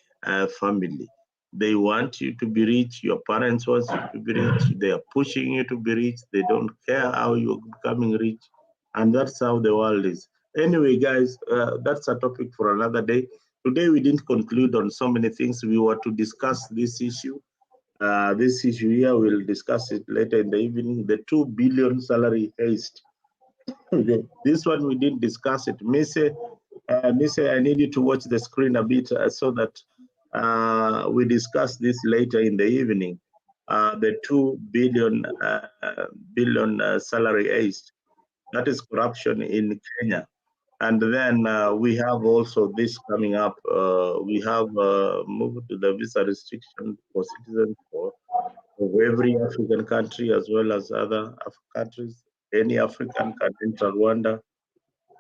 family. They want you to be rich. Your parents want you to be rich. They are pushing you to be rich. They don't care how you're becoming rich. And that's how the world is. Anyway, guys, that's a topic for another day. Today, we didn't conclude on so many things. We were to discuss this issue. This issue here, we'll discuss it later in the evening. The 2 billion salary heist. This one, we didn't discuss it. Mise, I need you to watch the screen a bit so that we discuss this later in the evening. The 2 billion salary heist. That is corruption in Kenya. And then we have also this coming up. We have moved to the visa restriction for citizens for every African country as well as other countries. Any African can enter Rwanda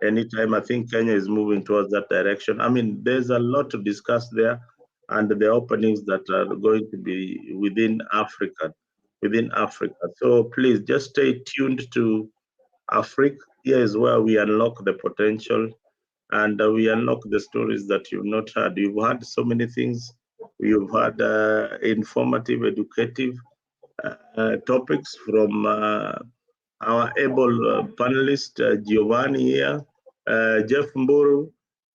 anytime. I think Kenya is moving towards that direction. I mean, there's a lot to discuss there, and the openings that are going to be within Africa. within Africa. So please just stay tuned to Africa. Here is where we unlock the potential and we unlock the stories that you've not heard. You've heard so many things. You've had informative, educative topics from our able panelist, Giovanni here, Jeff Mburu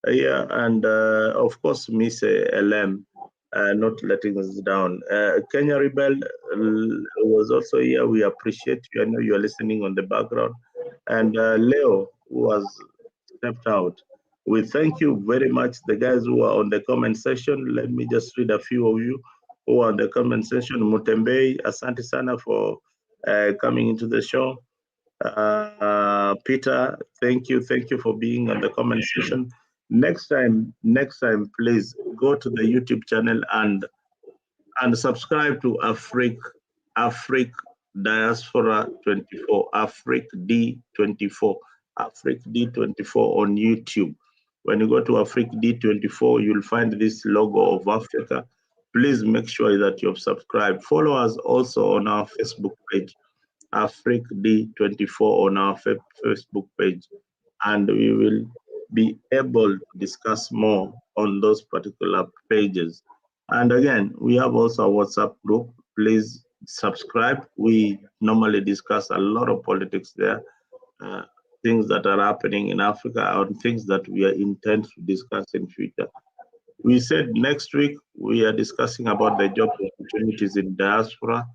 here, and of course, Miss LM, not letting us down. Kenya Rebel was also here. We appreciate you. I know you are listening on the background. And Leo, who has stepped out. We thank you very much, the guys who are on the comment section. Let me just read a few of you who are on the comment section. Mutembei, asante sana for coming into the show. Peter, thank you for being on the comment section. Next time, please go to the YouTube channel and subscribe to Afric Diaspora 24, Afric D24, Afric D24 on YouTube. When you go to Afric D24, you'll find this logo of Africa. Please make sure that you've subscribed. Follow us also on our Facebook page, Afric D24 on our Facebook page, and we will be able to discuss more on those particular pages. And again, we have also a WhatsApp group. Please subscribe. We normally discuss a lot of politics there, things that are happening in Africa, and things that we intend to discuss in future. We said next week we are discussing about the job opportunities in diaspora.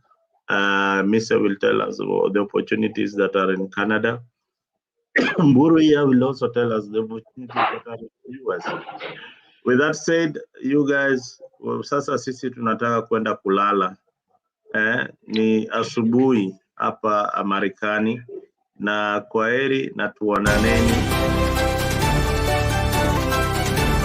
Misa will tell us about the opportunities that are in Canada. Mburu will also tell us the opportunities that are in the US. With that said, you guys, sasa sisi tunataka kwenda kulala. Ni asubuhi hapa Marekani, na kwaheri na tuonaneni.